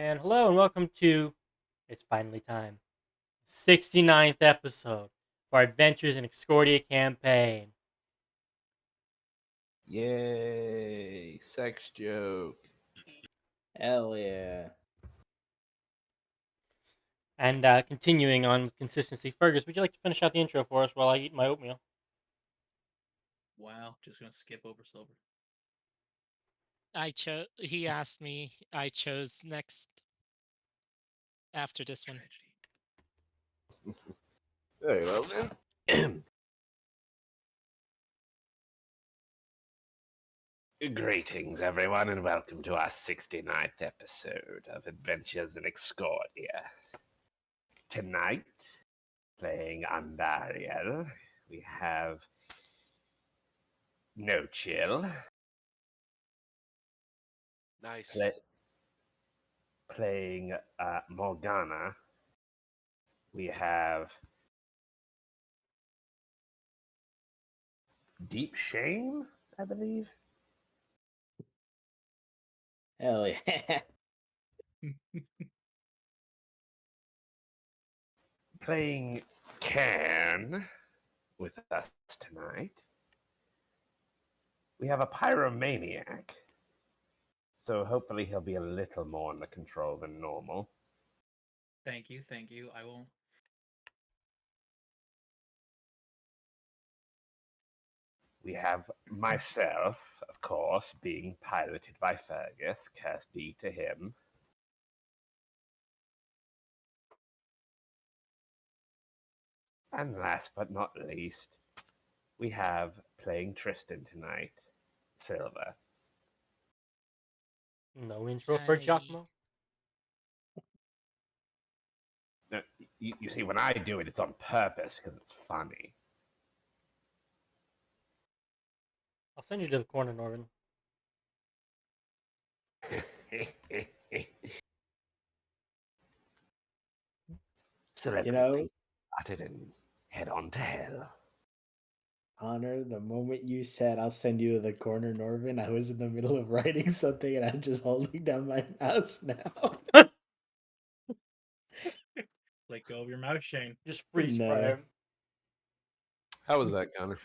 And hello and welcome to It's Finally Time. 69th episode of our Adventures in Excordia campaign. Yay! Sex joke. Hell yeah. And continuing on with consistency, Fergus, would you like to finish out the intro for us while I eat my oatmeal? Wow, just gonna skip over Silver. He asked me. I chose next after this one. Tragedy. Very well then. Greetings, everyone, and welcome to our 69th episode of Adventures in Excordia. Tonight, playing Andariel, we have No Chill. Nice. Playing Morgana, we have Deep Shame, I believe. Hell yeah. Playing Can with us tonight. We have a pyromaniac, so hopefully he'll be a little more under control than normal. Thank you. I won't. We have myself, of course, being piloted by Fergus, curse be to him. And last but not least, we have playing Tristan tonight, Silver. No intro for Hi. Giacomo? Now, you see, when I do it, it's on purpose because it's funny. I'll send you to the corner, Norman. So let's get things started and head on to hell. Connor, the moment you said I'll send you to the corner, Norvin, I was in the middle of writing something and I'm just holding down my mouse now. Let go of your mouse, Shane. Just freeze No. frame. How was that, Connor?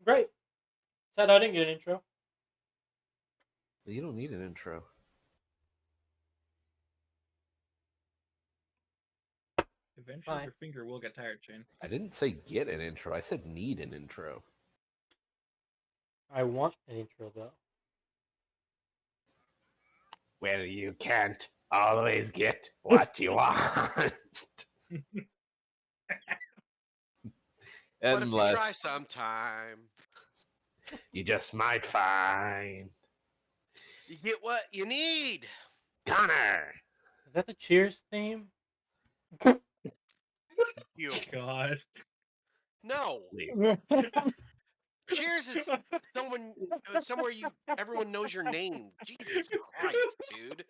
Great. Sad I didn't get an intro. You don't need an intro. Eventually, Bye. your finger will get tired, Shane. I didn't say get an intro. I said need an intro. I want an intro, though. Well, you can't always get what you want. What if you try Unless sometime? you just might find You get what you need. Connor. Is that the Cheers theme? You. God. No. Cheers is somewhere everyone knows your name. Jesus Christ, dude.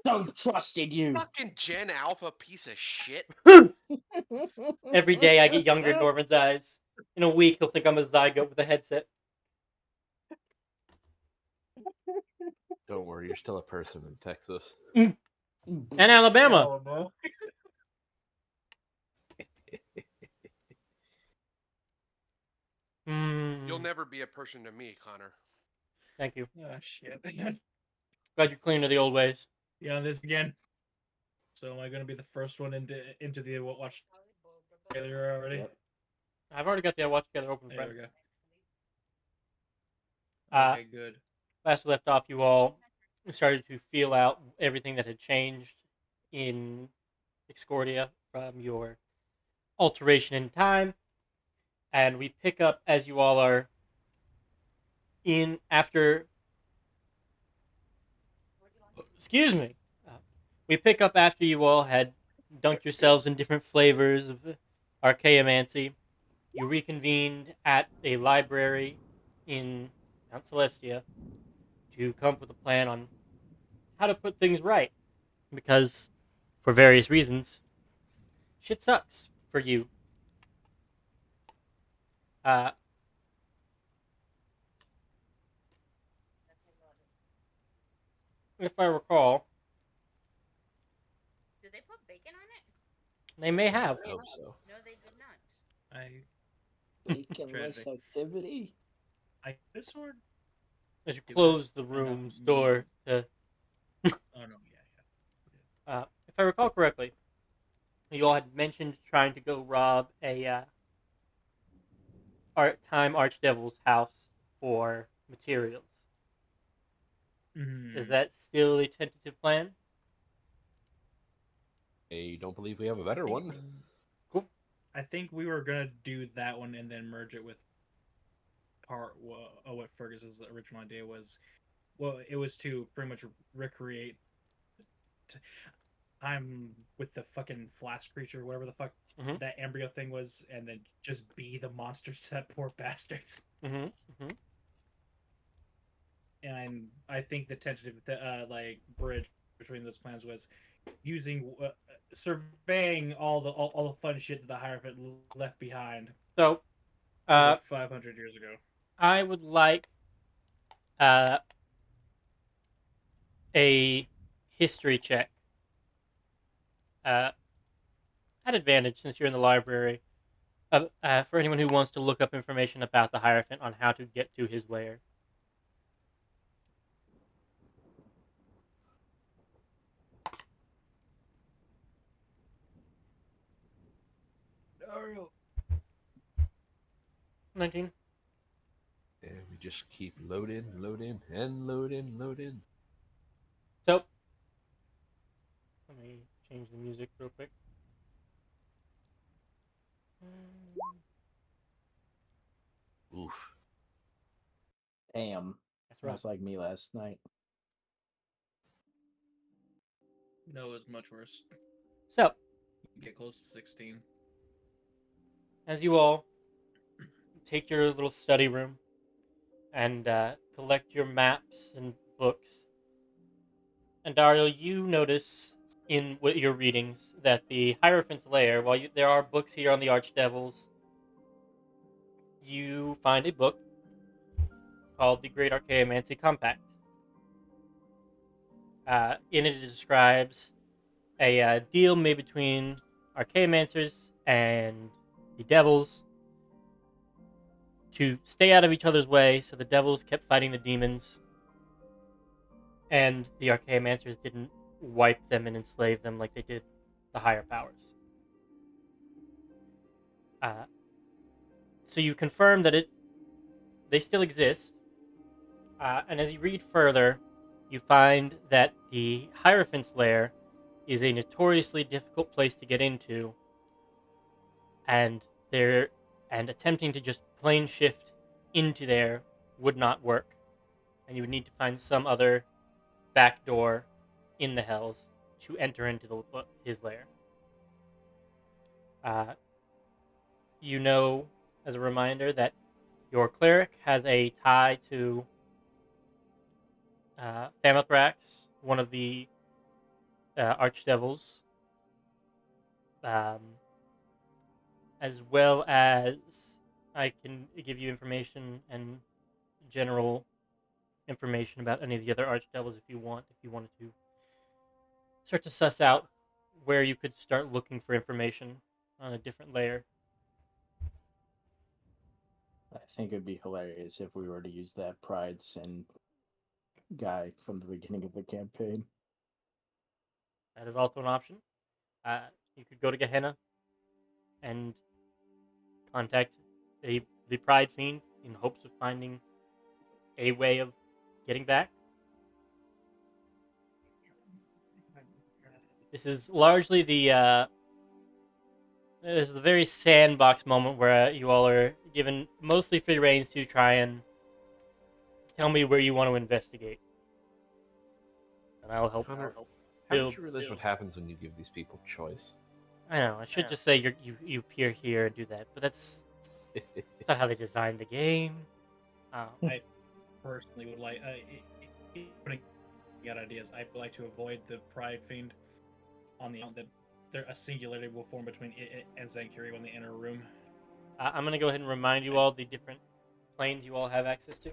Don't trust in you. Fucking Gen Alpha piece of shit. Every day I get younger in Norman's eyes. In a week, he'll think I'm a zygote with a headset. Don't worry, you're still a person in Texas. And Alabama. Oh, no. You'll never be a person to me, Connor. Thank you. Oh, shit. Glad you're clean to the old ways. You on this again? So am I going to be the first one into the watch trailer already? Yep. I've already got the Watch Together open. There we go. Uh, Okay, good. Last we left off, you all started to feel out everything that had changed in Excordia from your alteration in time. And we pick up as you all are in after... Excuse me. We pick up after you all had dunked yourselves in different flavors of archaeomancy. You reconvened at a library in Mount Celestia to come up with a plan on how to put things right. Because, for various reasons, shit sucks for you. If I recall, bacon on it? They may have. I hope so. No, they did not. I Baconless Tragic. activity. I could sword. As you Do close the enough room's meat. door to Oh no, yeah. if I recall correctly, you all had mentioned trying to go rob a time Archdevil's house for materials. Is that still a tentative plan? I don't believe we have a better one. I think we were gonna do that one and then merge it with what Fergus's original idea was. Well, it was to pretty much recreate time with the fucking flask creature, whatever the fuck Mhm. that embryo thing was, and then just be the monsters to that poor bastards. Mm-hmm. Mm-hmm. And I think the tentative like bridge between those plans was using surveying all the fun shit that the Hierophant left behind So, over 500 years ago. I would like a history check at advantage since you're in the library. For anyone who wants to look up information about the Hierophant on how to get to his lair. Ariel. 19. And we just keep loading, and loading. So, let me change the music real quick. Oof. Damn. That's right. That's like me last night. No, it was much worse. So, You get close to 16. as you all take your little study room and collect your maps and books, and Dario, you notice in your readings that the Hierophant's lair, while there are books here on the Archdevils, you find a book called the Great Archaeomancy Compact. In it describes a deal made between Archaeomancers and the Devils to stay out of each other's way, so the Devils kept fighting the demons, and the Archaeomancers didn't wipe them and enslave them like they did the higher powers. So you confirm that they still exist, and as you read further, you find that the Hierophant's lair is a notoriously difficult place to get into, and attempting to just plain shift into there would not work, and you would need to find some other back door in the Hells to enter into his lair. You know, as a reminder, that your cleric has a tie to Thamothrax, one of the archdevils, as well as I can give you information and general information about any of the other archdevils if you wanted to start to suss out where you could start looking for information on a different layer. I think it'd be hilarious if we were to use that Pride Sin guy from the beginning of the campaign. That is also an option. You could go to Gehenna and contact the Pride Fiend in hopes of finding a way of getting back. This is largely this is a very sandbox moment where you all are given mostly free reins to try and tell me where you want to investigate, and I'll help. Connor, build. haven't you realized what happens when you give these people choice? I know. I should just say you appear here and do that, but that's not how they designed the game. I personally would like putting out ideas. I would like to avoid the Pride Fiend on the that a singularity will form between it and Zankiri when they enter a room. I'm gonna go ahead and remind you all the different planes you all have access to.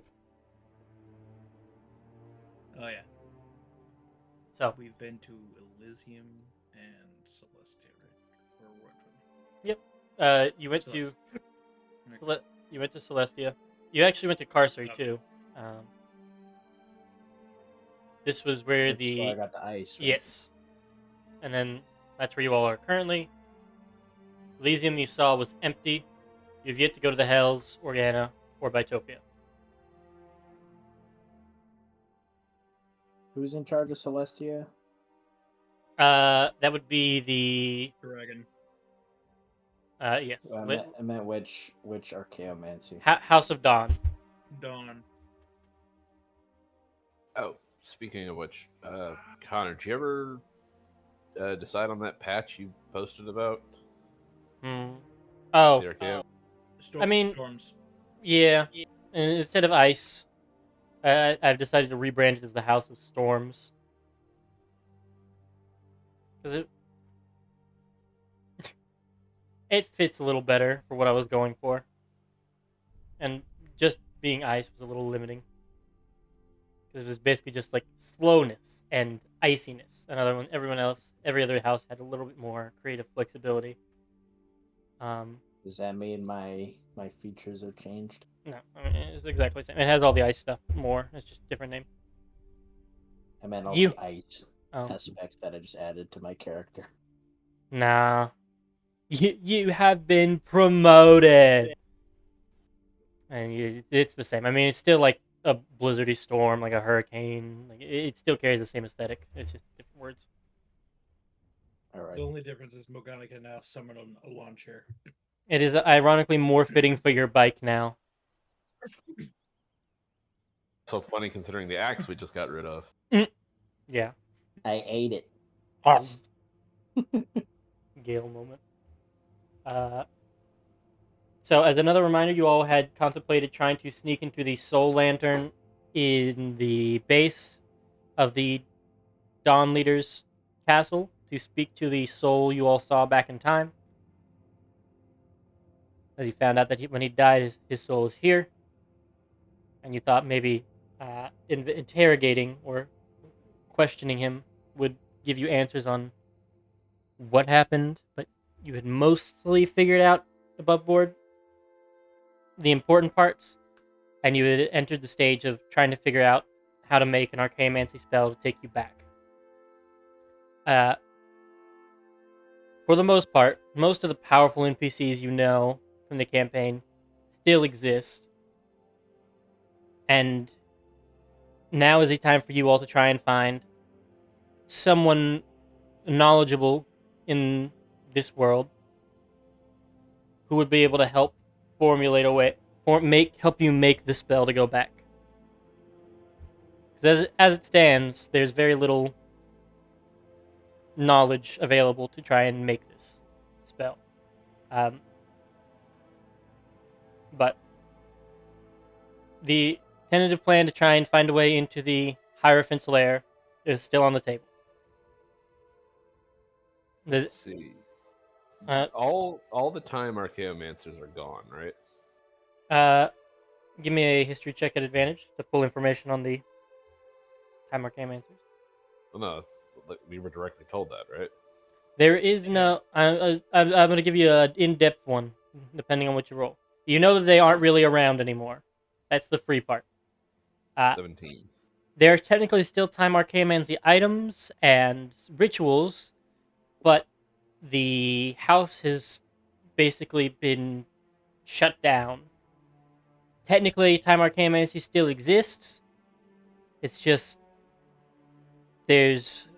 Oh yeah. So We've been to Elysium, And Celestia, right? Or what? You went to Celeste. You went to Celestia. You actually went to Carcery Okay. too. This was where That's where I got the ice. Right? yes, and then that's where you all are currently. Elysium you saw was empty. You've yet to go to the Hells, Organa, or Bitopia. Who's in charge of Celestia? That would be the Dragon. yes, I meant which Archaeomancy. House of Dawn. Dawn. Oh, speaking of which, Connor, did you ever decide on that patch you posted about Hmm. Oh, the Archaeo? Storm, I mean- storms. yeah. And instead of ice, I've decided to rebrand it as the House of Storms. Because it fits a little better for what I was going for. And just being ice was a little limiting. Because it was basically just like slowness and iciness. Every other house had a little bit more creative flexibility. Does that mean my features are changed? No, I mean, it's exactly the same. It has all the ice stuff more. It's just a different name. I meant all You- the ice Oh, aspects that I just added to my character. nah. You have been promoted. And it's the same. I mean, it's still like a blizzardy storm, like a hurricane. Like it still carries the same aesthetic. It's just different words. All right. The only difference is Morgana can now summon on a lawn chair. It is ironically more fitting for your bike now. So funny considering the axe we just got rid of. Yeah, I ate it. Gale moment. So as another reminder, you all had contemplated trying to sneak into the Soul Lantern in the base of the Dawn Leader's castle to speak to the soul you all saw back in time. As you found out that when he died, his soul is here. And you thought maybe interrogating or questioning him would give you answers on what happened, but you had mostly figured out above board the important parts, and you had entered the stage of trying to figure out how to make an archaeomancy spell to take you back. For the most part, most of the powerful NPCs you know from the campaign still exist, and now is a time for you all to try and find someone knowledgeable in this world who would be able to help formulate a way help you make the spell to go back. Because as it stands, there's very little knowledge available to try and make this spell. But the tentative plan to try and find a way into the Hierophant's lair is still on the table. Let's see. Uh, All the time Archaeomancers are gone, right? Give me a history check at advantage to pull information on the time archaeomancers. Well, no, we were directly told that, right? There is no. I'm going to give you an in-depth one, depending on what you roll. You know that they aren't really around anymore. That's the free part. 17. There are technically still time archaeomancy items and rituals, but the house has basically been shut down. Technically, time archaeomancy still exists. It's just there's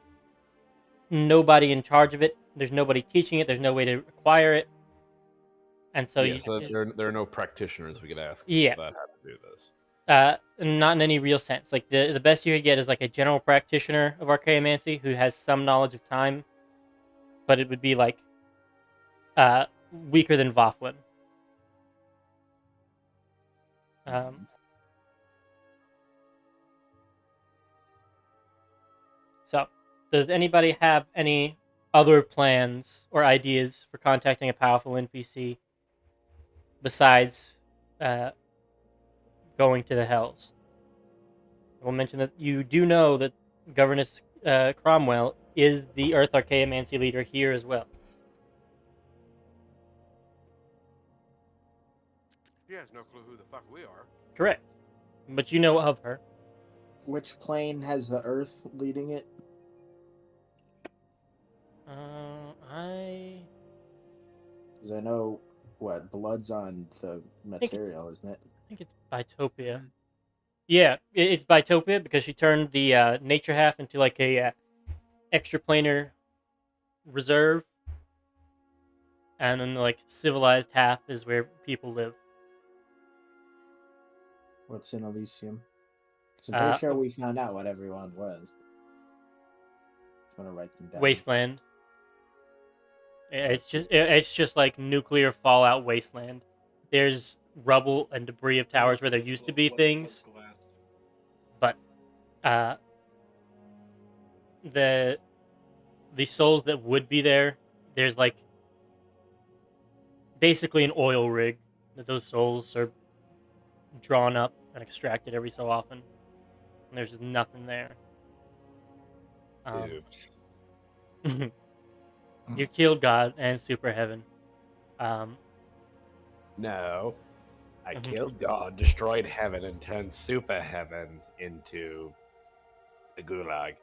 nobody in charge of it. There's nobody teaching it. There's no way to acquire it. And so there are no practitioners we could ask Yeah. about how to do this. Not in any real sense. Like the best you could get is like a general practitioner of archaeomancy who has some knowledge of time, but it would be like weaker than Voflin. So, does anybody have any other plans or ideas for contacting a powerful NPC besides going to the Hells? I will mention that you do know that Governess Cromwell is the Earth Archaeomancy leader here as well. She has no clue who the fuck we are. Correct. But you know of her. Which plane has the Earth leading it? I Because I know what blood's on the material, isn't it? think it's Bitopia. Yeah, it's Bitopia because she turned the nature half into like a extraplanar reserve, and then the like civilized half is where people live. What's in Elysium? Because I'm pretty Uh, sure we found out what everyone was. Just want to write them down. Wasteland. It's just like nuclear fallout wasteland. There's rubble and debris of towers where there used to be things, but the souls that would be there, there's like basically an oil rig that those souls are drawn up and extracted every so often, and there's just nothing there. Oops. You killed God and Super Heaven. Um, No. I Mhm. killed God, destroyed heaven, and turned super heaven into a gulag.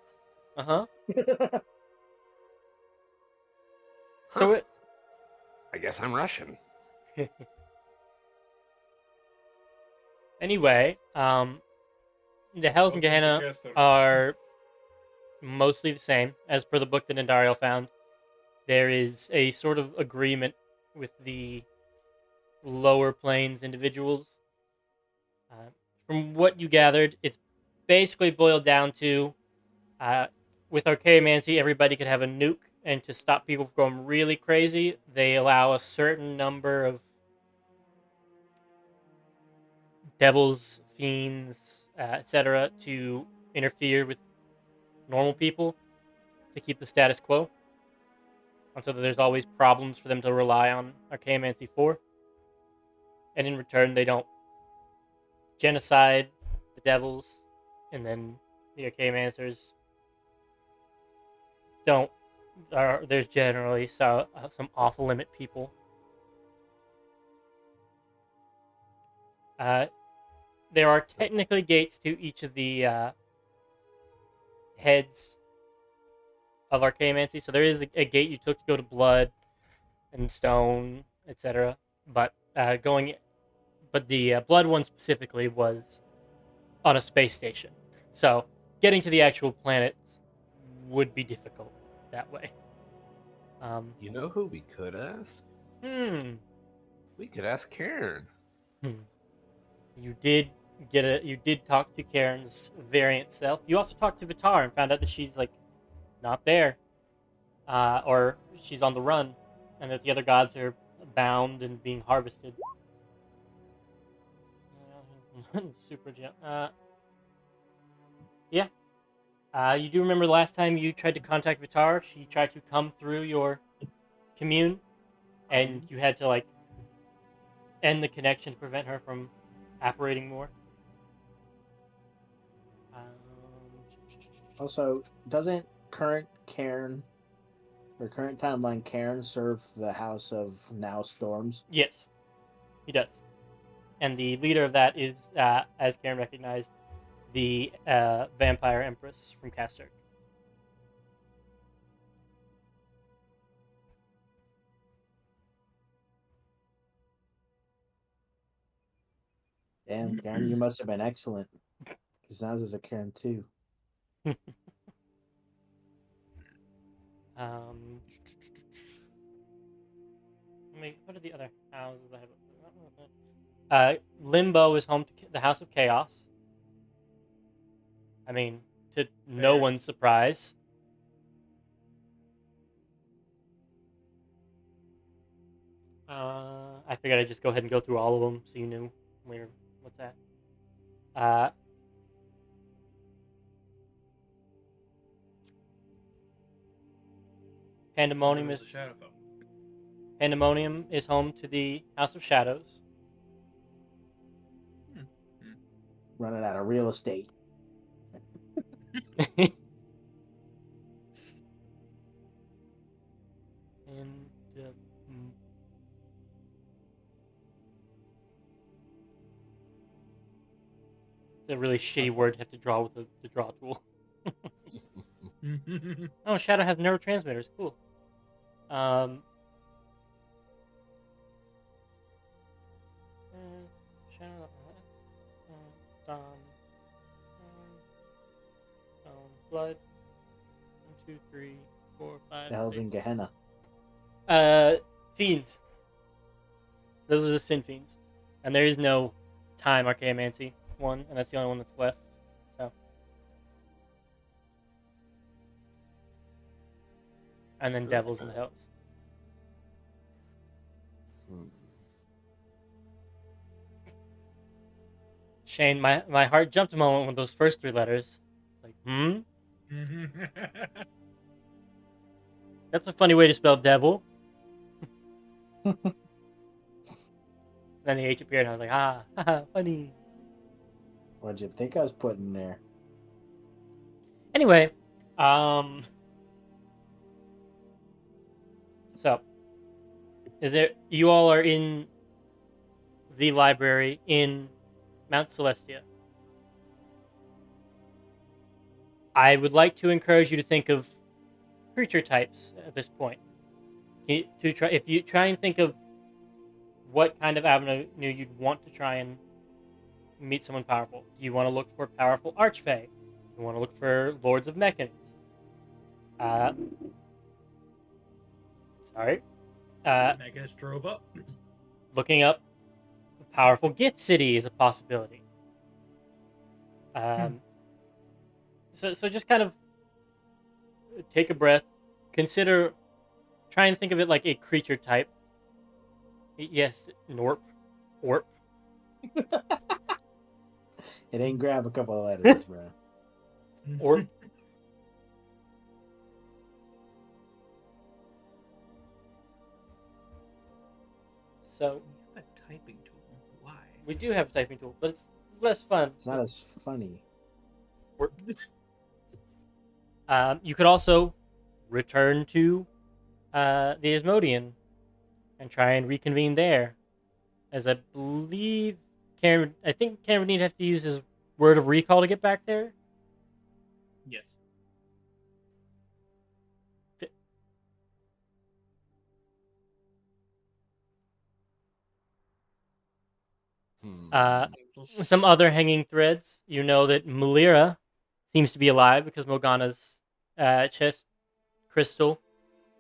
uh-huh. So it I guess I'm Russian. anyway, the Hells and Gehenna are mostly the same as per the book that Nandariel found. There is a sort of agreement with the lower planes individuals. From what you gathered, it's basically boiled down to with Archaeomancy, everybody could have a nuke, and to stop people from going really crazy, they allow a certain number of devils, fiends, etc., to interfere with normal people to keep the status quo. And so that there's always problems for them to rely on Archaeomancy for. And in return, they don't genocide the devils, and then the Archaeomancers don't. There's generally some off limit people. There are technically gates to each of the heads of Archaeomancy, so there is a gate you took to go to blood and stone, etc. But the blood one specifically was on a space station, so getting to the actual planets would be difficult that way. You know who we could ask? Hmm. We could ask Karen. You did You did talk to Karen's variant self. You also talked to Vitar and found out that she's like not there, or she's on the run, and that the other gods are bound and being harvested. Super gem. Yeah. You do remember the last time you tried to contact Vitar? She tried to come through your commune, and you had to like end the connection to prevent her from apparating more. Also, doesn't current Cairn or current timeline Cairn serve the House of Now Storms? Yes, he does. And the leader of that is, as Karen recognized, the vampire empress from Castor. Damn, Karen, you must have been excellent. Because now there's a Karen too. What are the other houses I have? Limbo is home to the House of Chaos. I mean, to no Fair. one's surprise. I figured I'd just go ahead and go through all of them so you knew what's that. Pandemonium Rules is of Shadowfell. Pandemonium is home to the House of Shadows. Running out of real estate. And it's a really shitty word to have to draw with the draw tool. Oh, Shadow has neurotransmitters. Cool. Shadow. Blood. 1, 2, 3, 4, 5. The hell's in 6. Gehenna? Fiends. Those are the sin fiends, and there is no time archaeomancy one, and that's the only one that's left. So, and then devils and hells. Shane, my heart jumped a moment with those first 3 letters. Like, That's a funny way to spell devil. Then the H appeared, and I was like, haha, funny. What'd you think I was putting there? Anyway, so you all are in the library in Mount Celestia. I would like to encourage you to think of creature types at this point. If you try and think of what kind of avenue you'd want to try and meet someone powerful. Do you want to look for powerful archfey? Do you want to look for lords of mechanics? Sorry. Mechanist drove up. Looking up a powerful gift city is a possibility. So just kind of take a breath. Consider, try and think of it like a creature type. Yes, Norp. Orp. It ain't grab a couple of letters, bro. Orp. So We have a typing tool. Why? we do have a typing tool, but it's less fun. It's not as funny. You could also return to the Asmodean and try and reconvene there, as I believe I think Cameron would have to use his word of recall to get back there. Yes. Some other hanging threads. You know that Malira seems to be alive because Morgana's chest crystal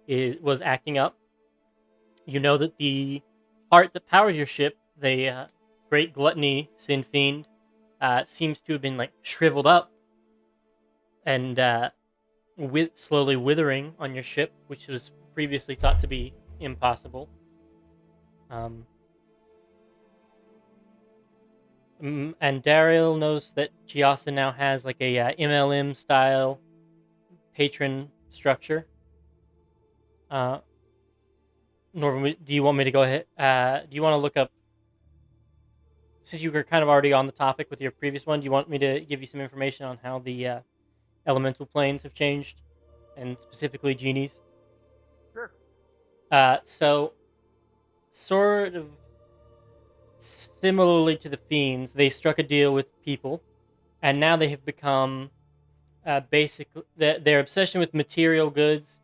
was acting up. You know that the heart that powers your ship, the great gluttony sin fiend, seems to have been like shriveled up and slowly withering on your ship, which was previously thought to be impossible. And Daryl knows that Giasa now has like a MLM style patron structure. Norman, do you want me to go ahead? Do you want to look up? Since you were kind of already on the topic with your previous one, do you want me to give you some information on how the elemental planes have changed, and specifically genies? Sure. So, sort of similarly to the fiends, they struck a deal with people, and now they have become basically their obsession with material goods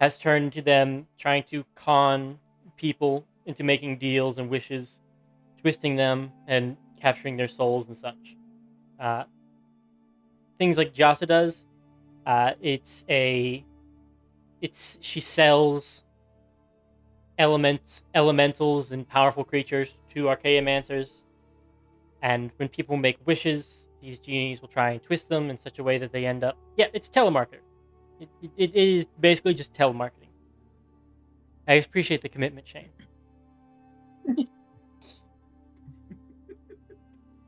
has turned into them trying to con people into making deals and wishes, twisting them and capturing their souls and such. Things like Jasa does. She sells elementals and powerful creatures to archaeomancers, and when people make wishes, these genies will try and twist them in such a way that they end up. Yeah, it's telemarketer. It is basically just telemarketing. I appreciate the commitment, Shane.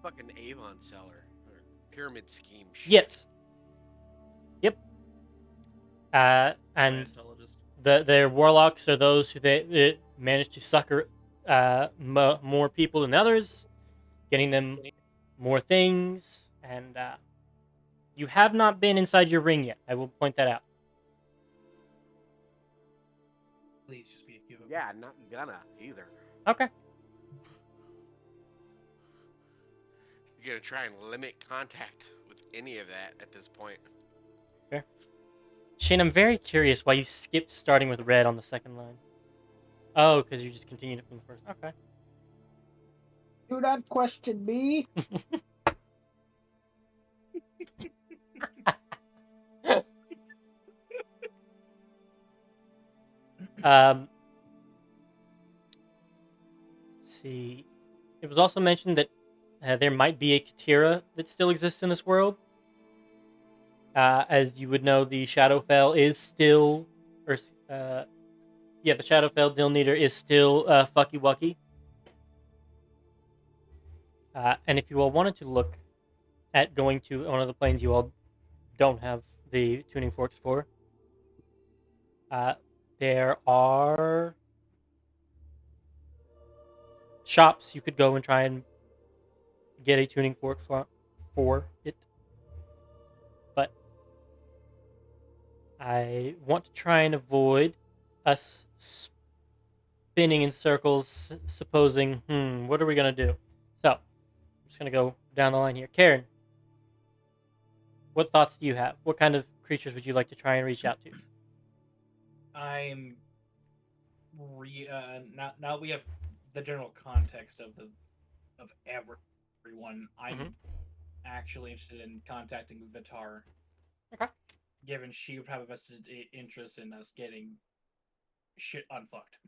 Fucking Avon seller or pyramid scheme shit. Yes. Yep. And their warlocks are those who they manage to sucker more people than others, getting them more things, and you have not been inside your ring yet. I will point that out. Please just be a cubicle. Yeah, not gonna either. Okay. You're gonna try and limit contact with any of that at this point. Shane, I'm very curious why you skipped starting with red on the second line. Oh, because you just continued it from the first. Okay. Do not question me. Let's see. It was also mentioned that there might be a Katira that still exists in this world. As you would know, the Shadowfell is still, the Shadowfell Dilneater is still fucky wucky. And if you all wanted to look at going to one of the planes you all don't have the tuning forks for, there are shops you could go and try and get a tuning fork for it. But I want to try and avoid us spinning in circles, supposing, what are we going to do? So, I'm just going to go down the line here. Karen, what thoughts do you have? What kind of creatures would you like to try and reach out to? I'm now we have the general context of everyone. I'm actually interested in contacting Vitar. Okay. Given she would have a vested interest in us getting shit unfucked.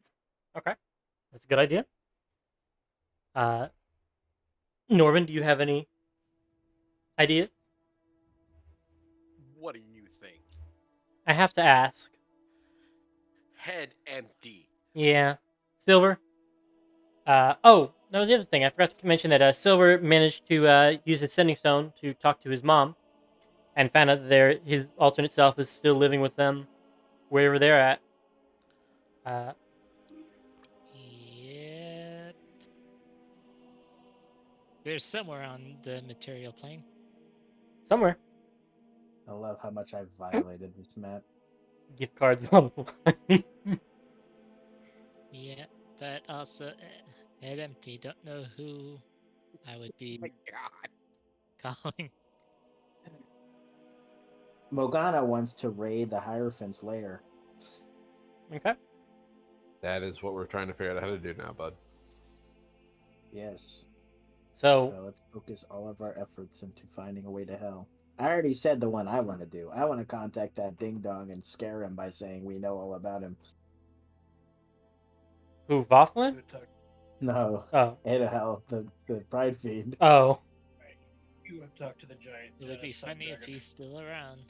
Okay. That's a good idea. Norvin, do you have any ideas? What do you think? I have to ask. Head empty. Yeah. Silver? Oh, that was the other thing. I forgot to mention that Silver managed to use his sending stone to talk to his mom and found out that his alternate self is still living with them wherever they're at. Yep. They're somewhere on the material plane. Somewhere. I love how much I've violated this map. Gift cards on the line. Yeah, but also head empty. Don't know who I would be My God. calling. Morgana wants to raid the Hierophant's lair. Okay. That is what we're trying to figure out how to do now, bud. Yes. So So let's focus all of our efforts into finding a way to hell. I already said the one I want to do. I want to contact that ding dong and scare him by saying we know all about him. who, Vofflin? No, Oh. Adahel, the Pride Fiend. Oh. You have talked to the giant. It would be sun funny if dragon. he's still around.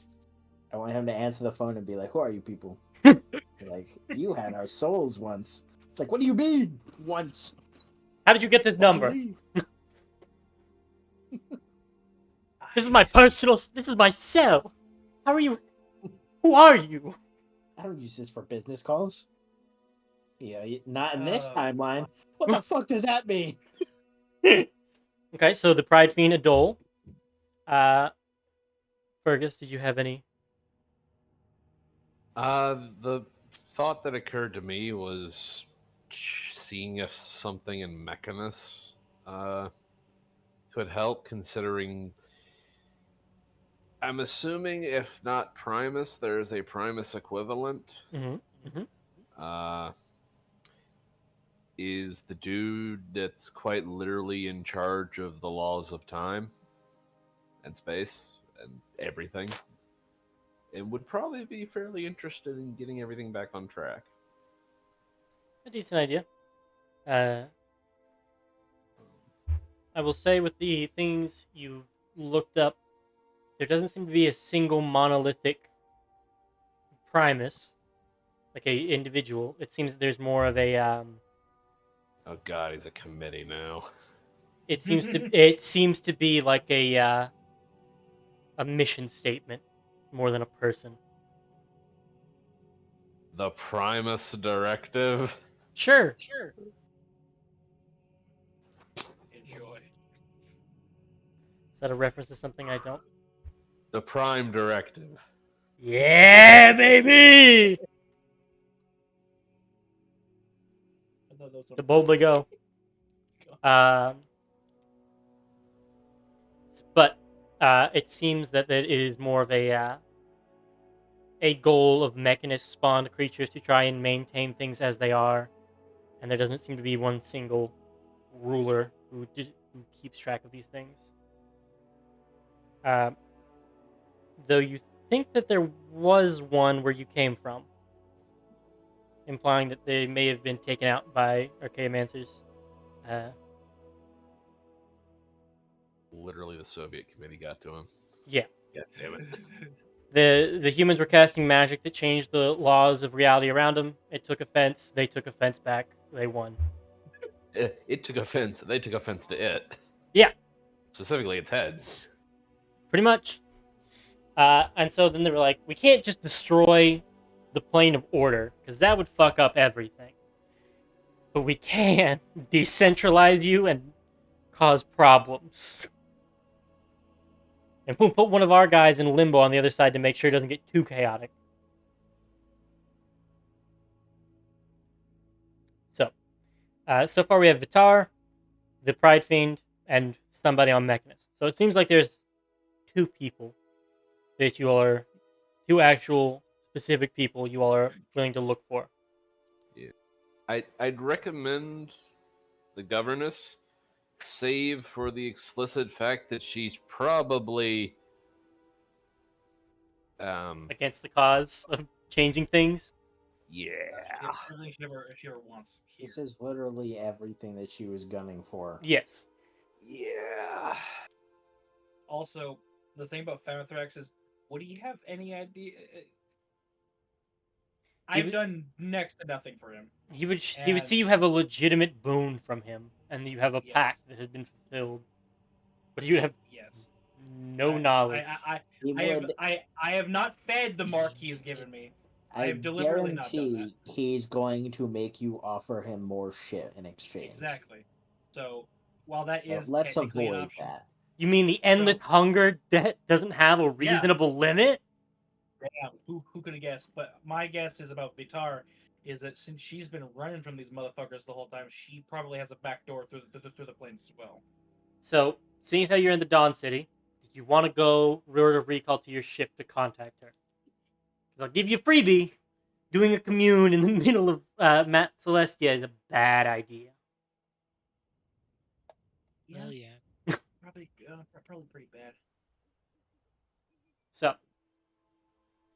I want him to answer the phone and be like, "Who are you people?" Like, you had our souls once. It's like, what do you mean once? How did you get this number? Leave. This is my personal. This is my cell. How are you? Who are you? I don't use this for business calls. Yeah, not in this Oh, timeline. What the fuck does that mean? Okay, so the Pride Fiend Adol. Fergus, did you have any? The thought that occurred to me was seeing if something in Mechanus could help, considering I'm assuming if not Primus, there is a Primus equivalent. Is the dude that's quite literally in charge of the laws of time and space and everything, and would probably be fairly interested in getting everything back on track. A decent idea. I will say with the things you've looked up, there doesn't seem to be a single monolithic Primus, like a individual. It seems there's more of a Oh god, he's a committee now. It seems to be like a mission statement more than a person. The Primus Directive. Sure. Enjoy. Is that a reference to something I don't? The Prime Directive. Yeah, baby. To boldly go. But it seems that it is more of a goal of mechanist-spawned creatures to try and maintain things as they are, and there doesn't seem to be one single ruler who keeps track of these things. Though you think that there was one where you came from, implying that they may have been taken out by Archaeomancers. Literally, the Soviet committee got to him. Yeah. God damn it. The humans were casting magic that changed the laws of reality around them. It took offense. They took offense back. They won. It took offense. They took offense to it. Yeah. Specifically, its head. Pretty much. And so then they were like, we can't just destroy the plane of order, because that would fuck up everything. But we can decentralize you and cause problems. And we'll put one of our guys in limbo on the other side to make sure it doesn't get too chaotic. So far we have Vitar, the Pride Fiend, and somebody on Mechanist. So it seems like there's two people that you all are, two actual specific people you all are willing to look for. Yeah. I'd recommend the governess, save for the explicit fact that she's probably Against the cause of changing things. yeah. Everything she ever wants. Here. This is literally everything that she was gunning for. Yes. Yeah. Also, the thing about Famithrax is, would he have any idea? I've done next to nothing for him. He would see you have a legitimate boon from him, and you have a Yes. pact that has been fulfilled. But you have no knowledge. I have not fed the mark he has given me. I have deliberately not done that. guarantee he's going to make you offer him more shit in exchange. Exactly. So while that is let's technically an avoid option, that. You mean the endless hunger that doesn't have a reasonable limit? Yeah, who could have guessed? But my guess is about Vitar is that since she's been running from these motherfuckers the whole time, she probably has a back door through the plains as well. So, seeing as how you're in the Dawn City, did you want to go word of recall to your ship to contact her? I'll give you a freebie. Doing a commune in the middle of Mat Celestia is a bad idea. Yeah, Oh yeah. probably pretty bad. So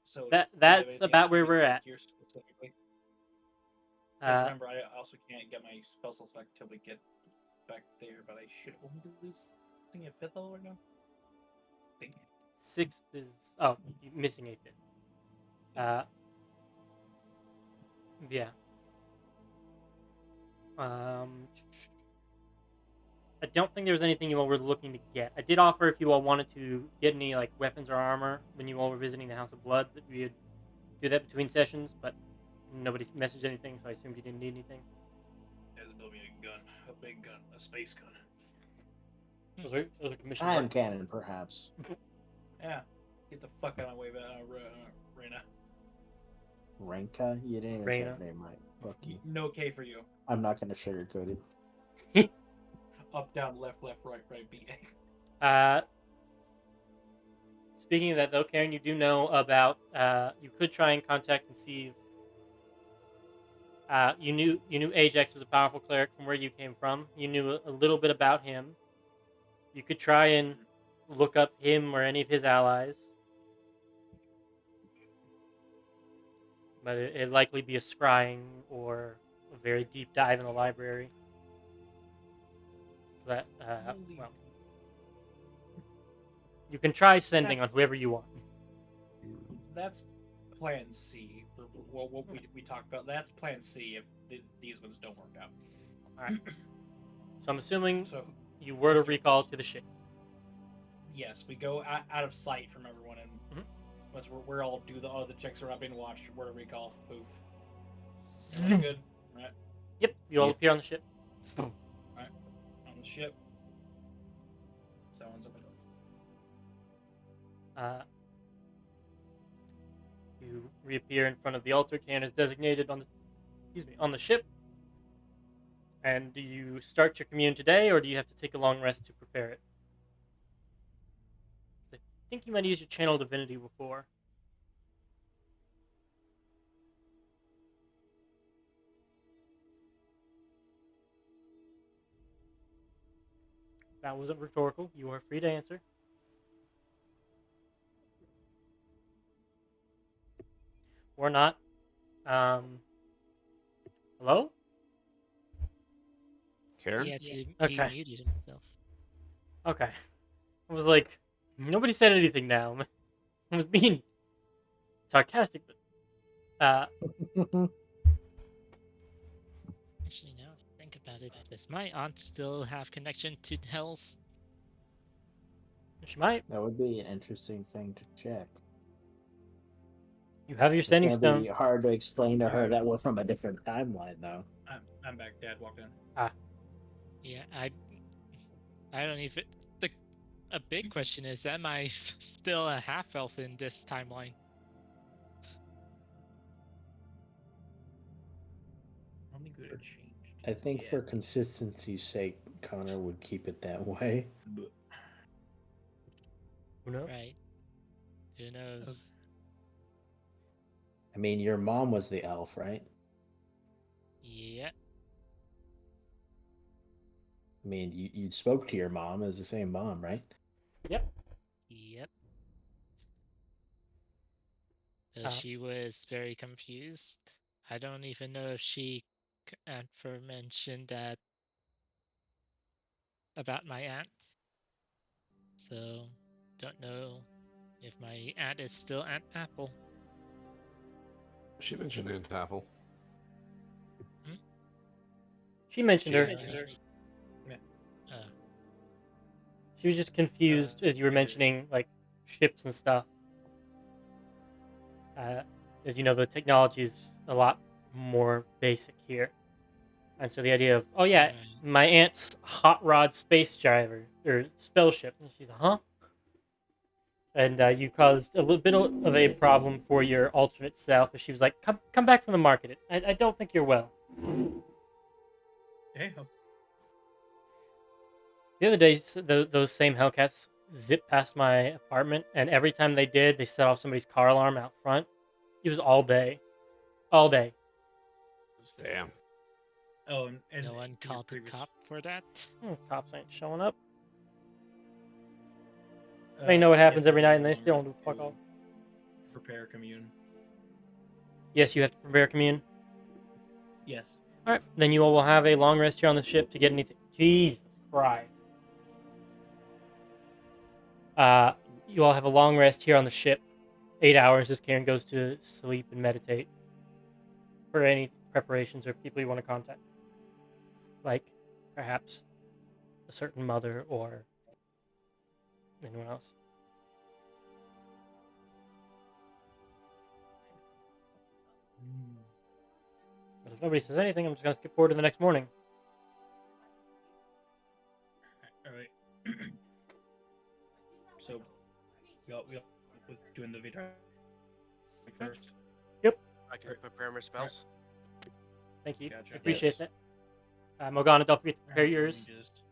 So that's do you have anything about else where we we're need at. here specifically? Just remember, I also can't get my spell slots back until we get back there, but I should only be losing a fifth level right now. I think. Sixth is you're missing a fifth. Yeah. I don't think there was anything you all were looking to get. I did offer if you all wanted to get any like weapons or armor when you all were visiting the House of Blood that we would do that between sessions, but nobody messaged anything, so I assumed you didn't need anything. There's build me a gun, a big gun, a space gun. Those are commission Time work. cannon, perhaps. Yeah, get the fuck out of my way, Reyna. Renka? You didn't even Reyna. say her name right. Fuck you. No K for you. I'm not going to sugarcoat it. Up, down, left, right, B. Speaking of that, though, Karen, you do know about. You could try and contact and see if you knew Ajax was a powerful cleric from where you came from. You knew a little bit about him. You could try and look up him or any of his allies, but it'd likely be a scrying or a very deep dive in the library. But well, you can try sending on whoever you want. That's Plan C. For what we talked about. That's Plan C if these ones don't work out. All right. So I'm assuming So you word of recall to the ship. yes, we go out of sight from everyone, and once we're all do the checks are not being watched. Word of recall. Poof. Everything good. Right. Yep, you all appear on the ship. On the ship. Someone's over You reappear in front of the altar. Can is designated on the ship. And do you start your commune today, or do you have to take a long rest to prepare it? I think you might use your channel divinity before. That wasn't rhetorical. You are free to answer. Or not. Hello? Karen? He Okay. muted himself. Okay. I was like, nobody said anything now. I was being sarcastic, but Actually, now I think about it, does my aunt still have connection to Hells? she might. That would be an interesting thing to check. You have your It's sending gonna stone. be hard to explain to her that we're from a different timeline, though. I'm back. Dad walked in. Yeah, I don't even. A big question is, am I still a half elf in this timeline? I don't think it would have changed. I think Yeah. for consistency's sake, Connor would keep it that way. Who knows? Right. Who knows? I mean, your mom was the elf, right? Yeah. I mean, you spoke to your mom as the same mom, right? Yep. Yep. Uh, She was very confused. I don't even know if she ever mentioned that about my aunt. So, don't know if my aunt is still Aunt Apple. She mentioned Aunt Apple. She mentioned She her. mentioned her. She was just confused as you were mentioning like ships and stuff. As you know, the technology is a lot more basic here, and so the idea of, oh yeah, Right. my aunt's hot rod space driver or spell ship, and she's huh? And you caused a little bit of a problem for your alternate self, as she was like, come back from the market. I don't think you're well. Damn. The other day, those same Hellcats zipped past my apartment, and every time they did, they set off somebody's car alarm out front. It was all day. All day. Damn. Oh, and No one your called the previous, cop for that? Cops ain't showing up. They know what happens yes, every night, and long they still rest don't do fuck to all. Prepare commune. Yes, you have to prepare commune. Yes. All right, then you all will have a long rest here on the ship to get anything. Jesus Christ. You all have a long rest here on the ship. 8 hours as Karen goes to sleep and meditate. For any preparations or people you want to contact. Like, perhaps, a certain mother or anyone else. But if nobody says anything, I'm just going to skip forward to the next morning. All right. So, we all with doing the Vita first. I can prepare my spells. Thank you. Gotcha. I appreciate Yes. that. Morgana, don't forget to prepare Let me yours. just-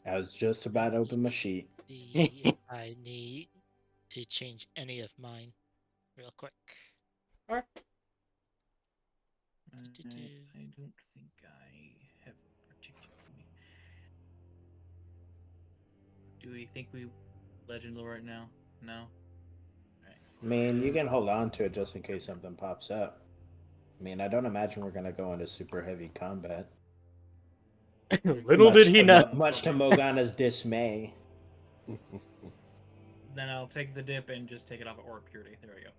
I was just about to open my sheet. See if I need to change any of mine real quick. I don't think I have particularly. Do we think we legend lore right now? No. I mean, you can hold on to it just in case something pops up. I mean, I don't imagine we're gonna go into super heavy combat. Little did he know. Much to Morgana's dismay. Then I'll take the dip and just take it off at Orb Purity. There we go.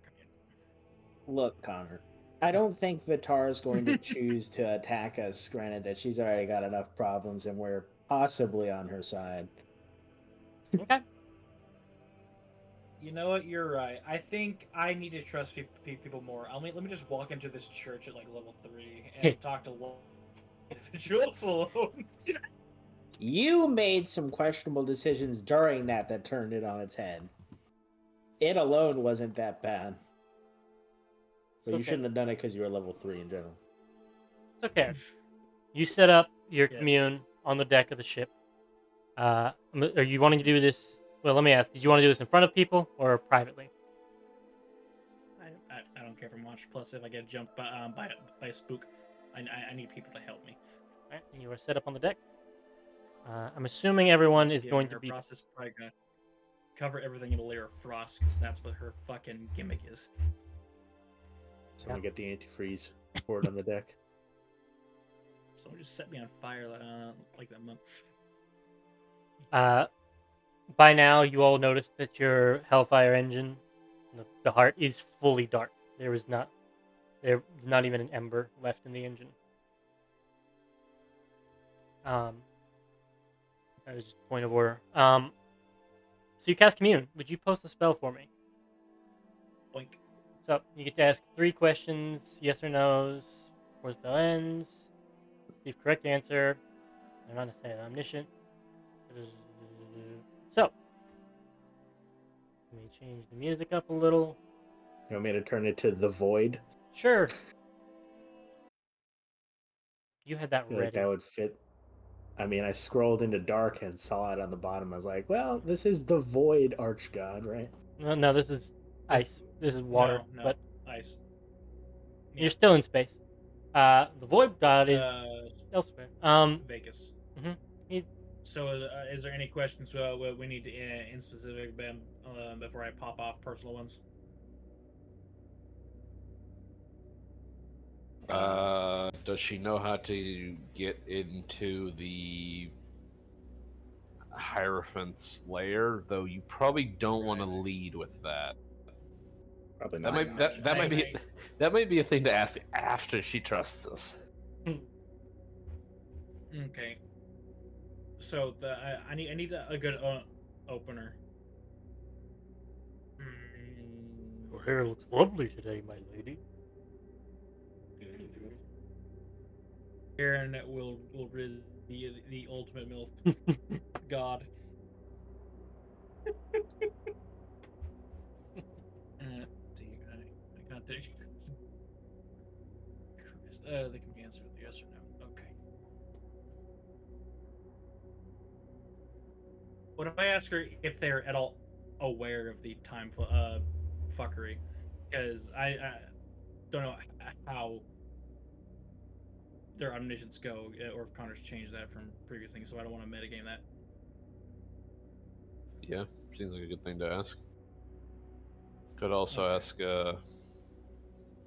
Look, Connor, I don't think Vitar is going to choose to attack us, granted that she's already got enough problems and we're possibly on her side. Okay. You know what? You're right. I think I need to trust people more. Let me just walk into this church at like level 3 and talk to individuals alone. You made some questionable decisions during that turned it on its head. It alone wasn't that bad. But you Okay. shouldn't have done it because you were level 3 in general. It's okay. You set up your Yes. commune on the deck of the ship. Are you wanting to do this? Well, let me ask. Did you want to do this in front of people or privately? I don't care for much. Plus, if I get jumped by a spook, I need people to help me. All right, and you are set up on the deck. I'm assuming everyone is Given going to her be. process probably gonna cover everything in a layer of frost because that's what her fucking gimmick is. Someone get the antifreeze poured on the deck. Someone just set me on fire like that month. By now, you all noticed that your Hellfire engine, the heart, is fully dark. There's not even an ember left in the engine. That was just a point of order. So you cast Commune. Would you post a spell for me? Boink. So you get to ask 3 questions, yes or no's, before the spell ends. Leave correct answer. I'm not necessarily omniscient. So let me change the music up a little. You want me to turn it to the void? Sure. You had that I feel like ready. that would fit. I mean, I scrolled into dark and saw it on the bottom. I was like, well, this is the void archgod, right? No, this is ice. This is water. No, But ice. you're still in space. The void god is elsewhere. Vegas. He- So, is there any questions we need to in specific, Ben, before I pop off personal ones? Does she know how to get into the Hierophant's lair? Though you probably don't want to lead with that. Probably That not. that might be a thing to ask after she trusts us. Okay. So I need a good opener. Your hair looks lovely today, my lady. Aaron will riz the ultimate MILF god. See, I can't take they can be answered with yes or no. Okay. What if I ask her if they're at all aware of the time fuckery? Because I don't know how their omniscience go, or if Connor's changed that from previous things, so I don't want to metagame that. Yeah, seems like a good thing to ask. Could also Okay. ask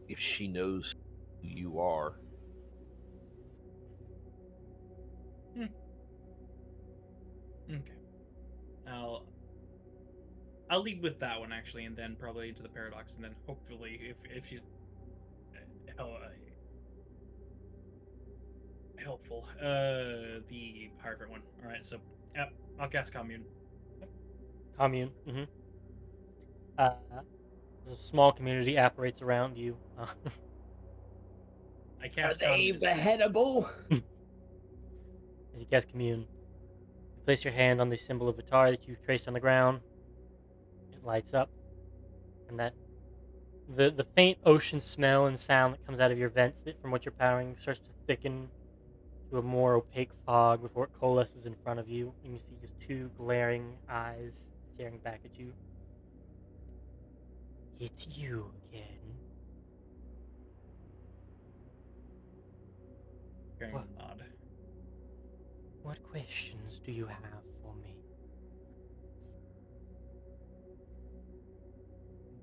if she knows who you are. Okay. I'll lead with that one actually, and then probably into the paradox, and then hopefully if she's helpful, the pirate one. All right, so yep, I'll cast commune. Commune. A small community operates around you. I Are cast they commune. beheadable? As you cast Commune, you place your hand on the symbol of Vitar that you've traced on the ground. It lights up, and that the faint ocean smell and sound that comes out of your vents from what you're powering starts to thicken to a more opaque fog before it coalesces in front of you, and you see just 2 glaring eyes staring back at you. It's you again. What? Nod. What questions do you have for me?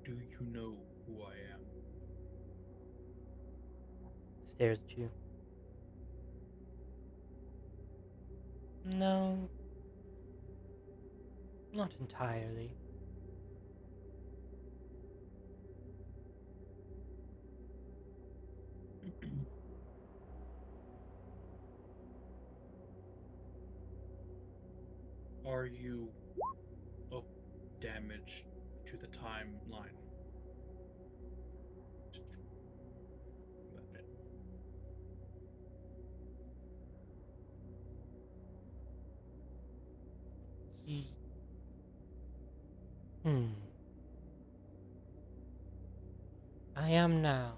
Do you know who I am? Stares at you. No. Not entirely. Are you damage to the timeline? He... Hmm. I am now.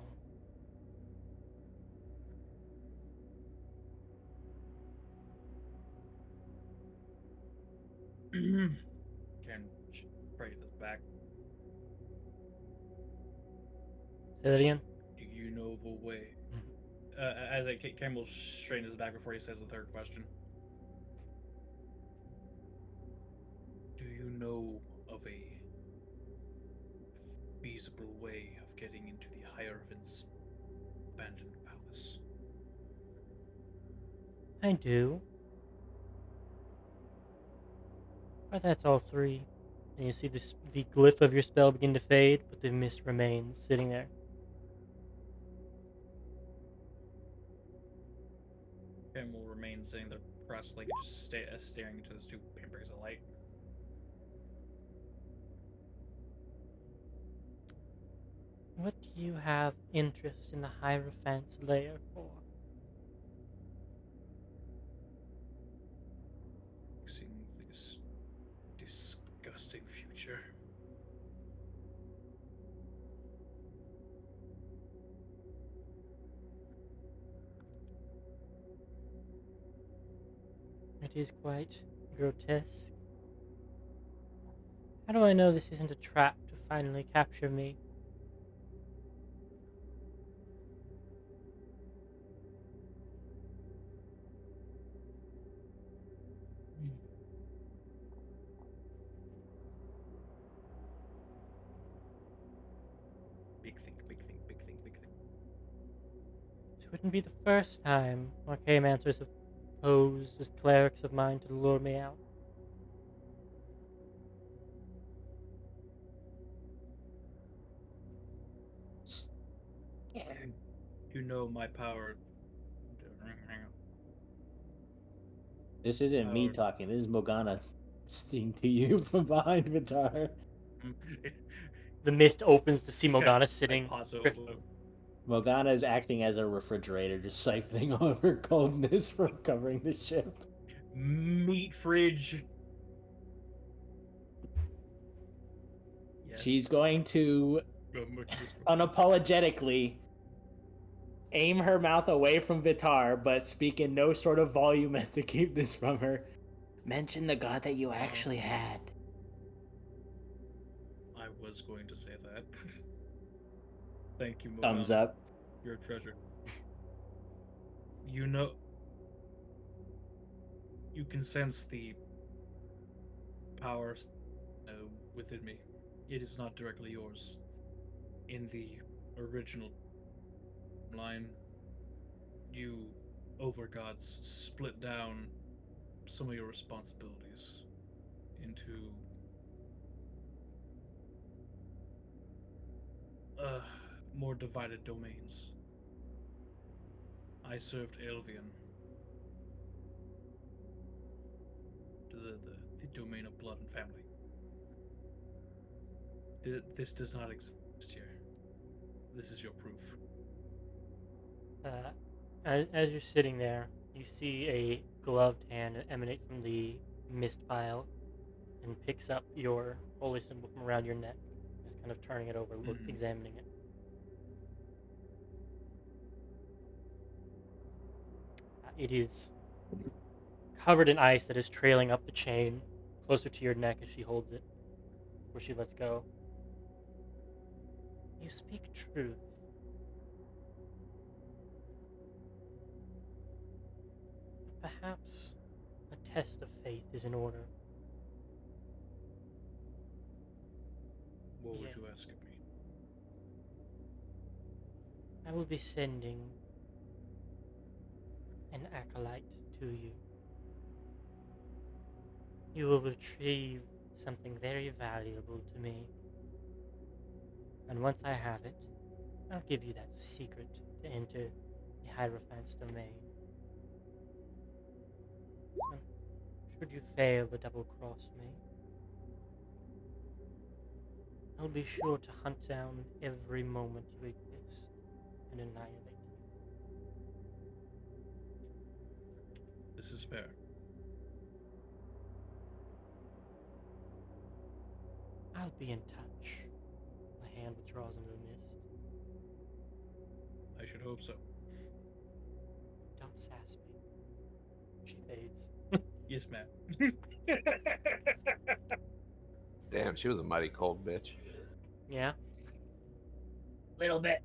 Say that again. Do you know of a way? As Cam will straighten his back before he says the third question. Do you know of a feasible way of getting into the Hierophant's abandoned palace? I do. But that's all three. And you see the glyph of your spell begin to fade, but the mist remains sitting there. Cam will remain sitting there cross-legged, just staring into those two pinpricks of light. What do you have interest in the Hierophant's lair for? Seeing this disgusting future. It is quite grotesque. How do I know this isn't a trap to finally capture me? Big think, big think, big think, big think. This wouldn't be the first time archaeomancers have posed as clerics of mine to lure me out. You know my power. This isn't me Power. talking. This is Morgana sting to you from behind Vitar. The mist opens to see I Morgana sitting. pause it. Morgana is acting as a refrigerator, just siphoning all of her coldness from covering the ship. Meat fridge. Yes. She's going to unapologetically aim her mouth away from Vitar, but speak in no sort of volume as to keep this from her. Mention the god that you actually had. I was going to say that. Thank you, Thumbs Morgana. up. You're a treasure. You know. You can sense the power within me. It is not directly yours. In the original line, you overgods split down some of your responsibilities into more divided domains. I served Elvian, the domain of blood and family. This does not exist here. This is your proof. As you're sitting there, you see a gloved hand emanate from the mist pile and picks up your holy symbol from around your neck. Just kind of turning it over, examining it. It is covered in ice that is trailing up the chain closer to your neck as she holds it before she lets go. You speak truth. But perhaps a test of faith is in order. What would you ask of me? I will be sending an acolyte to you. You will retrieve something very valuable to me. And once I have it, I'll give you that secret to enter the Hierophant's domain. And should you fail to double-cross me, I'll be sure to hunt down every moment you exist and annihilate you. This is fair. I'll be in touch. My hand withdraws into the mist. I should hope so. Don't sass me. She fades. Yes, ma'am. Damn, she was a mighty cold bitch. Yeah. little bit.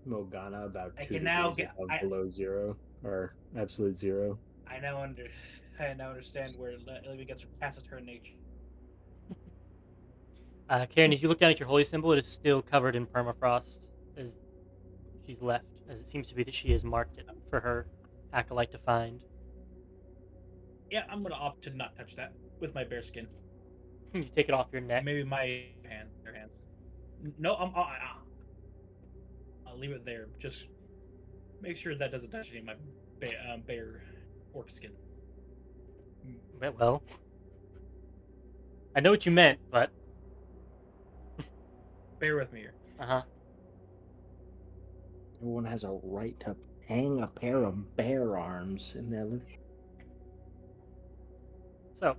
Morgana about I 2 can now degrees get. below zero or absolute zero. I now understand where Levy gets her taciturn nature. Karen, if you look down at your holy symbol, it is still covered in permafrost as she's left, as it seems to be that she has marked it for her acolyte to find. Yeah, I'm gonna opt to not touch that with my bare skin. You take it off your neck. Maybe my their hands. No, I'll leave it there. Just make sure that doesn't touch any of my bare orc skin. Well, I know what you meant, but Bear with me here. Everyone has a right to hang a pair of bear arms in their living. So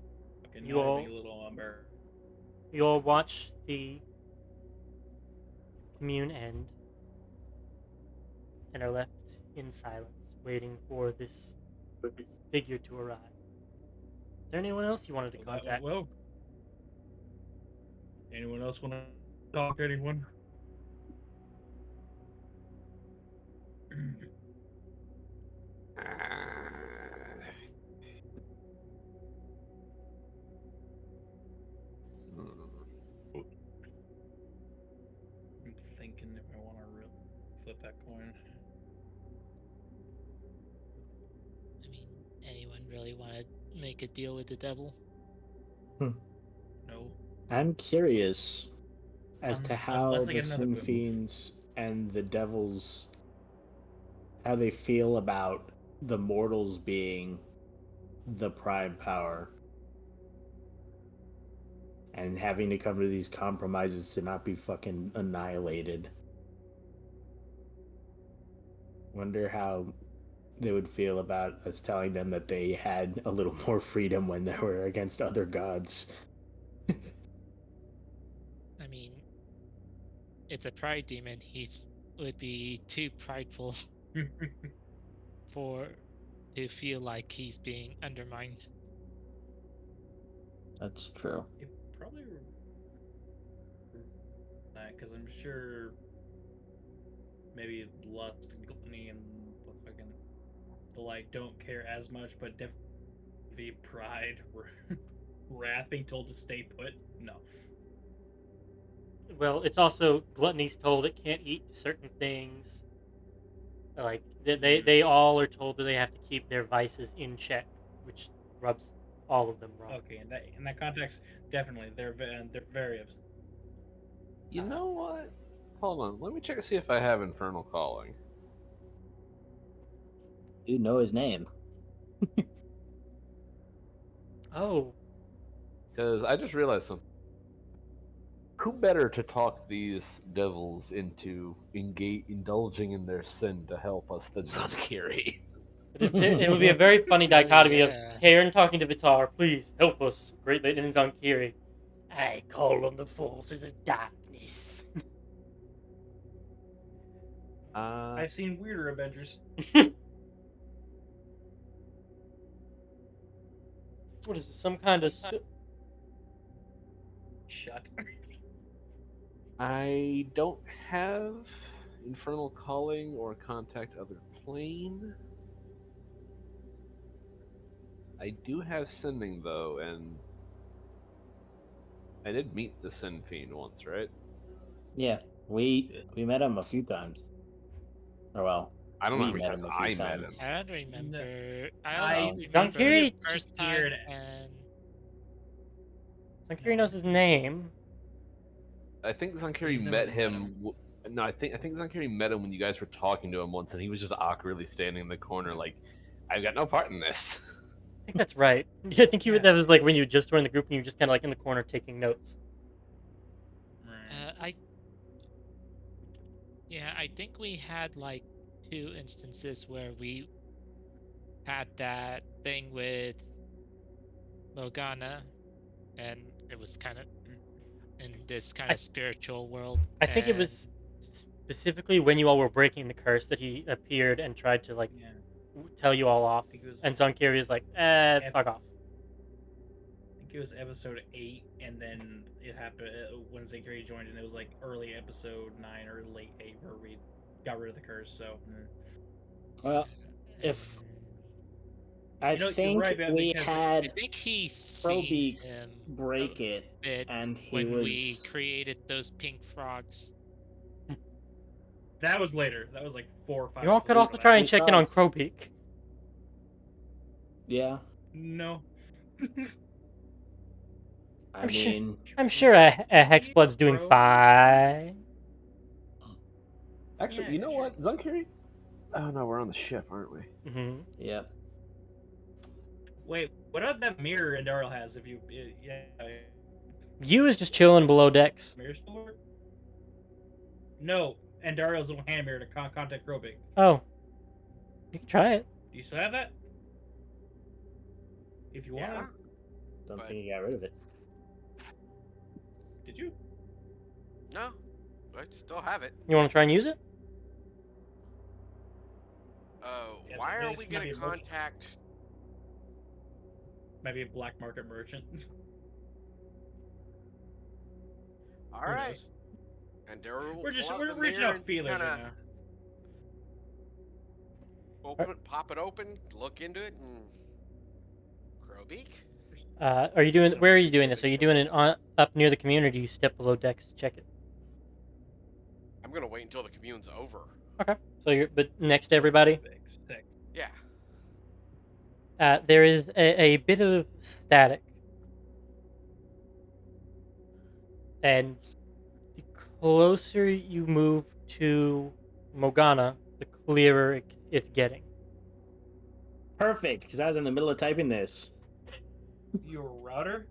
Okay, You now all- I think a little bear. you all watch the commune end and are left in silence, waiting for this figure to arrive. Is there anyone else you wanted to Well, that went contact? well. Anyone else want to talk to anyone? I'm thinking if I want to flip that coin. I mean, anyone really want to make a deal with the devil? No. I'm curious as to how Unless I the get another Sin move. Fiends and the devils, how they feel about the mortals being the prime power and having to come to these compromises to not be fucking annihilated. Wonder how they would feel about us telling them that they had a little more freedom when they were against other gods. I mean, it's a pride demon. Would be too prideful to feel like he's being undermined. That's true. It probably because I'm sure maybe lust and gluttony and the fucking the like don't care as much, but definitely pride, wrath, being told to stay put. No. Well, it's also gluttony's told it can't eat certain things. Like they all are told that they have to keep their vices in check, which rubs all of them wrong. Okay, in that context, definitely they're very upset. You know what? Hold on. Let me check to see if I have Infernal Calling. You know his name. Oh, Because I just realized something. Who better to talk these devils into indulging in their sin to help us than Zankiri? it would be a very funny dichotomy yeah. of Karen talking to Vitar, please help us, Great Lady and Zankiri. I call on the forces of darkness. I've seen weirder Avengers. What is this? Some kind of Shut. I don't have Infernal Calling or Contact Other Plane. I do have Sending, though, and I did meet the Sin Fiend once, right? Yeah, we met him a few times. Or well, I don't know we how many met times him a few I met him. times. I don't remember. I I only remember Zankiri the first just time appeared- and Zankiri knows his name. I think Zankiri He's never met met him. No, I think Zankiri met him when you guys were talking to him once, and he was just awkwardly standing in the corner, like, "I've got no part in this." I think that's right. I think that was like when you just joined the group and you were just kind of like in the corner taking notes. I think we had like 2 instances where we had that thing with Morgana, and it was kind of in this kind of spiritual world. I think it was specifically when you all were breaking the curse that he appeared and tried to like Yeah. tell you all off. I think it was, And Zankiri is like, fuck off. I think it was episode 8, and then it happened when Zakiri joined, and it was like early episode 9 or late 8 where we got rid of the curse. So Well, if I You know, you're think right, Ben, we because I had think he seen Proby him break it, bit and he when was. we created those pink frogs. that was later. That was like 4 or 5. You all could episodes also before try that. and We check in saw on it. Crowbeak. Yeah, No. I I'm sure- mean, I'm sure a Hexblood's doing Bro. fine. Actually, Yeah, you know sure. what, Zunkiri? Oh no, we're on the ship, aren't we? Hmm. yep. Wait, what about that mirror Daryl has? If you, yeah, You is just chilling below decks. mirror still work? No, and Dario's little hand mirror to contact Krobig. Oh, you can try it. Do you still have that? If you want Yeah. it, Don't But- think you got rid of it. did you? No, I still have it. You want to try and use it? Yeah, Why are this we might gonna be a merchant. contact? Maybe a black market merchant. All Who right, knows? and Daryl will We're just pull out we're the reaching mirror out and feelers right kinda now. Open, pop it open, look into it, and Crowbeak. Are you doing? Some Where are you doing Crowbeak this? Are you still. doing it up near the community? You step below decks to check it. I'm gonna wait until the commune's over. Okay. So you're but next to everybody. Sick. Yeah. There is a bit of static, and the closer you move to Mogana, the clearer it's getting. Perfect, because I was in the middle of typing this. Your router?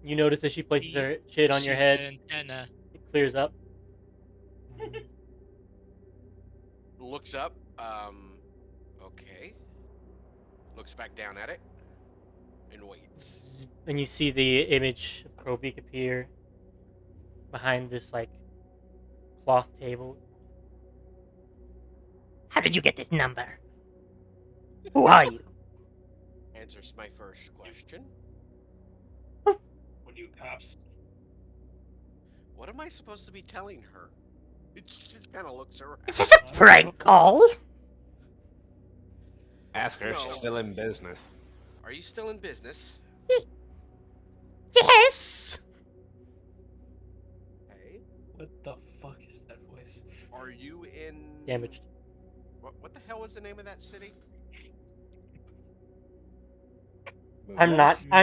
You notice as she places her shit on your She's head, the antenna. it clears up. Looks up. Okay. Looks back down at it, and waits. And you see the image of Crowbeak appear behind this like cloth table. How did you get this number? Who are you? Answers my first question. What are you cops? What am I supposed to be telling her? It just kind of looks around. Is this a prank call? Ask her if No. she's still in business. Are you still in business? Yes. Hey. What the fuck is that voice? Are you in? Damaged. What the hell was the name of that city? I'm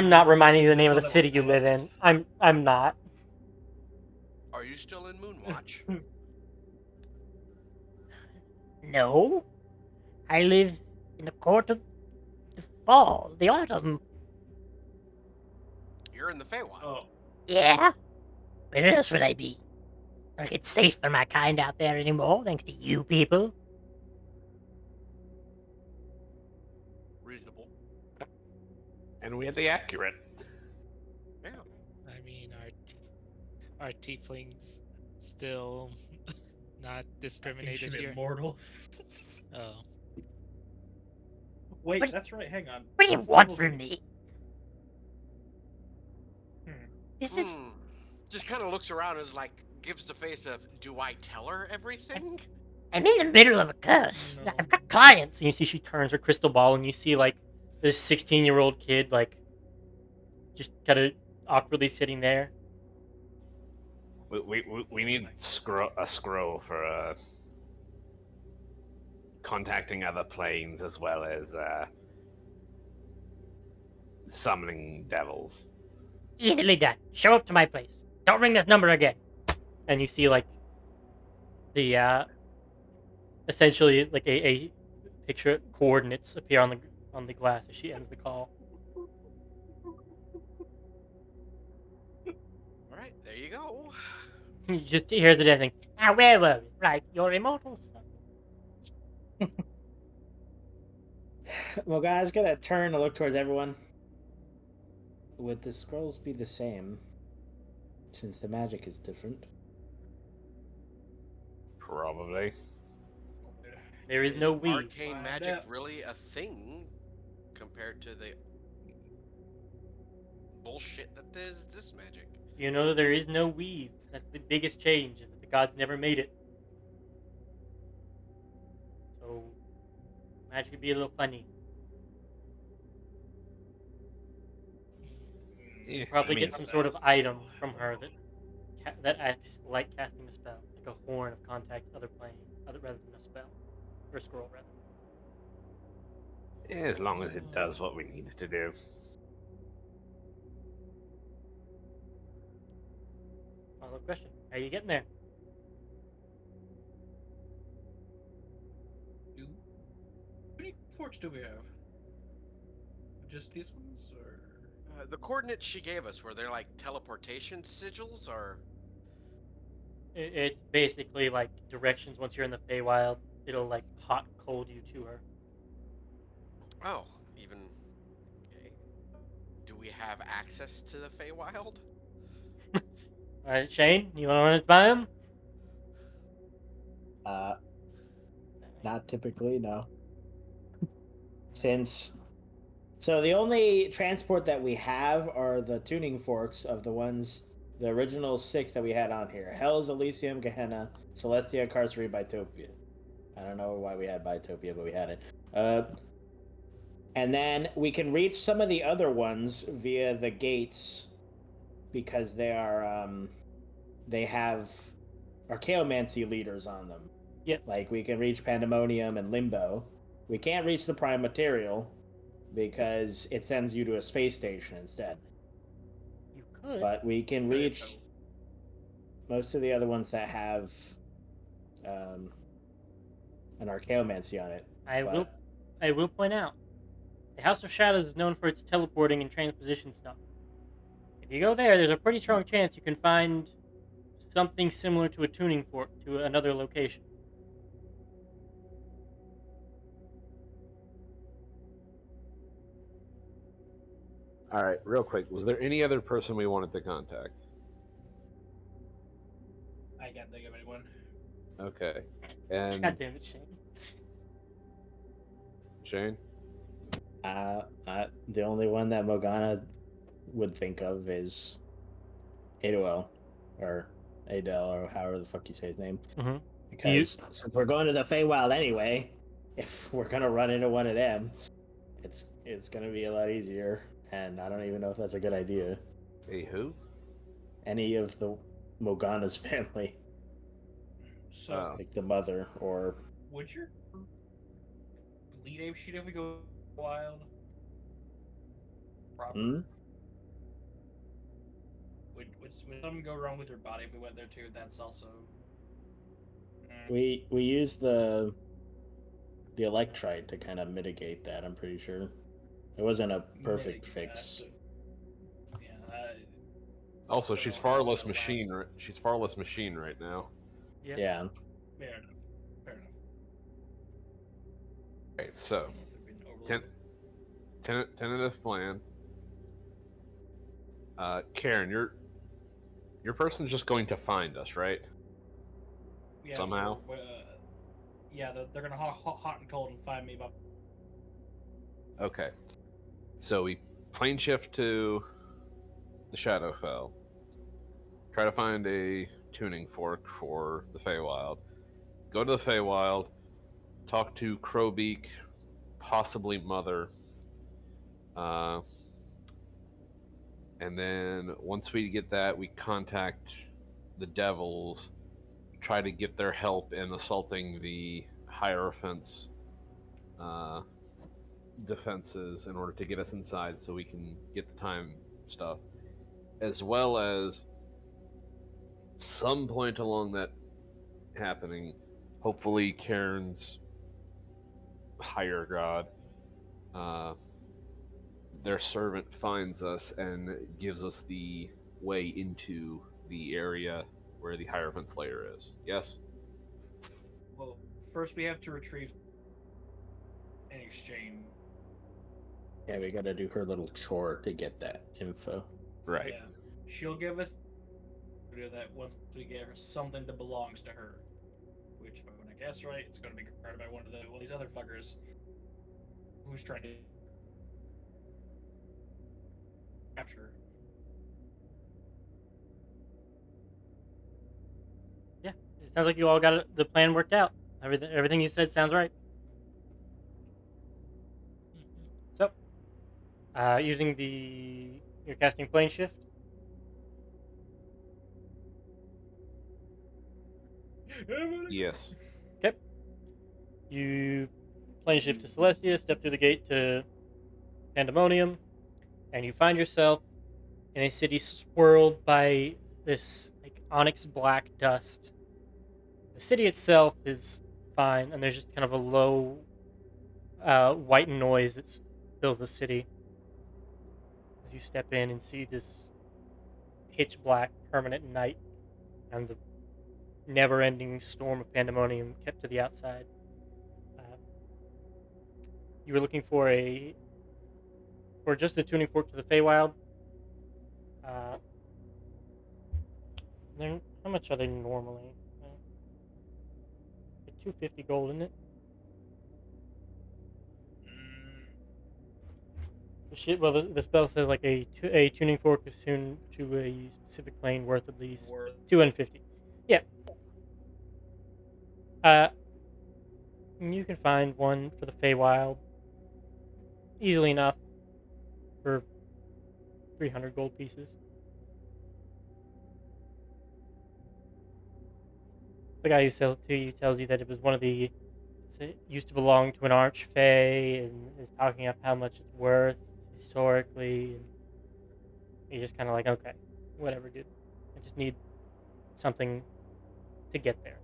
not reminding you the name of the city you live in. I'm not. Are you still in Moonwatch? No. I live in the court of the fall, the autumn. You're in the Feywild. Oh, Yeah. Where else would I be? I don't think it's safe for my kind out there anymore, thanks to you people. Reasonable. And weirdly accurate. Yeah. I mean, our tieflings still not I think discriminated she's here. immortals. Oh, Wait, What- that's right. Hang on. What do you What's want level from two? me? Hmm. This is Just kind of looks around and is like, gives the face of, do I tell her everything? I'm in the middle of a curse. No. I've got clients. And you see she turns her crystal ball and you see like this 16-year-old kid like just kind of awkwardly sitting there. We need a scroll for contacting other planes as well as summoning devils. Easily done. Show up to my place. Don't ring this number again. And you see like the essentially like a picture coordinates appear on the glass as she ends the call. All right, there you go. You just hear the dead thing. Now where were we? Right, you're immortals. Well, guys, gonna turn and look towards everyone. Would the scrolls be the same? Since the magic is different. Probably. There is no we. Arcane Find magic out. really a thing compared to bullshit that there's this magic. You know there is no weave. That's the biggest change, is that the gods never made it. So magic would be a little funny. Yeah, Probably I mean, get some sort of item from her that acts like casting a spell, like a horn of contact other plane, rather than a spell or a scroll rather. as long as it does what we need it to do. Follow-up question: how are you getting there? How many forks do we have? Just these ones, or The coordinates she gave us, were there like teleportation sigils, or It's basically like directions. Once you're in the Feywild, it'll like hot cold you to her. oh, even okay. Do we have access to the Feywild? All right, Shane, you want to run it by him? Not typically, no. So the only transport that we have are the tuning forks of the original 6 that we had on here: Hell's Elysium, Gehenna, Celestia, Carcery, Bitopia. I don't know why we had Bitopia, but we had it. And then we can reach some of the other ones via the gates because they have archaeomancy leaders on them. Yes. Like we can reach Pandemonium and Limbo. We can't reach the Prime Material because it sends you to a space station instead. You could. But we can reach most of the other ones that have an archaeomancy on it. I will point out, the House of Shadows is known for its teleporting and transposition stuff. If you go there, there's a pretty strong chance you can find something similar to a tuning fork to another location. All right, real quick. Was there any other person we wanted to contact? I can't think of anyone. Okay. And God damn it, Shane. Shane? The only one that Morgana would think of is Adoel, or Adel, or however the fuck you say his name. Mm-hmm. Because since we're going to the Feywild anyway, if we're gonna run into one of them, it's gonna be a lot easier. And I don't even know if that's a good idea. Hey, who? Any of the Morgana's family, So like the mother, or would your lead ape sheet if we go wild? Probably. Hmm? Would something go wrong with your body if we went there too? That's also. we use the electrite to kind of mitigate that. I'm pretty sure it wasn't a perfect fix. Yeah. Also, she's far less machine. She's far less machine right now. Yeah. Yeah. Fair enough. Fair enough. Okay, so tentative plan. Karen, your person's just going to find us, right? Yeah, Somehow. Yeah, they're gonna hot and cold and find me. But Okay. So we plane shift to the Shadowfell. Try to find a tuning fork for the Feywild. Go to the Feywild. Talk to Crowbeak, possibly Mother. And then once we get that, we contact the Devils, try to get their help in assaulting the Hierophant's defenses in order to get us inside so we can get the time stuff. As well as some point along that happening, hopefully Karen's higher god, their servant finds us and gives us the way into the area where the Hierophant's lair is. Yes? well, first we have to retrieve an exchange. Yeah, we gotta do her little chore to get that info. Right. Yeah, she'll give us do that once we get her something that belongs to her. Which, if I'm gonna guess right, it's gonna be guarded by one of these other fuckers who's trying to capture. sounds like you all got the plan worked out. Everything you said sounds right. So, using you're casting plane shift. Yes. Okay. You plane shift to Celestia, step through the gate to Pandemonium, and you find yourself in a city swirled by this like onyx black dust. The city itself is fine, and there's just kind of a low white noise that fills the city as you step in and see this pitch black permanent night and the never-ending storm of pandemonium kept to the outside. Uh, you were looking for just a tuning fork to the Feywild. Uh, how much are they normally? 250 gold, isn't it? Well, the spell says like a tuning fork is tuned to a specific plane worth at least 250. Yeah. You can find one for the Feywild easily enough for 300 gold pieces. The guy who sells it to you tells you that it was one of it used to belong to an archfey and is talking up how much it's worth historically. And you're just kind of like, okay, whatever, dude. I just need something to get there.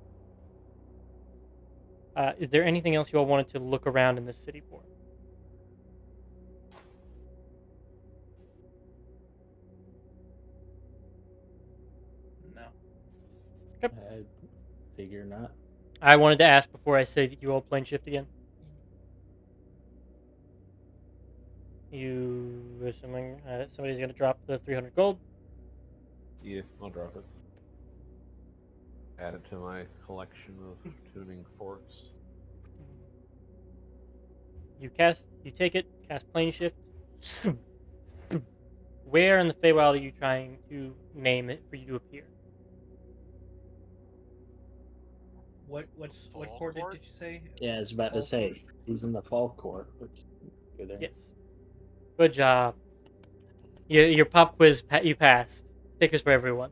Is there anything else you all wanted to look around in this city for? No. I figure not. I wanted to ask before I say that you all plane shift again. You assuming somebody's going to drop the 300 gold? Yeah, I'll drop it. Add it to my collection of tuning forks. You take it, cast plane shift. Where in the Feywild are you trying to name it for you to appear? What Fall coordinate court? did you say? Yeah, I was about to Fall say he's in the fall core. Go there. Yes. Good job. Your pop quiz, you passed. Stickers for everyone.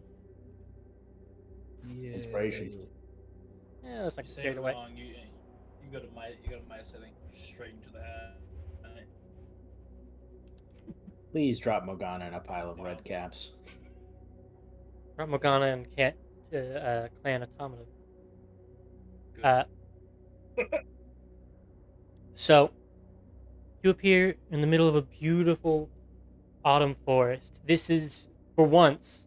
Yeah. Inspiration. Yeah, that's not You say scared it away. wrong. You go to my setting straight into that. Please drop Mogana in a pile of red caps. From Morgana and Clan Automata. Good. So, you appear in the middle of a beautiful autumn forest. This is, for once,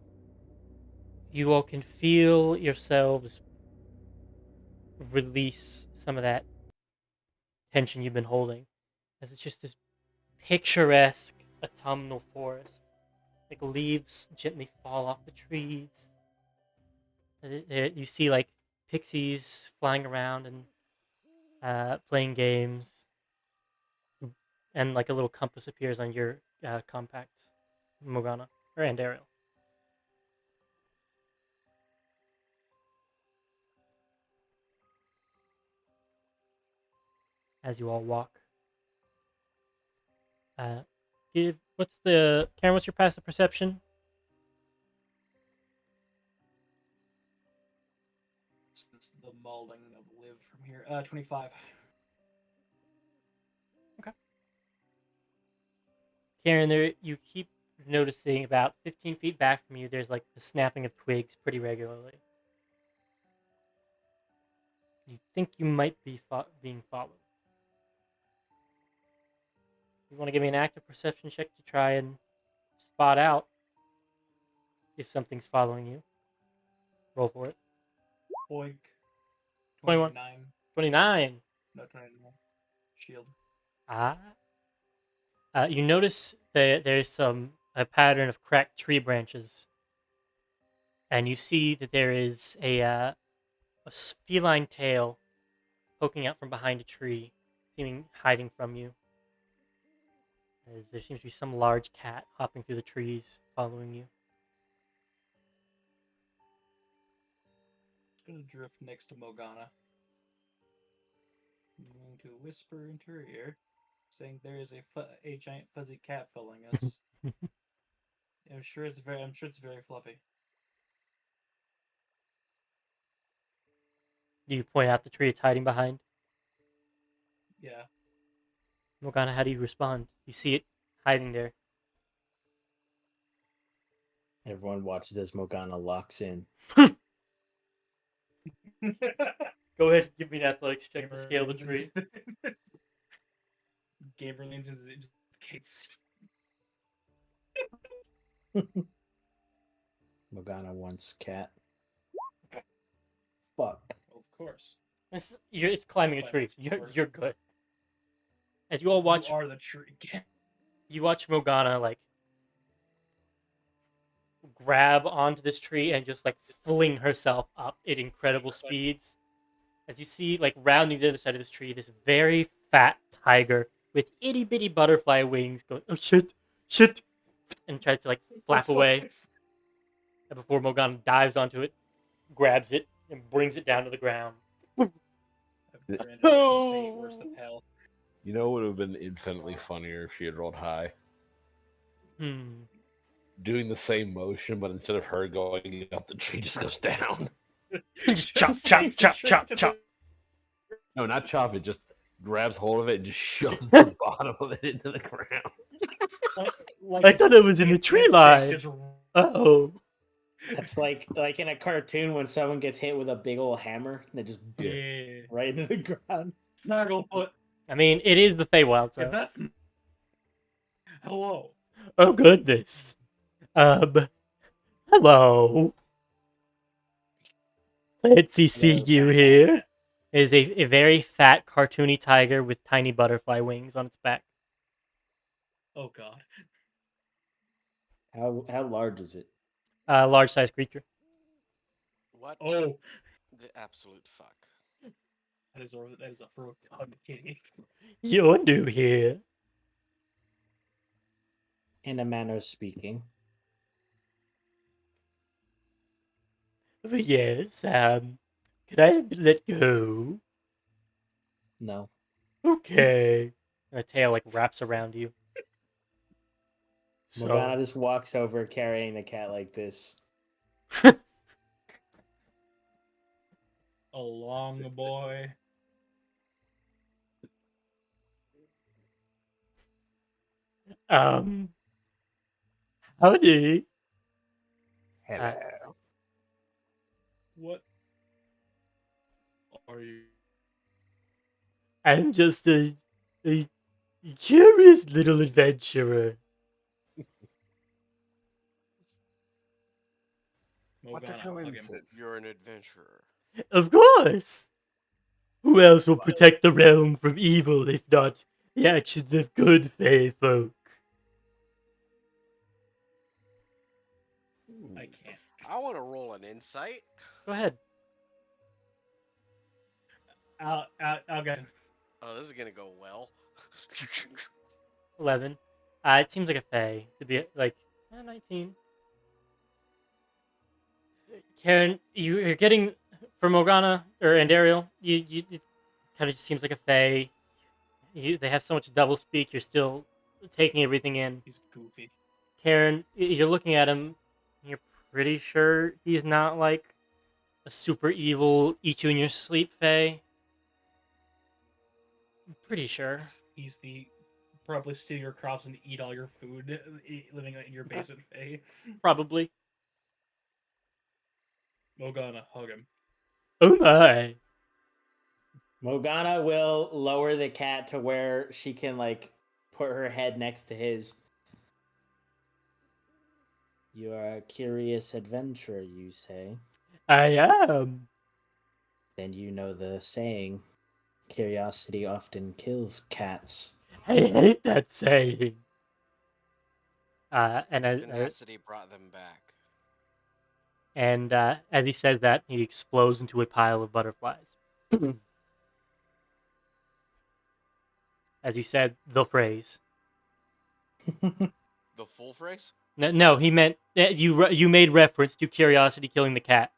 you all can feel yourselves release some of that tension you've been holding. As it's just this picturesque autumnal forest. Like leaves gently fall off the trees. You see like pixies flying around and playing games. And like a little compass appears on your compact Morgana and Ariel. As you all walk. Karen, what's your passive perception? Since the mauling of live from here. 25. Karen, you keep noticing about 15 feet back from you, there's like the snapping of twigs pretty regularly. You think you might be being followed. You want to give me an active perception check to try and spot out if something's following you. Roll for it. Boink. 21. 29. 29. No, 29. Shield. You notice that there's a pattern of cracked tree branches, and you see that there is a feline tail poking out from behind a tree, seeming hiding from you. As there seems to be some large cat hopping through the trees, following you. gonna drift next to Morgana. I'm going to whisper into her ear, saying there is a giant fuzzy cat following us. I'm sure it's very fluffy. You point out the tree it's hiding behind. Yeah. Morgana, how do you respond? You see it hiding there. Everyone watches as Morgana locks in. Go ahead, give me an athletics check to scale the leans tree. into- Gamer leans into the case. Morgana wants cat. Fuck. Of course. It's climbing a But tree. it's worse. You're good. As you all watch, You are the tree. you watch Morgana like grab onto this tree and just like fling herself up at incredible speeds. As you see, like rounding the other side of this tree, this very fat tiger with itty bitty butterfly wings goes, "Oh shit, shit," and tries to like flap away. And before Morgana dives onto it, grabs it, and brings it down to the ground. Fate worse than hell. You know, it would have been infinitely funnier if she had rolled high. Doing the same motion, but instead of her going up, the tree just goes down. Just chop, chop, chop, chop, chop. No, not chop it. Just grabs hold of it and just shoves the bottom of it into the ground. I thought it was in the tree line. Just Oh. It's like in a cartoon when someone gets hit with a big old hammer and they just right into the ground. Snagglefoot. I mean, it is the Feywild, If so. that's hello. Oh goodness. Hello. Fancy seeing you here. It is a very fat, cartoony tiger with tiny butterfly wings on its back. Oh god. How large is it? Large sized creature. What Oh, the absolute fuck? that is a fruit. I'm kidding. You're new here. In a manner of speaking. Yes, could I let go? No. Okay. And the tail like wraps around you. Morgana So, just walks over carrying the cat like this. A long boy. howdy. Hello. What are you? I'm just a curious little adventurer. What a Morgana, hug him. coincidence. You're an adventurer. Of course. Who else will protect the realm from evil if not the actions of good fae folk? I can't. I want to roll an insight. Go ahead. I'll get him. Oh, this is gonna go well. 11. It seems like a fae to be like 19. Karen, you're getting for Morgana and Ariel. You it kind of just seems like a fae. They have so much double speak. You're still taking everything in. He's goofy. Karen, you're looking at him. You're pretty sure he's not like a super evil, eat you in your sleep fae. I'm pretty sure. He's the probably steal your crops and eat all your food, living in your basement. Probably. Morgana, hug him. Oh my. Morgana will lower the cat to where she can like put her head next to his. You are a curious adventurer, you say? I am. Then you know the saying, curiosity often kills cats. I hate that saying. And Tenacity brought them back. as he says that, he explodes into a pile of butterflies. As you said, the phrase. The full phrase? No, he meant you made reference to curiosity killing the cat.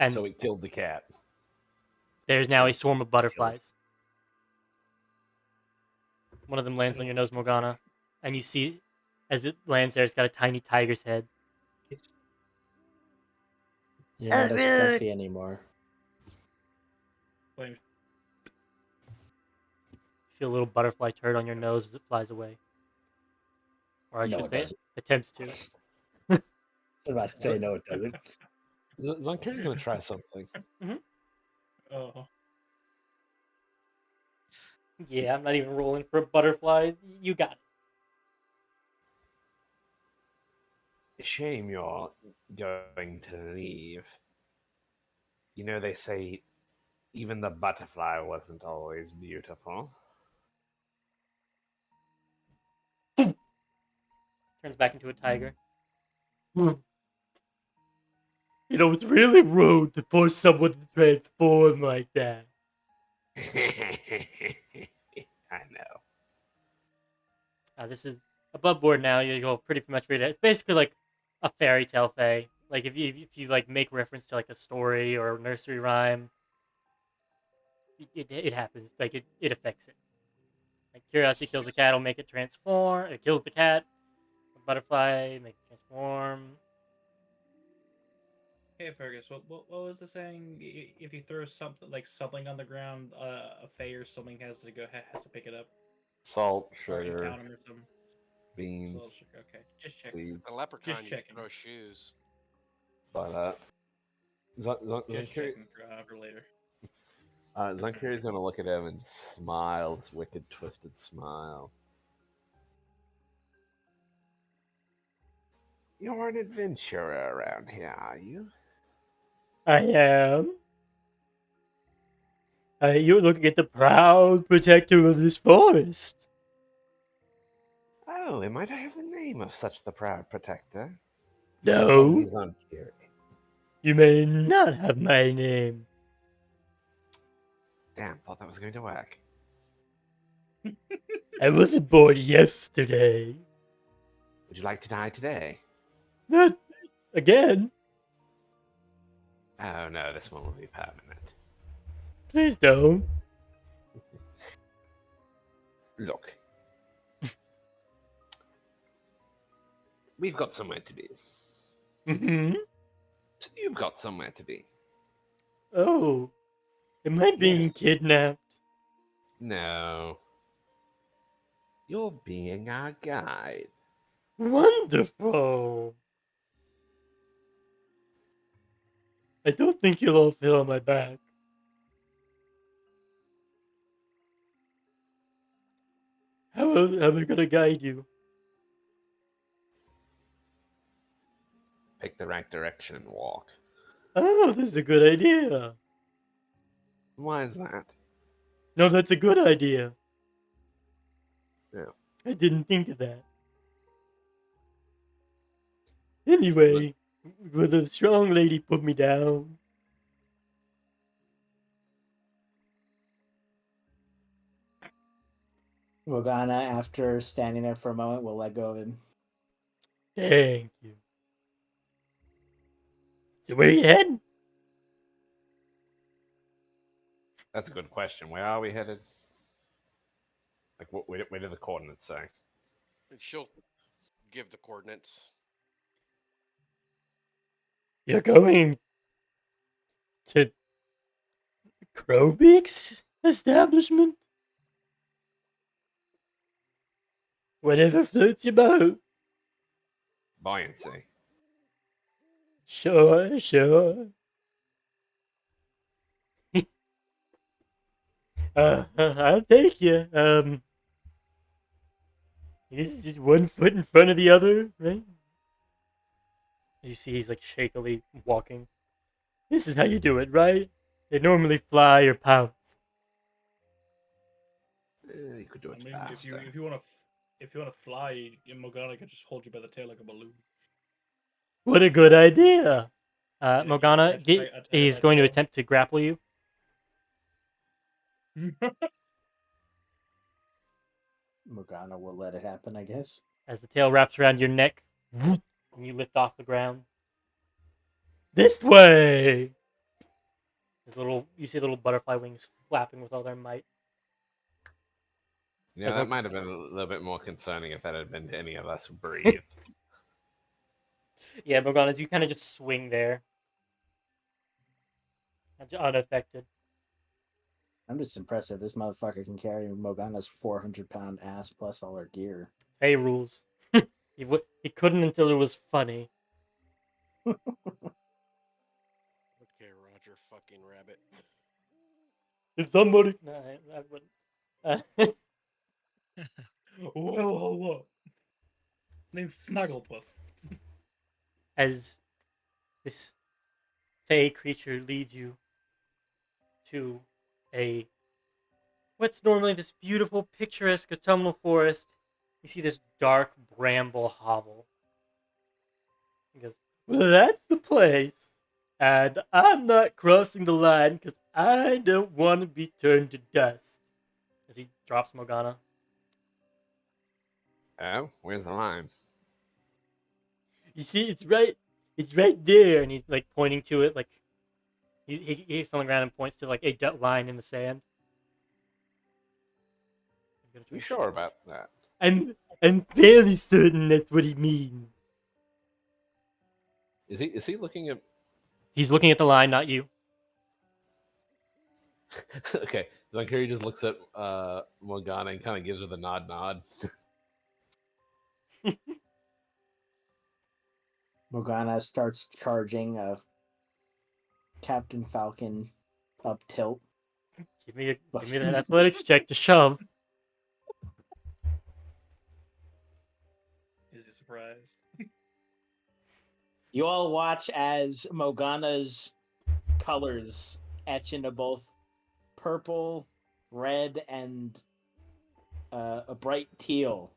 And So it killed the cat. there's now a swarm of butterflies. One of them lands on your nose, Morgana, and you see, as it lands there, it's got a tiny tiger's head. You're not as fluffy anymore. Blame- Feel a little butterfly turd on your nose as it flies away. Or I No, should it say, doesn't. attempts to. I was about to say no, it doesn't. Zonkiri's gonna try something. Oh, Yeah, I'm not even rolling for a butterfly. You got it. Shame you're going to leave. You know, they say even the butterfly wasn't always beautiful. Turns back into a tiger. You know, it's really rude to force someone to transform like that. I know. This is above board now. You go pretty much read it. It's basically like a fairy tale fae. Like if you like make reference to like a story or a nursery rhyme, it happens. Like it affects it. Like curiosity kills the cat, will make it transform. It kills the cat. The butterfly makes it transform. hey Fergus, what was the saying? If you throw something on the ground, a fae or something has to pick it up Salt, or sugar, encounter or something. beans, Okay, just checking. seeds, The leprechaun Just you can checking. throw shoes. but Just Zonkiri, checking for later. Zonkiri's gonna look at him and smile, this wicked, twisted smile. You're an adventurer around here, are you? I am. You're looking at the proud protector of this forest. Oh, am I to have the name of such the proud protector? No, Call me Zonkiri. you may not have my name. Damn, thought that was going to work. I wasn't born yesterday. Would you like to die today? Not again. Oh no, this one will be permanent. Please don't. Look. We've got somewhere to be. Mm-hmm. You've got somewhere to be. Oh, am I being Yes. kidnapped? No. You're being our guide. Wonderful. I don't think you'll all fit on my back. How am I gonna guide you? Pick the right direction and walk. Oh, this is a good idea. Why is that? No, that's a good idea. No. I didn't think of that. Anyway, will the strong lady put me down? Morgana, after standing there for a moment, will let go of him. Thank you. So where you heading? That's a good question. Where are we headed? Like, where do the coordinates say? And she'll give the coordinates. You're going to Crowbeak's establishment? Whatever floats your boat. Buoyancy. Sure, sure. I'll take you. This is just one foot in front of the other, right? You see he's like shakily walking. This is how you do it, right? They normally fly or pounce. You could do I it mean, faster. if you want to fly, Morgana can just hold you by the tail like a balloon. What a good idea! Yeah, Morgana attach it is by going to tail. attempt to grapple you. Morgana will let it happen, I guess. As the tail wraps around your neck, and you lift off the ground. This way! You see little butterfly wings flapping with all their might. Yeah, There's that no- might have been a little bit more concerning if that had been to any of us who breathed. Yeah, Morgana's, you kind of just swing there, unaffected. I'm just impressed that this motherfucker can carry Morgana's 400-pound ass plus all her gear. Fey rules. He couldn't until it was funny. Okay, Roger fucking Rabbit. Did somebody? No, I wouldn't. Whoa. Name's Snugglepuff. As this fey creature leads you to what's normally this beautiful, picturesque autumnal forest, you see this dark bramble hovel. He goes, "Well, that's the place, and I'm not crossing the line because I don't want to be turned to dust." As he drops Morgana. Oh, where's the line? You see, it's right there, and he's like pointing to it, like he hits on the ground and points to like a line in the sand. You sure about that? I'm fairly certain that's what he means. Is he looking at? He's looking at the line, not you. Okay, Zankiri just looks at Morgana and kind of gives her the nod. Morgana starts charging a Captain Falcon up tilt. Give me that athletics check to shove. Is he surprised? You all watch as Morgana's colors etch into both purple, red, and a bright teal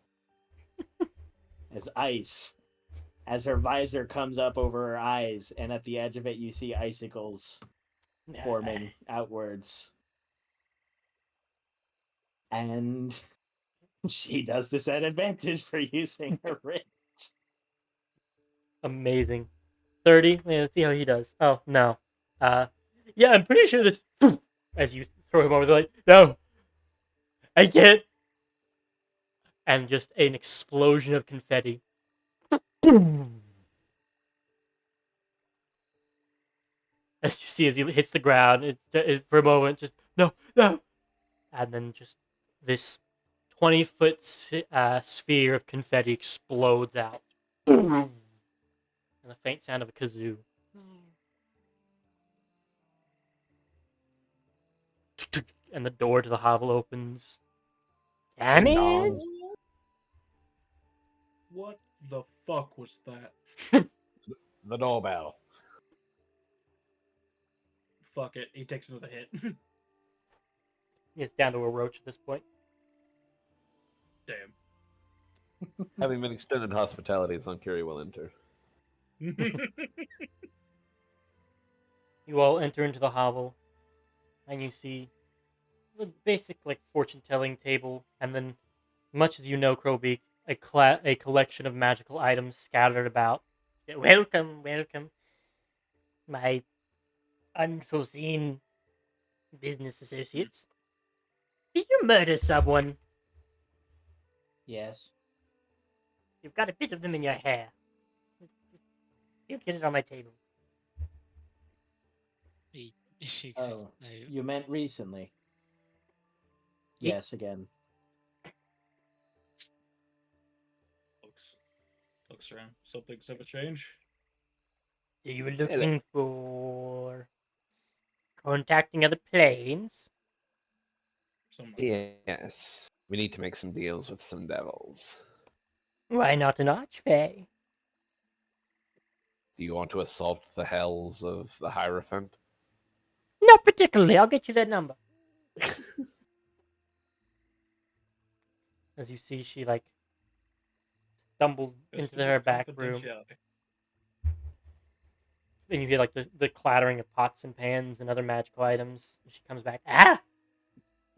as ice. As her visor comes up over her eyes, and at the edge of it, you see icicles forming outwards. And she does this at advantage for using her ring. Amazing. 30. Yeah, let's see how he does. Oh no. Yeah, I'm pretty sure this. As you throw him over the light. No, I can't. And just an explosion of confetti. As you see, as he hits the ground, for a moment, just no, and then just this 20-foot sphere of confetti explodes out, and the faint sound of a kazoo. And the door to the hovel opens. Come Ding in. dong. What the fuck was that? The doorbell. Fuck it. He takes another hit. It's down to a roach at this point. Damn. Having been extended hospitality, Zankiri will enter. You all enter into the hovel, and you see the basic like fortune-telling table, and then, much as you know, Crowbeak, a collection of magical items scattered about. Welcome, my unforeseen business associates. Did you murder someone? Yes. You've got a bit of them in your hair. You get it on my table. She Oh, goes, "No." you meant recently. Ye- Yes, again. Looks around. Something's ever change. So you were looking for contacting other planes? Yes, we need to make some deals with some devils. Why not an archfey? Do you want to assault the hells of the Hierophant? Not particularly. I'll get you their number. As you see, she like stumbles into her back room, and you hear like the clattering of pots and pans and other magical items. She comes back. Ah!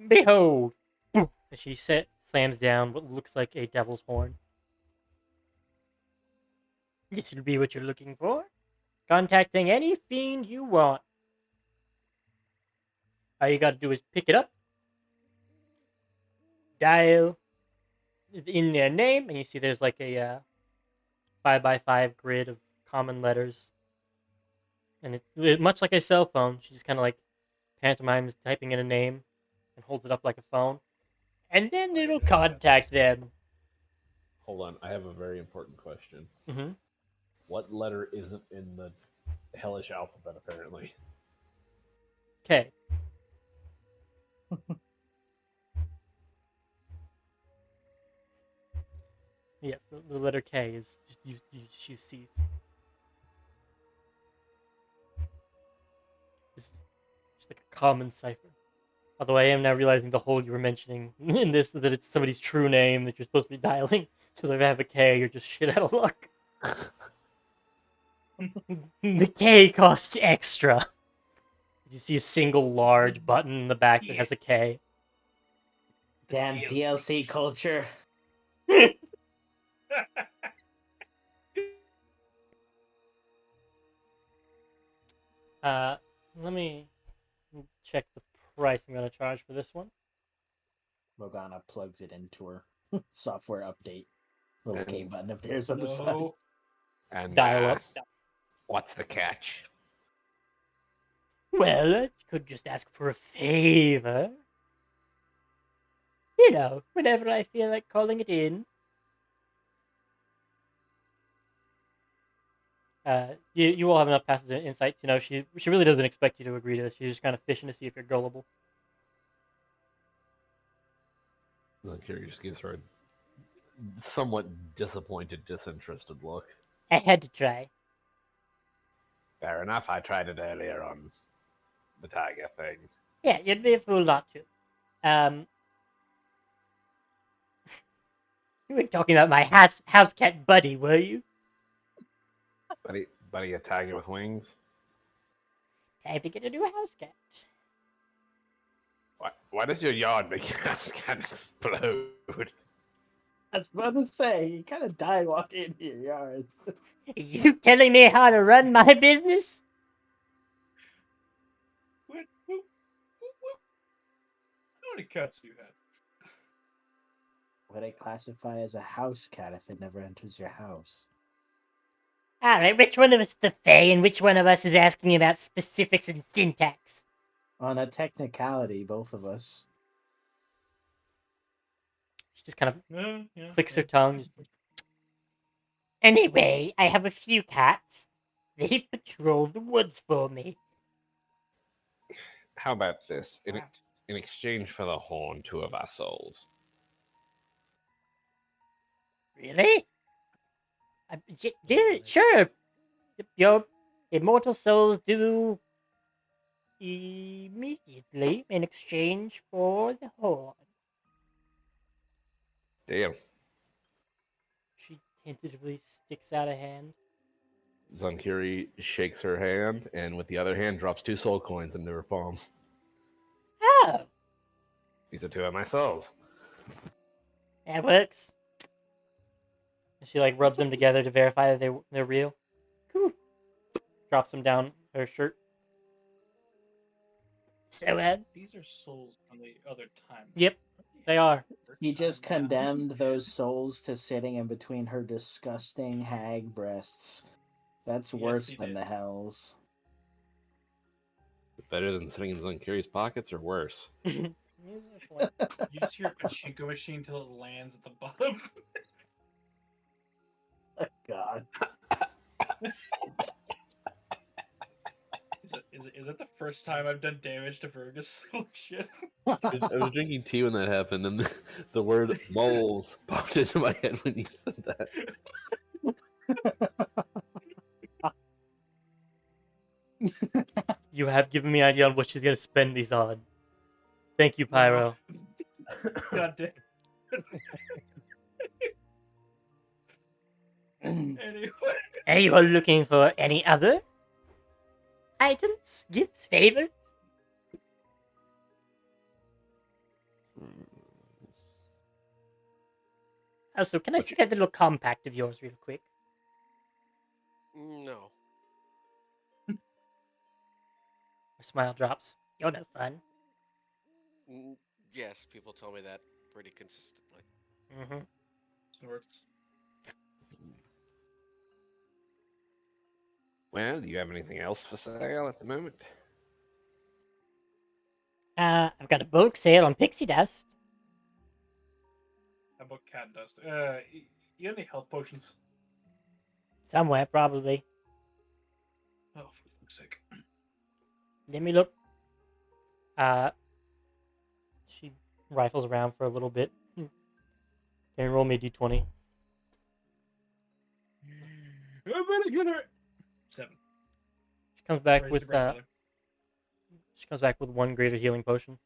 Behold! Boom! As she slams down what looks like a devil's horn. This will be what you're looking for. Contacting any fiend you want. All you got to do is pick it up, dial in their name, and you see there's like a 5x5 grid of common letters. And much like a cell phone, she just kind of like pantomimes typing in a name and holds it up like a phone. And then it'll contact them. Hold on, I have a very important question. Mm-hmm. What letter isn't in the hellish alphabet, apparently? Okay. Yes, the letter K is just you see. It's just like a common cipher. Although I am now realizing the hole you were mentioning in this, that it's somebody's true name that you're supposed to be dialing. So if I have a K, you're just shit out of luck. The K costs extra. You see a single large button in the back that has a K. Damn DLC culture. Let me check the price I'm gonna charge for this one. Morgana plugs it into her software update. Little K And- button appears on the side. No. And Dial up. what's the catch? Well, I could just ask for a favor. You know, whenever I feel like calling it in. You all have enough passive insight to know she really doesn't expect you to agree to this. She's just kind of fishing to see if you're gullible. Zankiri just gives her a somewhat disappointed, disinterested look. I had to try. Fair enough, I tried it earlier on the tiger thing. Yeah, you'd be a fool not to. You were talking about my house cat buddy, were you? Buddy, a tiger with wings? Time to get a new house cat. Why does your yard make your house cat explode? I was about to say, you kind of died walking into your yard. You telling me how to run my business? How many cats do you have? Would I classify as a house cat if it never enters your house? Alright, which one of us is the Fae and which one of us is asking about specifics and syntax? On a technicality, both of us. She just kind of Yeah. clicks her tongue. Anyway, I have a few cats. They patrol the woods for me. How about this? In exchange for the horn, 2 of our souls. Really? Sure. Your immortal souls do immediately in exchange for the horn. Damn. She tentatively sticks out a hand. Zankiri shakes her hand, and with the other hand drops 2 soul coins into her palm. Oh, These are 2 of my souls. that works. And she like rubs them together to verify that they're real. Cool. Drops them down her shirt. So, These are souls from the other time. Yep, they are. He just condemned those souls to sitting in between her disgusting hag breasts. That's Yes, worse he than did. the hells. Better than sitting in Zankiri's pockets, or worse? Use your pachinko machine till it lands at the bottom. God. Is that the first time I've done damage to Fergus? Oh shit. I was drinking tea when that happened, and the word moles popped into my head when you said that. You have given me an idea on what she's gonna spend these on. Thank you, Pyro. God damn. Anyway. Are you all looking for any other items, gifts, favors? Also, can I see that little compact of yours real quick? No. Her smile drops. You're no fun. Yes, people tell me that pretty consistently. Mm-hmm. Snorts. Well, do you have anything else for sale at the moment? I've got a bulk sale on pixie dust. How about cat dust? You have any health potions? Somewhere, probably. Oh, for fuck's sake. Let me look. She rifles around for a little bit. Can you roll me a d20? I'm gonna get her. 7. She comes back Praise the with grandmother. one greater healing potion.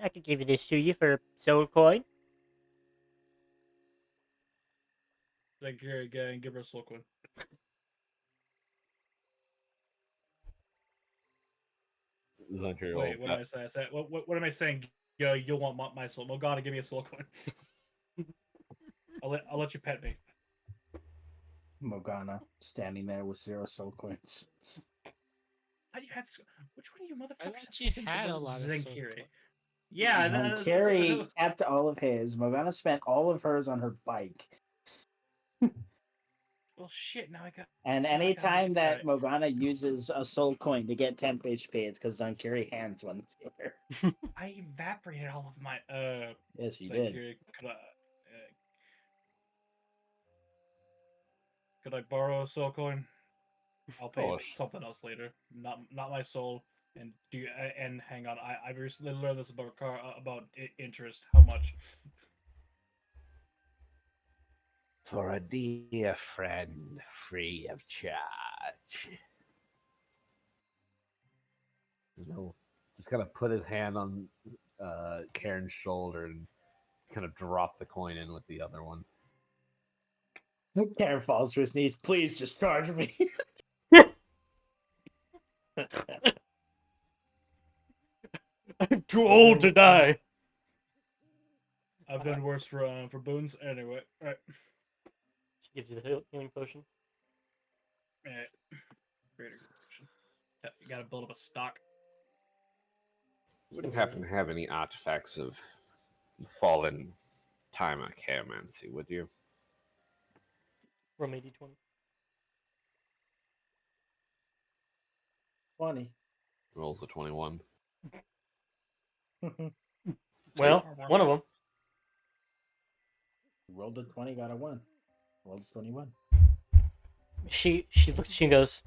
I could give you this to you for a soul coin. Like, give her a soul coin. Zunker Wait, what am I saying? What am I saying? Yo, you'll want my soul. Morgana, give me a soul coin. I'll let you pet me. Morgana standing there with 0 soul coins. I thought you had. Which one of you motherfuckers thought has you something that had a wasn't lot of soul Zenkiri? coins. Yeah, Carrie kept all of his. Morgana spent all of hers on her bike. Well, shit. Now I got. And I gotta anytime that alright. Morgana uses a soul coin to get 10 HP, it's because Zankiri hands one to her. I evaporated all of my. Yes, you did. Zenkiri, could I borrow a soul coin? I'll pay course. something else later. Not my soul. And and hang on. I've recently learned this about interest. How much? For a dear friend, free of charge. No, just kind of put his hand on Karen's shoulder and kind of drop the coin in with the other one. Karen falls to his knees. Please just charge me. I'm too old to die. I've done worse for boons. Anyway, all right. She gives you the healing potion. Alright. Greater corruption. Yeah, you gotta build up a stock. You wouldn't happen to have any artifacts of fallen time archaeomancy, would you? Roll me a d20. 20. Rolls a 21. Well, one of them. Rolled a 20, got a 1. Rolled a 21. She looks. She goes.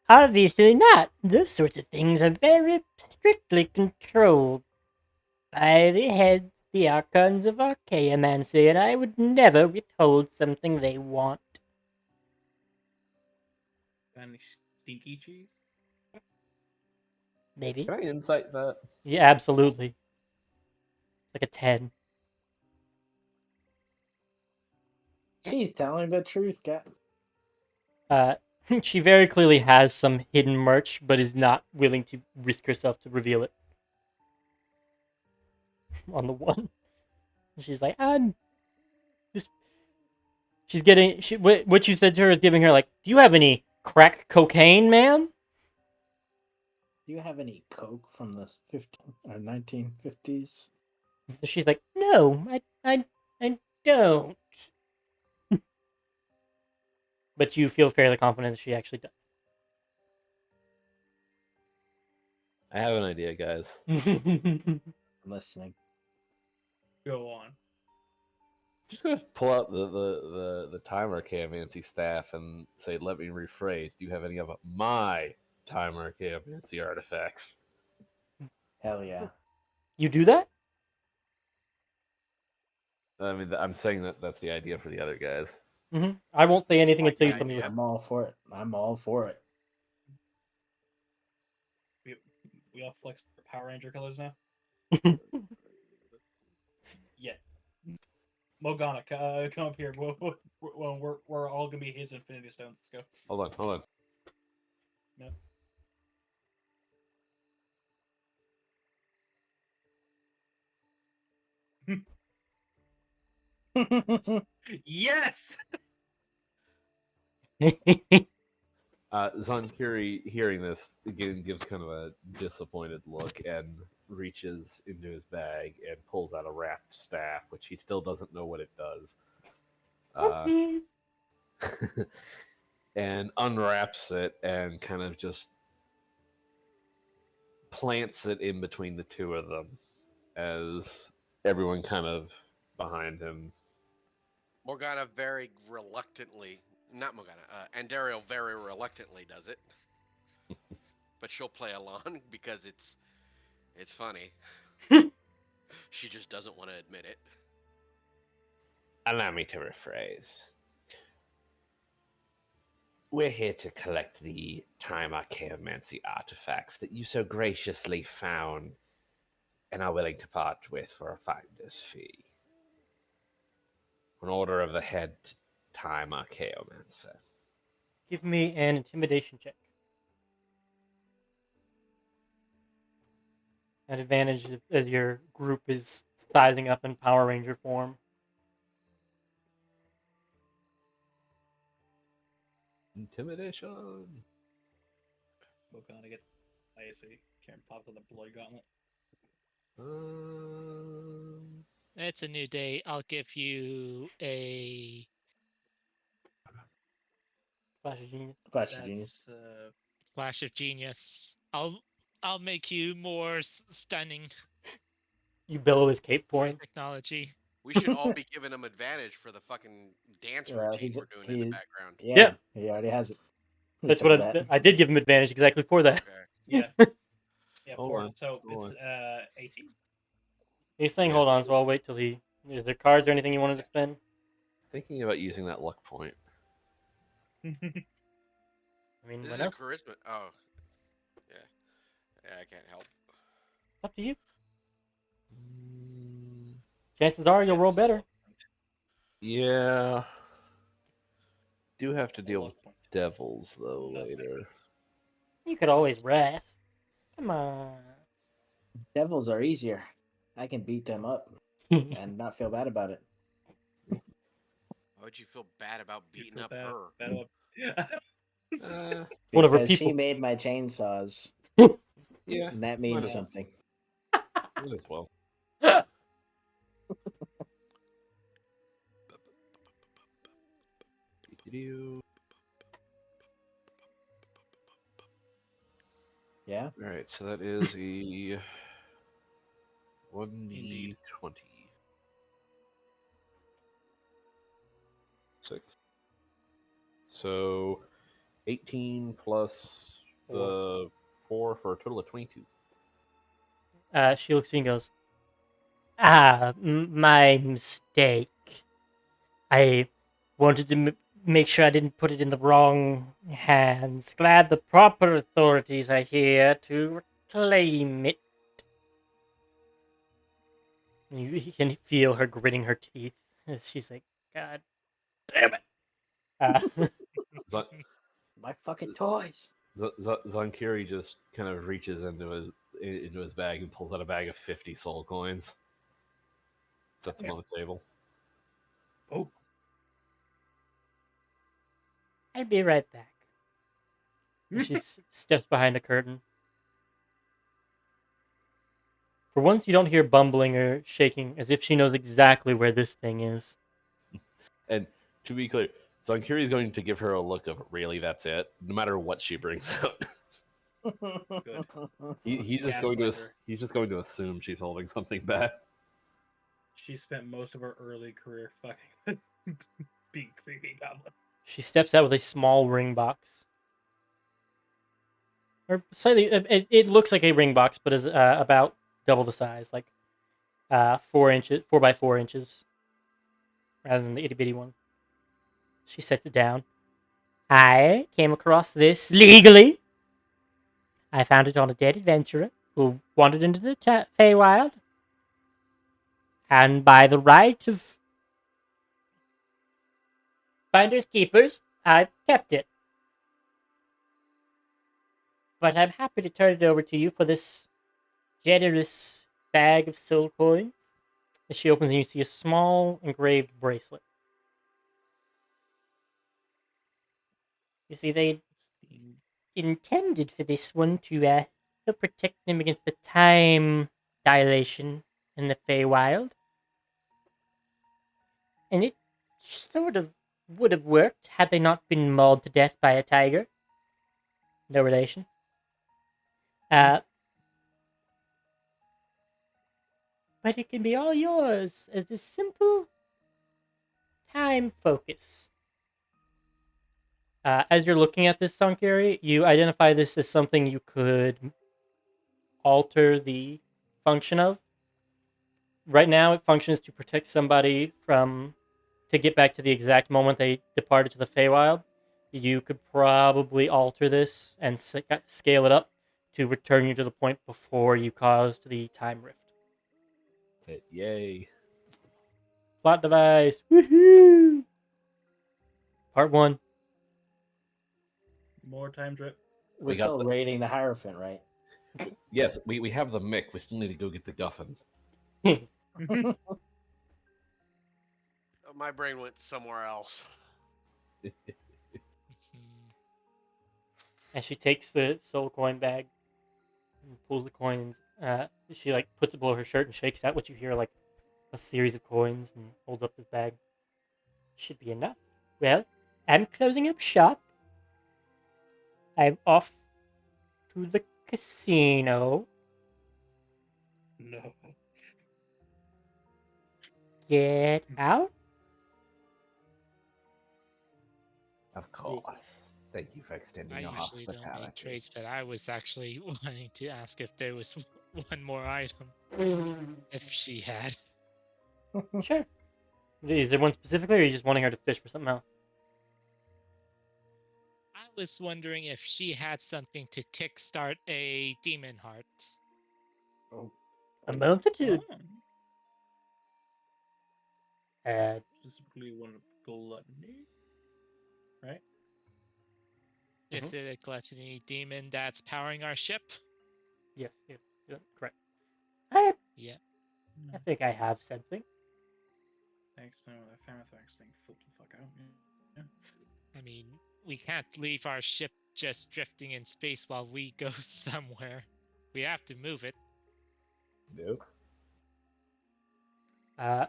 Obviously not. Those sorts of things are very strictly controlled by the heads, the archons of archaeomancy, and I would never withhold something they want. Got any stinky cheese? Maybe. Can I insight that? Yeah, absolutely. Like a 10. She's telling the truth, Cat. She very clearly has some hidden merch, but is not willing to risk herself to reveal it. On the one, she's like, I'm. Just... She's getting. What you said to her is giving her like, do you have any crack cocaine, ma'am? Do you have any coke from the 1950s? So she's like, no, I don't. But you feel fairly confident that she actually does. I have an idea, guys. I'm listening. Go on. Just gonna pull out the time archaeomancy staff and say, let me rephrase. Do you have any of my time archaeomancy artifacts? Hell yeah. You do that? I mean, I'm saying that's the idea for the other guys. Mm-hmm. I won't say anything Like until you the tell me. idea. I'm all for it. I'm all for it. We all flex Power Ranger colors now. Yeah. Morgana, come up here. We're all gonna be his Infinity Stones. Let's go. Hold on. Yes. Zonkiri, hearing this, again gives kind of a disappointed look and reaches into his bag and pulls out a wrapped staff, which he still doesn't know what it does. Okay. And unwraps it and kind of just plants it in between the two of them as everyone kind of behind him. Morgana very reluctantly, not Morgana, Andariel very reluctantly does it. But she'll play along because it's funny. She just doesn't want to admit it. Allow me to rephrase. We're here to collect the time archaeomancy artifacts that you so graciously found and are willing to part with for a finder's fee. An order of the head time archaeomancer. Give me an intimidation check. An advantage as your group is sizing up in Power Ranger form. Intimidation. Morgana gets icy. Karen pops with a blood gauntlet. It's a new day. I'll give you a Flash of Genius. Flash of Genius. That's flash of genius. I'll make you more stunning You bellow his cape for him. technology. We should all be giving him advantage for the fucking dance Well, routine we're doing in the background. Yeah, he already has it. That's Because what of I did give him advantage exactly for that. Okay. yeah. Yeah, Hold four. on, So hold it's 18. He's saying Yeah. hold on, so I'll wait till he... Is there cards or anything you wanted to spend? Thinking about using that luck point. I mean, This what is a else? charisma. Oh, yeah. Yeah, I can't help. It's up to you. Chances are you'll roll Yes, better. Yeah. Do have to a deal luck with point. devils though No, later. You could always rest. Come on. Devils are easier. I can beat them up and not feel bad about it. Why would you feel bad about You beating feel up bad. her? Bad up. One of her Because she people. made my chainsaws, Yeah, and that might means as- something. might as well. Yeah. All right, so that is a 1d20. 6. So 18 plus the 4 for a total of 22. She looks at you and goes, my mistake. I wanted to make sure I didn't put it in the wrong hands. Glad the proper authorities are here to reclaim it. You can feel her gritting her teeth as she's like, God damn it. Zon- My fucking toys. Zonkiri just kind of reaches into his bag and pulls out a bag of 50 soul coins. Sets them on the table. Oh, I'll be right back. And she steps behind a curtain. For once, you don't hear bumbling or shaking, as if she knows exactly where this thing is. And to be clear, Zonkiri is going to give her a look of really that's it, no matter what she brings out. good. He's just going to assume she's holding something back. She spent most of her early career fucking being creepy goblin. She steps out with a small ring box. Or slightly, it looks like a ring box, but is about double the size, like 4 by 4 inches, rather than the itty bitty one. She sets it down. I came across this legally. I found it on a dead adventurer who wandered into the Feywild, and by the right of finders keepers, I kept it. But I'm happy to turn it over to you for this generous bag of soul coins. As she opens and you see a small engraved bracelet. You see, they intended for this one to help protect them against the time dilation in the Feywild. And it sort of would have worked had they not been mauled to death by a tiger. No relation. But it can be all yours as a simple time focus. As you're looking at this, Sankari, you identify this as something you could alter the function of. Right now, it functions to protect somebody to get back to the exact moment they departed to the Feywild. You could probably alter this and scale it up to return you to the point before you caused the time rift. Yay. Plot device. Woohoo! Part 1. More time drip. We're We got still the- raiding the Hierophant, right? Yes, we have the Mick. We still need to go get the Guffin. My brain went somewhere else. Mhm. And she takes the soul coin bag and pulls the coins. She puts it below her shirt and shakes out what you hear like a series of coins and holds up this bag. Should be enough. Well, I'm closing up shop. I'm off to the casino. No. Get out. Of course. Thank you for extending I your usually don't hospitality. make trades, but I was actually wanting to ask if there was one more item. If she had. Sure. Is there one specifically, or are you just wanting her to fish for something else? I was wondering if she had something to kickstart a demon heart. A multitude. Specifically one of gluttony, right? Is it a gluttony demon that's powering our ship? Yes, correct. I Yeah. think I have something. Thanks, man. That Famithax thing flipped the fuck out. Yeah. I mean, we can't leave our ship just drifting in space while we go somewhere. We have to move it. Nope.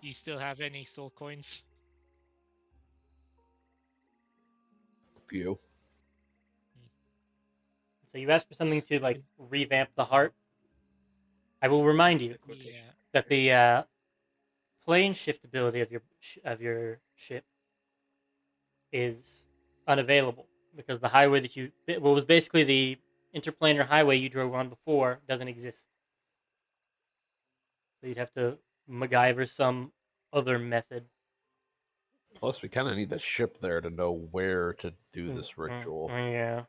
You still have any soul coins? Few. So you asked for something to revamp the heart. I will remind you Yeah. that the plane shift ability of your ship is unavailable because the highway what was basically the interplanar highway you drove on before doesn't exist. So you'd have to MacGyver some other method. Plus, we kind of need the ship there to know where to do this ritual. Yeah.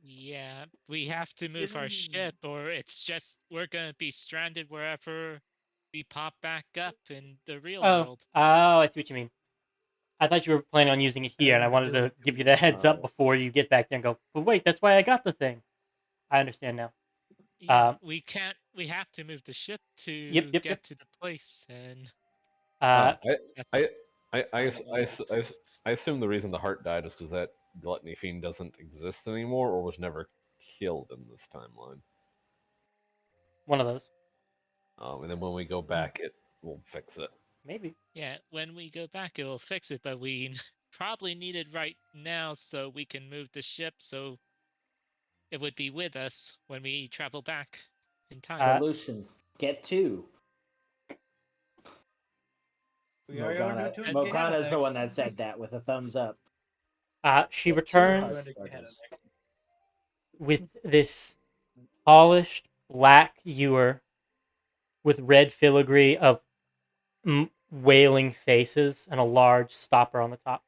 Yeah, we have to move our ship, or it's just we're gonna be stranded wherever we pop back up in the real world. Oh, I see what you mean. I thought you were planning on using it here, and I wanted to give you the heads up before you get back there and go, but wait, that's why I got the thing. I understand now. Yeah, we can't. We have to move the ship to get to the place, and I that's assume the reason the heart died is because that gluttony fiend doesn't exist anymore, or was never killed in this timeline. One of those. And then when we go back, it will fix it. Maybe. yeah. When we go back, it will fix it, but we probably need it right now so we can move the ship, so it would be with us when we travel back in time. Solution: get two. Morgana is the one that said that with a thumbs up. She Get two returns heart starters. with this polished black ewer with red filigree of wailing faces and a large stopper on the top.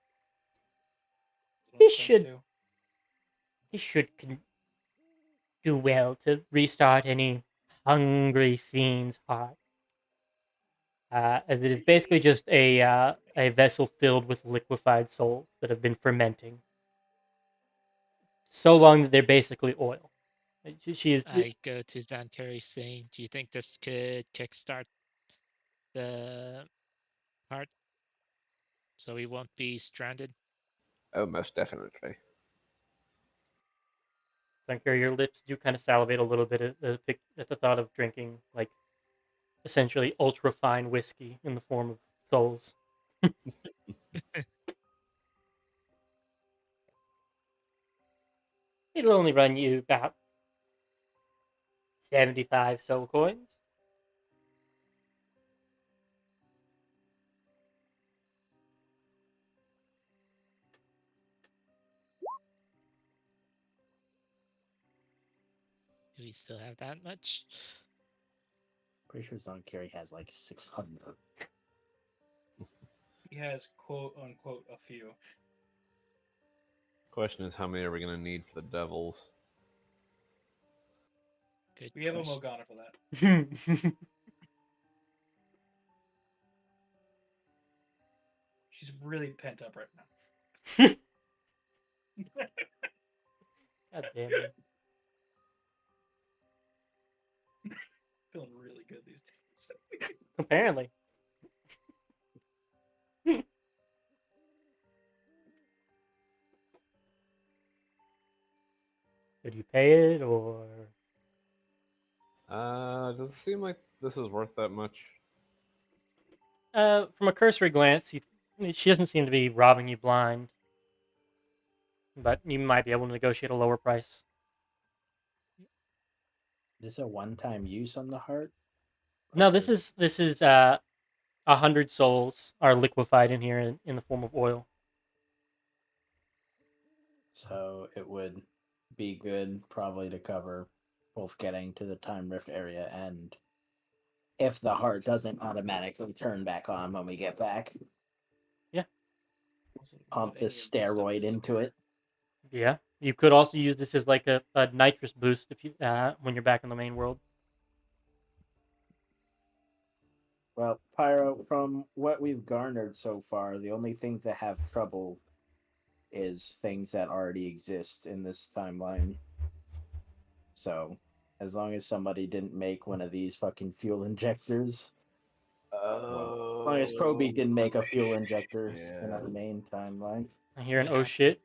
This should do well to restart any hungry fiend's heart. As it is basically just a vessel filled with liquefied souls that have been fermenting so long that they're basically oil. She is. I go to Zankari saying, "Do you think this could kickstart the heart, so we won't be stranded?" Oh, most definitely. Sankar, your lips do kind of salivate a little bit at the thought of drinking, like, essentially ultra fine whiskey in the form of souls. It'll only run you about 75 soul coins. Do we still have that much? Pretty sure Zon Carey has like 600. He has quote unquote a few. Question is, how many are we going to need for the devils? Good We have a question. Morgana for that. She's really pent up right now. God damn it. Feeling really good these days. Apparently. Did you pay it, or Does it seem like this is worth that much? from a cursory glance, she doesn't seem to be robbing you blind, but you might be able to negotiate a lower price. Is this a one-time use on the heart? No, this is 100 souls are liquefied in here in the form of oil. So it would be good probably to cover both getting to the time rift area and if the heart doesn't automatically turn back on when we get back, pump this steroid into it. Yeah, you could also use this as like a nitrous boost if you when you're back in the main world. Well, Pyro, from what we've garnered so far, the only things that have trouble is things that already exist in this timeline. So, as long as somebody didn't make one of these fucking fuel injectors, as long as Proby didn't make a fuel injector in our main timeline. I hear an Yeah. oh shit.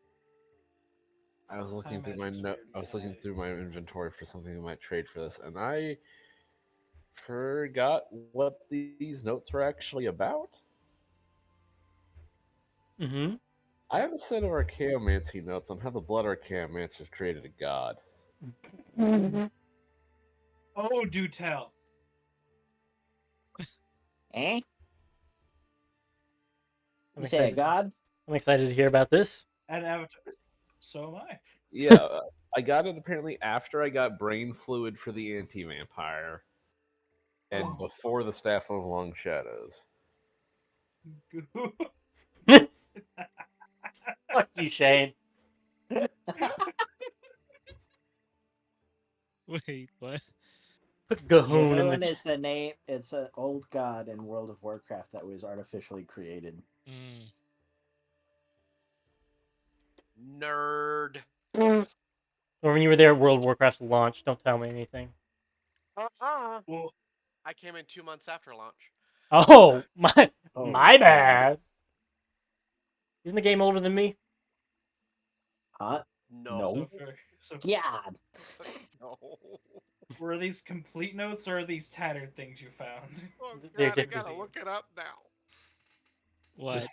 I was looking through Time my Magic I was looking Spirit through my inventory for something I might trade for this, and I forgot what these notes were actually about. Mm-hmm. I have a set of Archaeomancy notes on how the Blood Archaeomancers created a god. Oh, do tell. Eh? I'm You say a excited. god? I'm excited to hear about this. And Avatar. So am I. Yeah, I got it apparently after I got brain fluid for the anti-vampire, and Oh. before the Staff of Long Shadows. Fuck you, Shane. Wait, what? Put Gahoon in the Gahoon is the name. It's an old god in World of Warcraft that was artificially created. Mm. Nerd. Or when you were there at World of Warcraft's launch, don't tell me anything. Well, I came in 2 months after launch. Oh, my Oh, my bad. Isn't the game older than me? Huh? No. so God. No. were these complete notes or are these tattered things you found? Oh They're god, I different. gotta look it up now. What?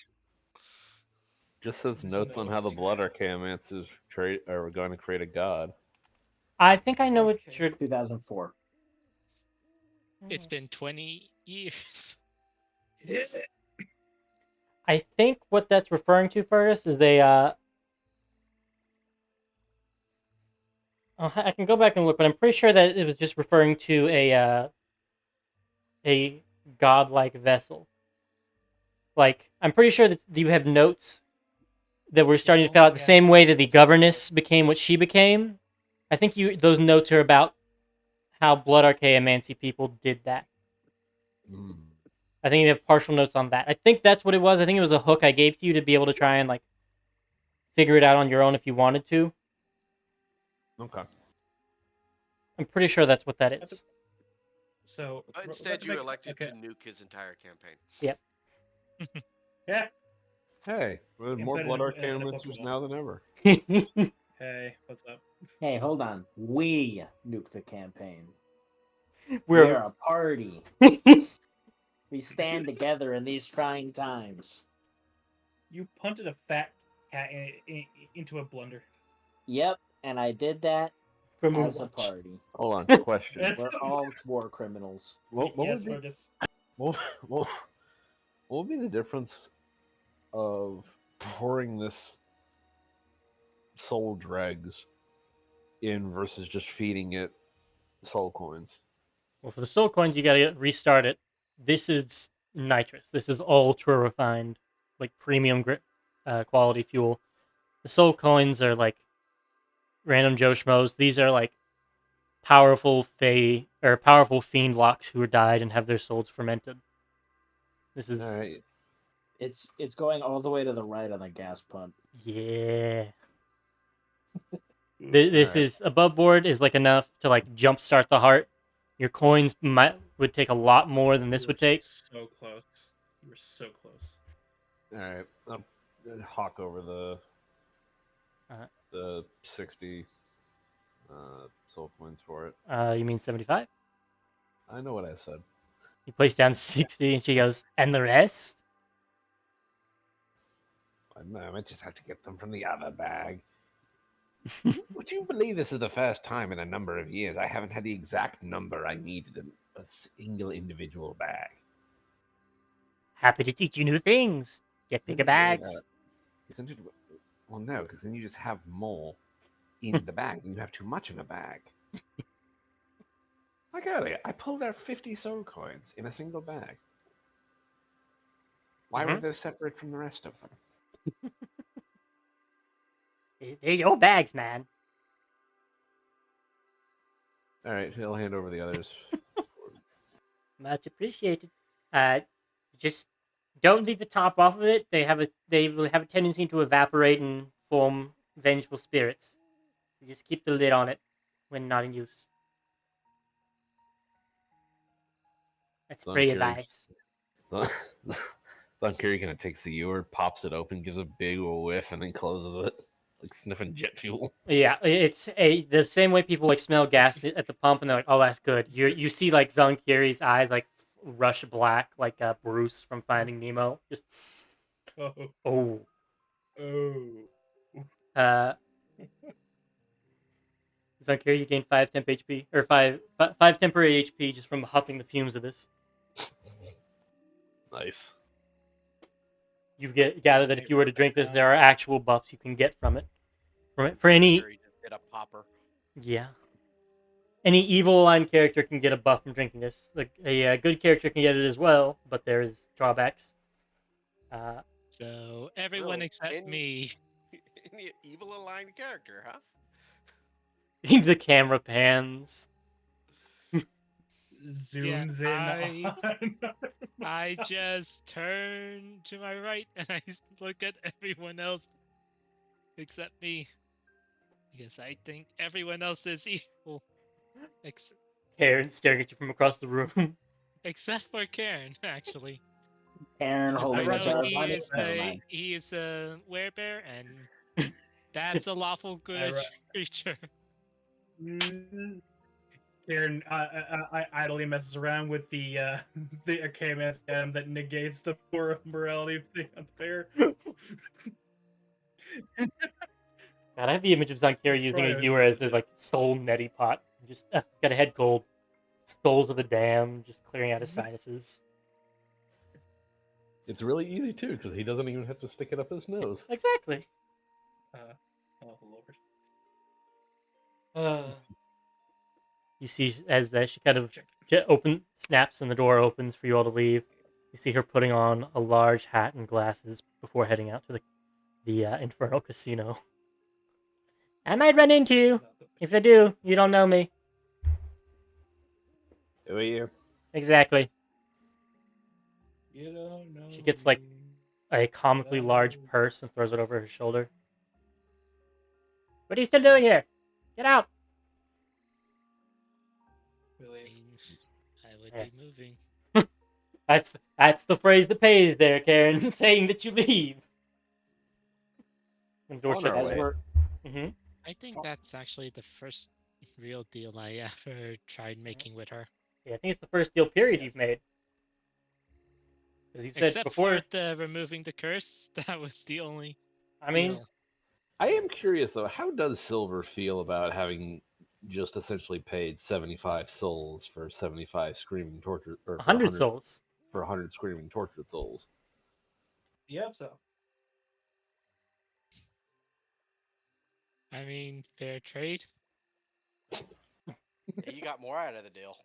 Just says Just notes on how the notes. Blood Archaeomancers are going to create a god. I think I know what Okay. you're. 2004. It's been 20 years. Is it? I think what that's referring to, Fergus, is they I can go back and look, but I'm pretty sure that it was just referring to a godlike vessel. Like, I'm pretty sure that you have notes that were starting to fill out the same way that the governess became what she became. I think those notes are about how Blood Archaeomancy people did that. Mm. I think you have partial notes on that. I think that's what it was. I think it was a hook I gave to you to be able to try and like figure it out on your own if you wanted to. Okay. I'm pretty sure that's what that is. So But instead, you elected okay. to nuke his entire campaign. Yeah. Hey, we have more Embedded Blood in a Archaeomancers Pokemon. now than ever. Hey, what's up? Hey, hold on. We nuke the campaign. We're We're a party. We stand together in these trying times. You punted a fat cat into a blender. Yep, and I did that from as a Moonwatch. party. Hold on, question. Yes. We're all war criminals. What Yes, would be Fergus. what, what would be the difference of pouring this soul dregs in versus just feeding it soul coins? Well, for the soul coins, you gotta restart it. This is nitrous. This is ultra refined, like premium quality fuel. The soul coins are like random Joe schmoes. These are like powerful powerful fiend locks who are died and have their souls fermented. This is All right. It's going all the way to the right on the gas pump. yeah. This Alright. is above board is like enough to like jumpstart the heart. Your coins would take a lot more than this You would were take. so close. You were so close. All right. I'll hawk over Uh, the 60 soul coins for it. You mean 75? I know what I said. You place down 60, and she goes, and the rest? I might just have to get them from the other bag. Would you believe this is the first time in a number of years I haven't had the exact number I needed in a single individual bag? Happy to teach you new things. Get bigger bags. Isn't it? Well, no, because then you just have more in the bag, and you have too much in a bag. Like earlier, I pulled out 50 soul coins in a single bag. Why were those separate from the rest of them? They're your bags, man. All right, he'll hand over the others. Much appreciated. Just don't leave the top off of it. They will have a tendency to evaporate and form vengeful spirits. So just keep the lid on it when not in use. That's free advice. Thunkiri kind of takes the ewer, pops it open, gives a big whiff, and then closes it, like sniffing jet fuel. Yeah, it's the same way people like smell gas at the pump and they're like, "Oh, that's good." You see like Zonkiri's eyes like rush black, like Bruce from Finding Nemo. Just Oh. oh. Oh. Zonkiri, you gain 5 temp HP or five temporary HP just from huffing the fumes of this. Nice. You gather that if you were to drink this, there are actual buffs you can get from it. For any Or you just get a popper. yeah. Any evil line character can get a buff from drinking this. Like a good character can get it as well, but there's drawbacks. So everyone Really? except me. Any evil aligned character, huh? The camera pans. Zooms Yeah, in. I just turn to my right and I look at everyone else except me. Because I think everyone else is evil. Karen staring at you from across the room. Except for Karen, actually. Aaron Because holding I a know jar of he honey. is Never mind. he is a werebear, and that's a lawful good creature. Karen I idly messes around with the KMSM that negates the poor morality thing on the bear. God, I have the image of Zonkiri using a ewer as their like soul neti pot. Just got a head cold. Souls of the damned, just clearing out his sinuses. It's really easy too, because he doesn't even have to stick it up his nose. Exactly. Oh Lord. You see as she kind of snaps and the door opens for you all to leave. You see her putting on a large hat and glasses before heading out to the Infernal Casino. I might run into you. If I do, you don't know me. Who are you? Exactly. You don't know. She gets like a comically large purse and throws it over her shoulder. What are you still doing here? Get out! I would be moving. That's the phrase that pays there, Karen, saying that you leave. And the door On shuts. our way. I think that's actually the first real deal I ever tried making with her. Yeah, I think it's the first deal period you've Yes. made. As you said Except before, for the removing the curse, that was the only I mean, deal. I am curious though, how does Silver feel about having just essentially paid 75 souls for 75 screaming torture, or for 100 souls. for 100 screaming tortured souls? Yep. So I mean, fair trade. Yeah, you got more out of the deal.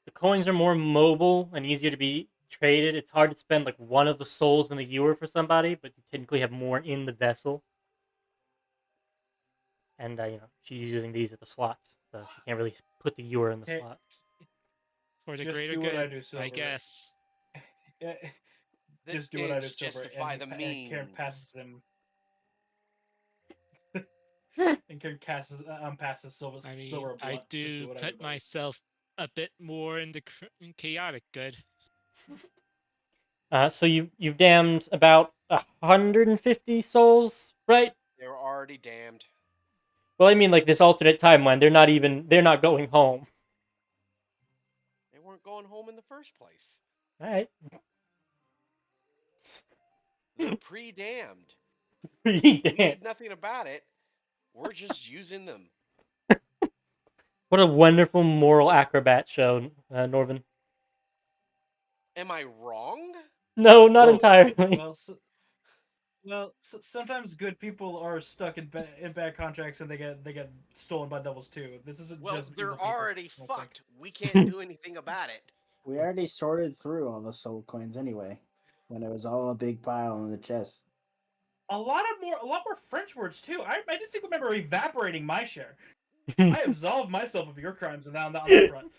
The coins are more mobile and easier to be traded. It's hard to spend like one of the souls in the ewer for somebody, but you technically have more in the vessel. And she's using these at the slots, so she can't really put the ewer in the Hey, slot. For the just greater do what I good, do, Silver. I guess. Yeah, The just do what I do, ends Silver. justify the And means. Karen passes him. And Karen passes Silver. I mean, Silver a I blunt. Just do what I put do, myself a bit more in the chaotic good. So you've damned about 150 souls, right? They were already damned. Well, I mean like this alternate timeline. They're not going home. They weren't going home in the first place. All right. They're pre-damned. Pretty We damn. did nothing about it. We're just using them. What a wonderful moral acrobat show, Norvin. Am I wrong? No, not Well- entirely. Sometimes good people are stuck in bad contracts and they get stolen by devils too. This isn't Well, just evil they're people, already I don't think. fucked. We can't do anything about it. We already sorted through all the soul coins anyway, when it was all a big pile in the chest. A lot more French words too. I distinctly remember evaporating my share. I absolved myself of your crimes on that front.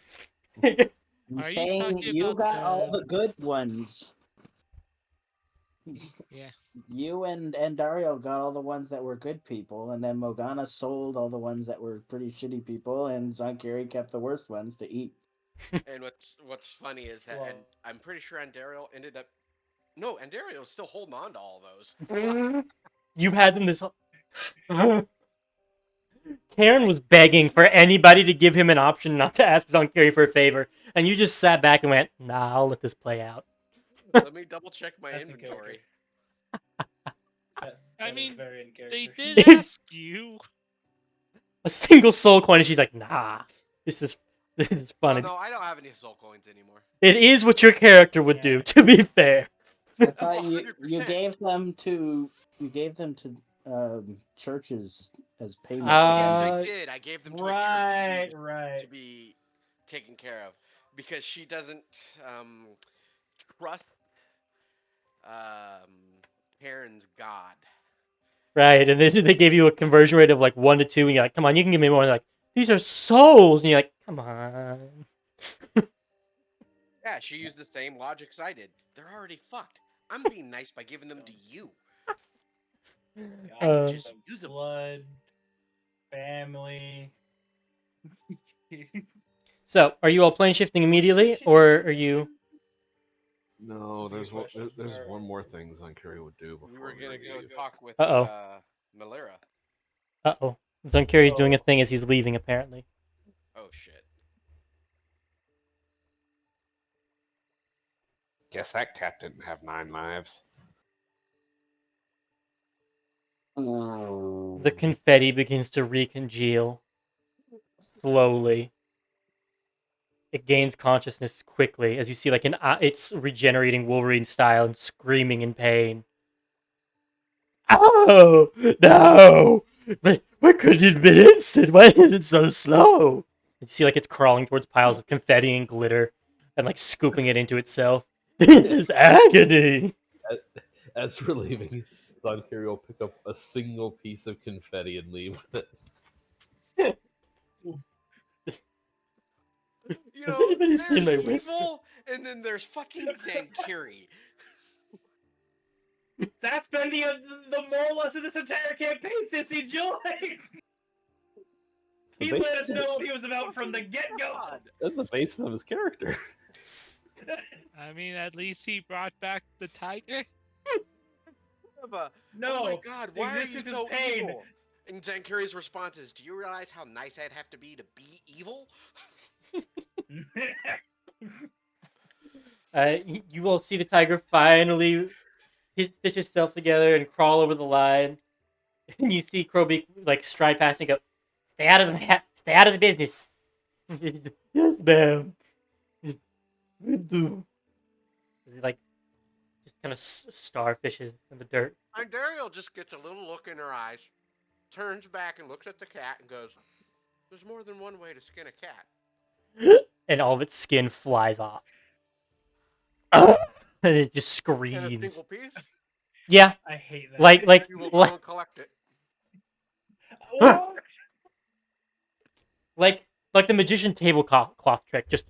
I'm Are you saying talking you about got all the- the good ones. Yeah. You and Dario got all the ones that were good people, and then Morgana sold all the ones that were pretty shitty people, and Zonkiri kept the worst ones to eat. And what's funny is that, Well- and I'm pretty sure Andario ended up. No, Andario was still holding on to all those. You had them this. Karen was begging for anybody to give him an option not to ask Zonkiri for a favor, and you just sat back and went, "Nah, I'll let this play out." Let me double check my That's in inventory. I That is mean, very in They character. did ask you. A single soul coin, and she's like, "Nah, this is Oh funny." no, I don't have any soul coins anymore. It is what your character would do. Yeah. To be fair. I thought you 100%. gave them to churches as payment. Yes, Uh, I did. I gave them to a Right, church right. to be taken care of because she doesn't trust Karen's god. Right, and then they gave you a conversion rate of like 1 to 2, and you're like, "Come on, you can give me more." And they're like, "These are souls," and you're like, "Come on." Yeah, she used the same logic as I did. They're already fucked. I'm being nice by giving them to you. I can just use them. Blood, family. So, are you all plane shifting immediately, or are you? No, That's a good question. there's Or- one more thing Zonkiri would do before We were gonna go leave. talk with Uh-oh. Malera. Uh-oh. Zonkiri's doing a Oh. thing as he's leaving, apparently. Oh shit. Guess that cat didn't have 9 lives. The confetti begins to recongeal. Slowly. It gains consciousness quickly, as you see, like, it's regenerating Wolverine style and screaming in pain. Oh! No! But why couldn't it have been instant? Why is it so slow? You see, like, it's crawling towards piles of confetti and glitter and, like, scooping it into itself. This is agony! As we're leaving, Zonkiri will pick up a single piece of confetti and leave with it. You Has know, anybody seen there's my whisker? evil, and then there's fucking Zankiri. That's been the moral lesson of this entire campaign since he joined. He let us know what he was about from the get-go. That's the basis of his character. I mean, at least he brought back the tiger. Oh No, my god, why are you existence is so pain. evil? And Zankuri's response is, "Do you realize how nice I'd have to be evil?" You will see the tiger finally stitch itself together and crawl over the line. And you see Crowbeak like stride past and go, "Stay out of stay out of the business." Yes, ma'am. Is it like just kind of starfishes in the dirt? And Daryl just gets a little look in her eyes, turns back and looks at the cat and goes, "There's more than one way to skin a cat." And all of its skin flies off. And it just In a screams. single piece. Yeah, I hate that. like You will go and collect it. What? like the magician tablecloth trick. Just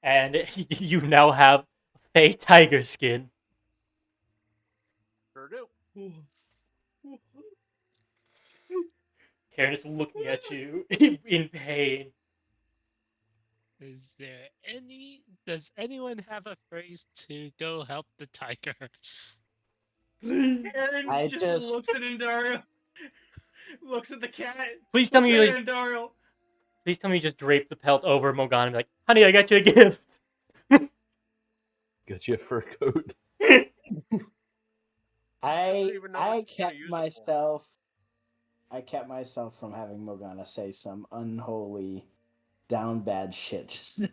and you now have a tiger skin. Sure do. Karen is looking at you in pain. Is there does anyone have a phrase to go help the tiger? Aaron I just just- looks at Indario, looks at the cat. Please tell me you looks at Indario. Please tell me you just drape the pelt over Morgana and be like, "Honey, I got you a gift." Got you a fur coat. I even know what you're kept gonna use it for. myself. I kept myself from having Morgana say some unholy, down bad shit just now.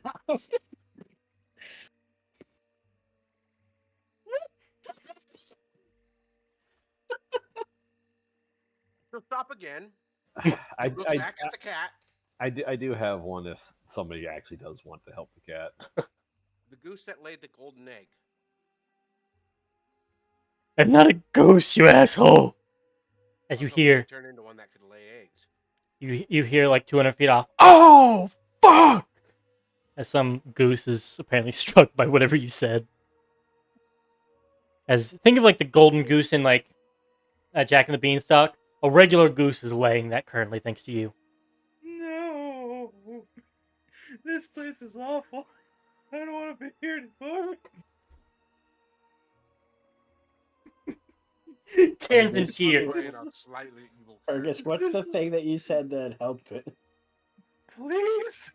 She'll stop again. I, Look I, back at the cat. I do have one if somebody actually does want to help the cat. The goose that laid the golden egg. I'm not a ghost, you asshole. As you Also, we hear, could turn into one that could lay eggs. you hear like 200 feet off. Oh fuck! As some goose is apparently struck by whatever you said. As think of like the golden goose in like Jack and the Beanstalk. A regular goose is laying that currently, thanks to you. No, this place is awful. I don't want to be here anymore. Karen's in This tears. We're in a slightly evil. Fergus, what's the thing that you said that helped it? Please.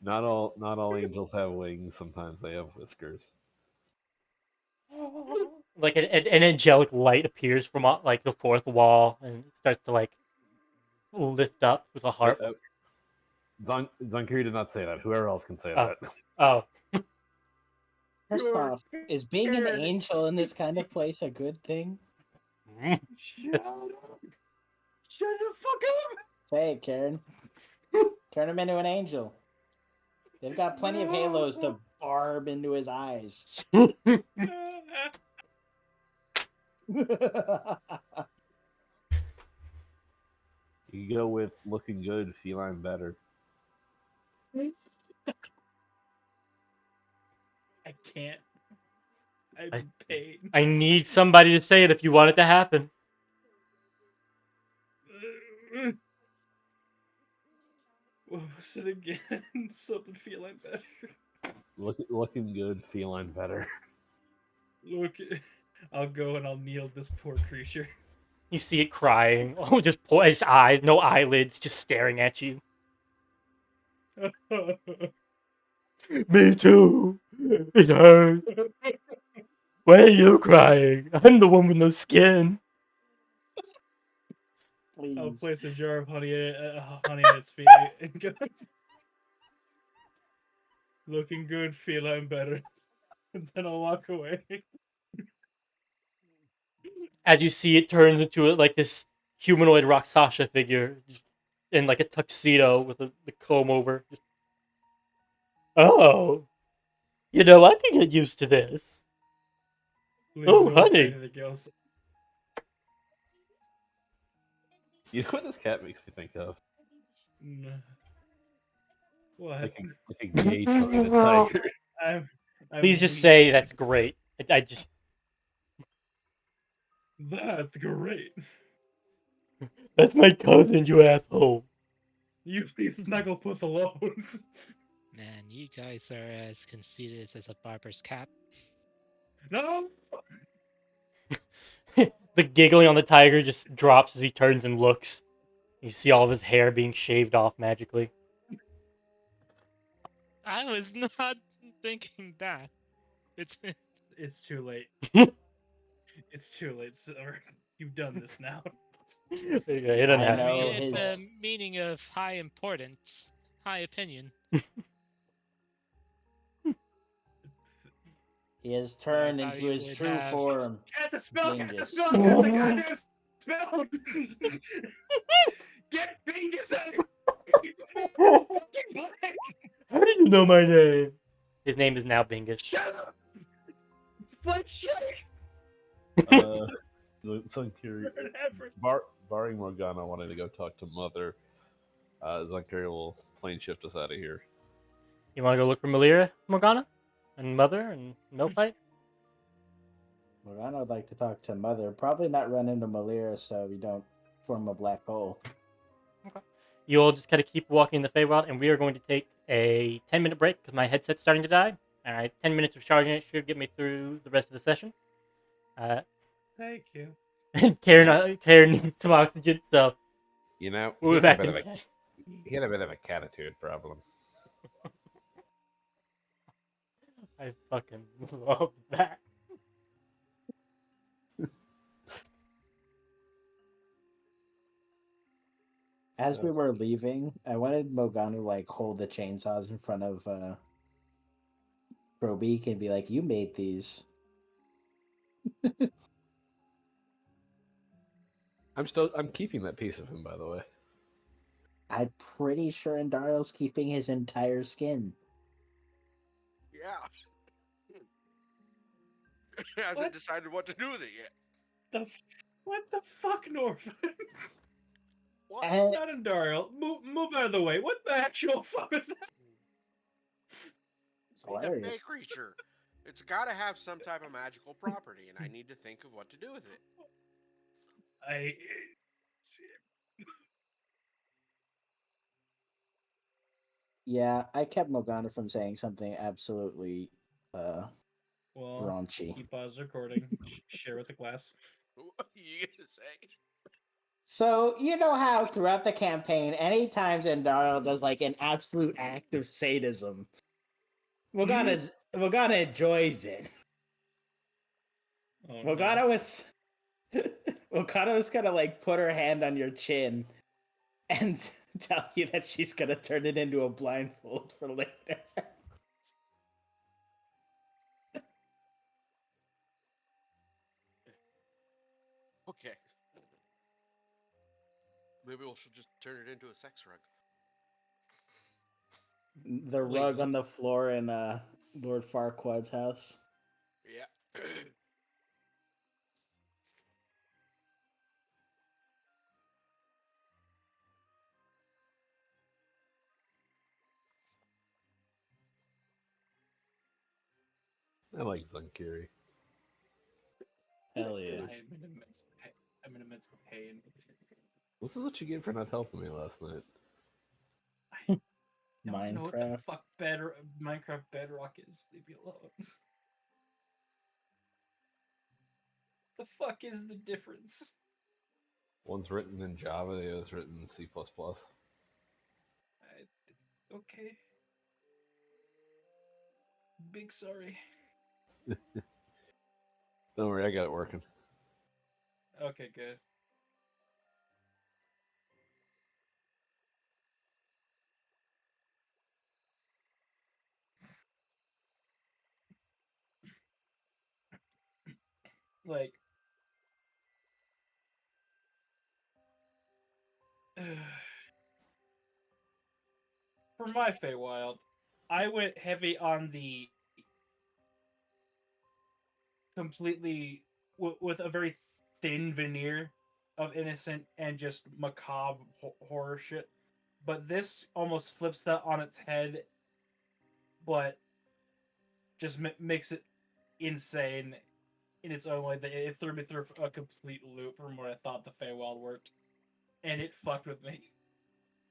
Not all angels have wings. Sometimes they have whiskers. Like an angelic light appears from like the fourth wall and starts to like lift up with a harp. Zankiri did not say that. Whoever else can say Oh. that. Oh, First You're off, is being an scared. angel in this kind of place a good thing? Shut up. Shut the fuck up. Say it, Karen. Turn him into an angel. They've got plenty of halos to barb into his eyes. You go with looking good, feline better. I can't. I'm in pain. I need somebody to say it if you want it to happen. What was it again? Something feeling better. Looking good, feline better. Look, I'll go and I'll kneel this poor creature. You see it crying. Oh, just his eyes, no eyelids, just staring at you. Me too. It hurts. Why are you crying? I'm the one with no skin. I'll Please. place a jar of honey at its feet and go. Looking good, feeling better. And then I'll walk away. As you see, it turns into like this humanoid Roxasha figure in like a tuxedo with the comb over. Oh, you know, I can get used to this. Please Oh, don't say honey. anything else. You know what this cat makes me think of? No. What? Like a gay toad tiger. I'm Please just weak. say that's great. I just That's great. that's my cousin, you asshole. You leave Snagglepuss alone. Man, you guys are as conceited as a barber's cat. No. The giggling on the tiger just drops as he turns and looks. You see all of his hair being shaved off magically. I was not thinking that. It's It's too late. It's too late, sir. You've done this now. It doesn't I have know to. it's a his- meaning of high importance, high opinion. He has turned thought into you his would true have- form. Cast a spell! Cast a Bingus. spell! Cast a goddamn spell! Get Bingus out of fucking blank! How do you know my name? His name is now Bingus. Shut up! Flip shake! Zunkiri, An effort. barring Morgana wanting to go talk to Mother, Zunkiri will plane shift us out of here. You want to go look for Malira, Morgana? And Mother and Millpipe? Morgana would like to talk to Mother. Probably not run into Malira so we don't form a black hole. You all just kind of keep walking in the Feywild, and we are going to take a 10-minute break because my headset's starting to die. All right, 10 minutes of charging it should get me through the rest of the session. Thank you. Karen needs some oxygen, so You know, we'll be he back had, in a bit of he had a bit of a catitude problem. I fucking love that. As we were leaving, I wanted Morgana to like hold the chainsaws in front of Probeak and be like, "You made these." I'm keeping that piece of him, by the way. I'm pretty sure Indario's keeping his entire skin. Yeah. I haven't What? decided what to do with it yet. What the fuck, North? What? And Not Daryl. Move out of the way. What the actual fuck was that? it's It's a fey hilarious. creature. It's got to have some type of magical property, and I need to think of what to do with it. Yeah, I kept Morgana from saying something absolutely Well, raunchy. keep pause recording. Share with the class. What are you gonna say? So you know how throughout the campaign, anytime Indario does like an absolute act of sadism, Morgana enjoys it. Oh, Morgana no. was Morgana was gonna like put her hand on your chin and tell you that she's gonna turn it into a blindfold for later. Okay. Maybe we should just turn it into a sex rug. The Wait, rug on what? the floor in Lord Farquaad's house. Yeah. I like Zunkiri. Hell yeah. I'm in immense pain. This is what you get for not helping me last night. I don't know what the Minecraft. fuck Minecraft Bedrock is. Leave me alone. The fuck is the difference? One's written in Java, the other's written in C++. Okay. Big sorry. Don't worry, I got it working. Okay, good. Like, for my Feywild, I went heavy on the completely with a very thin veneer of innocent and just macabre horror shit. But this almost flips that on its head, but just makes it insane in its own way. That it threw me through a complete loop from where I thought the Feywild worked, and it fucked with me.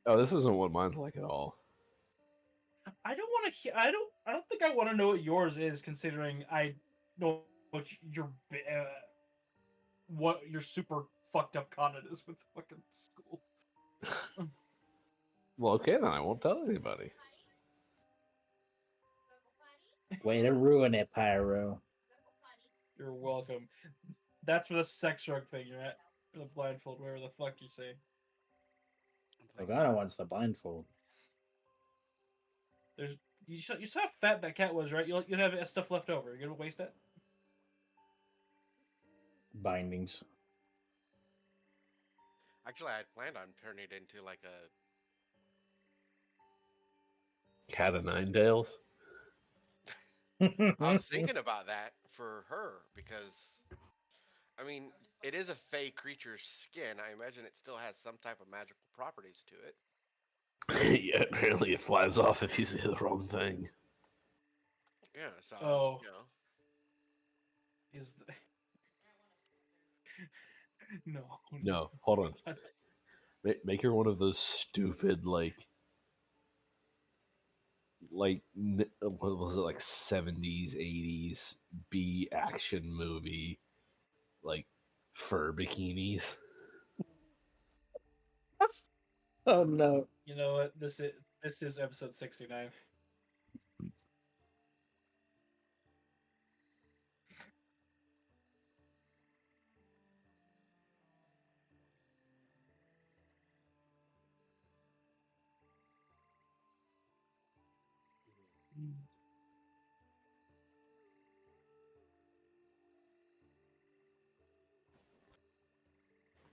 Oh, this isn't what mine's like at all. I don't want to. I don't think I want to know what yours is, considering I know what your super fucked up content is with fucking school. Well, okay then. I won't tell anybody. Way to ruin it, Pyro. You're welcome. That's for the sex rug thing you're at. Or the blindfold, whatever the fuck you say. Organa wants the blindfold. There's you saw how fat that cat was, right? You'd have stuff left over. You're gonna waste that? Bindings. Actually, I had planned on turning it into like a. Cat of Nine Tails. I was thinking about that for her because, I mean, it is a fey creature's skin. I imagine it still has some type of magical properties to it. Yeah, apparently it flies off if you say the wrong thing. Yeah, so I Oh. was, Is the... No. No, hold on. Make her one of those stupid what was it, like 70s, 80s B action movie, like fur bikinis. Oh no. You know what? This is episode 69.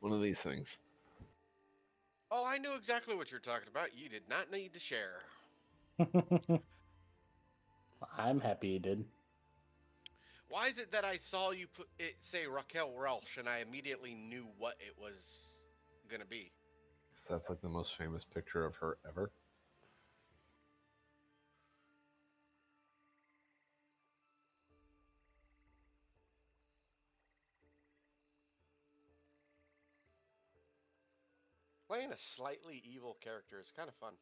One of these things. Oh, I knew exactly what you're talking about. You did not need to share. I'm happy you did. Why is it that I saw you put it say Raquel Welch and I immediately knew what it was gonna be? So that's like the most famous picture of her ever. Playing a slightly evil character is kind of fun.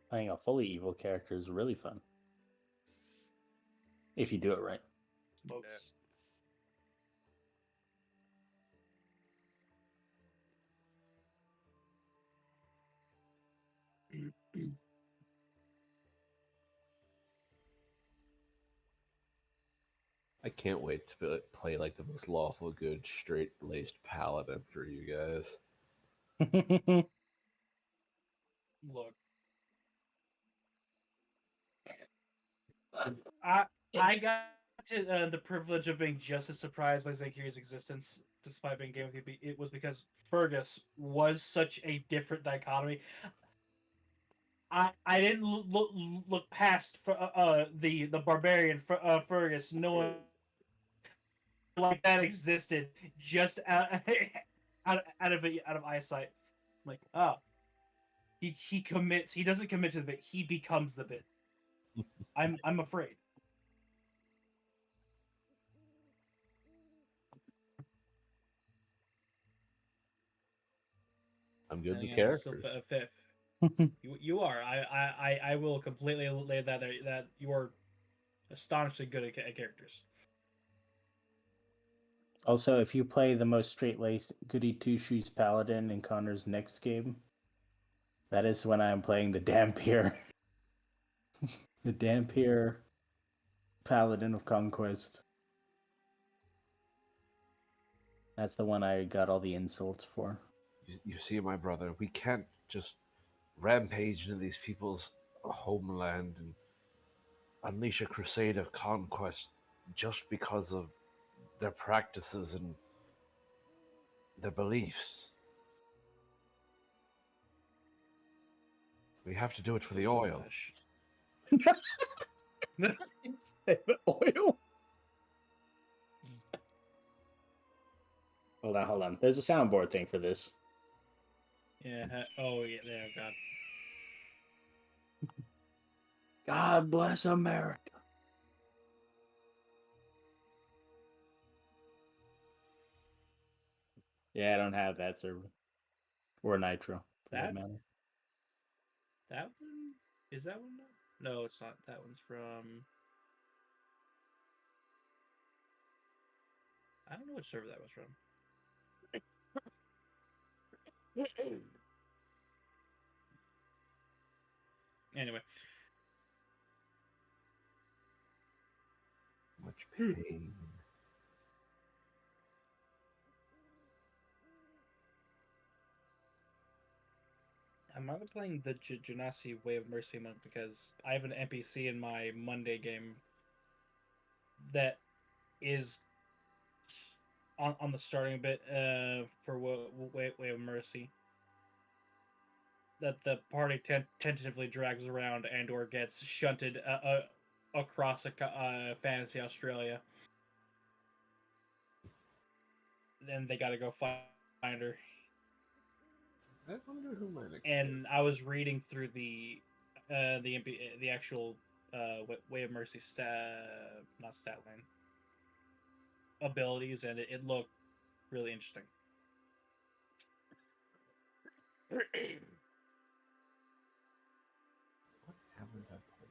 Playing a fully evil character is really fun. If you do it right. Smokes. I can't wait to play like the most lawful, good, straight-laced paladin for you guys. Look. I got to the privilege of being just as surprised by Zakir's existence, despite being game with you. It was because Fergus was such a different dichotomy. I didn't look past the barbarian Fergus, knowing like that existed just out of eyesight. Like, oh, he commits. He doesn't commit to the bit. He becomes the bit. I'm afraid. I'm good with Yeah, still characters. fifth. You are. I will completely lay that there. That you are astonishingly good at characters. Also, if you play the most straight-laced goody two-shoes paladin in Connor's next game, that is when I am playing the Dampier. The Dampier Paladin of Conquest. That's the one I got all the insults for. You see, my brother, we can't just rampage into these people's homeland and unleash a crusade of conquest just because of their practices and their beliefs. We have to do it for the oil. Oil? Hold on. There's a soundboard thing for this. Yeah. Oh yeah. There. God. God bless America. Yeah, I don't have that server. Or Nitro, for that matter. That one Is that one? No, it's not. That one's from. I don't know which server that was from. Anyway, Much pain. I'm not playing the Genasi Way of Mercy monk because I have an NPC in my Monday game that is on the starting bit for Way of Mercy that the party tentatively drags around and or gets shunted across Fantasy Australia. Then they got to go find her. I wonder who might expect. And I was reading through the actual Way of Mercy not stat line abilities, and it looked really interesting. What haven't I played?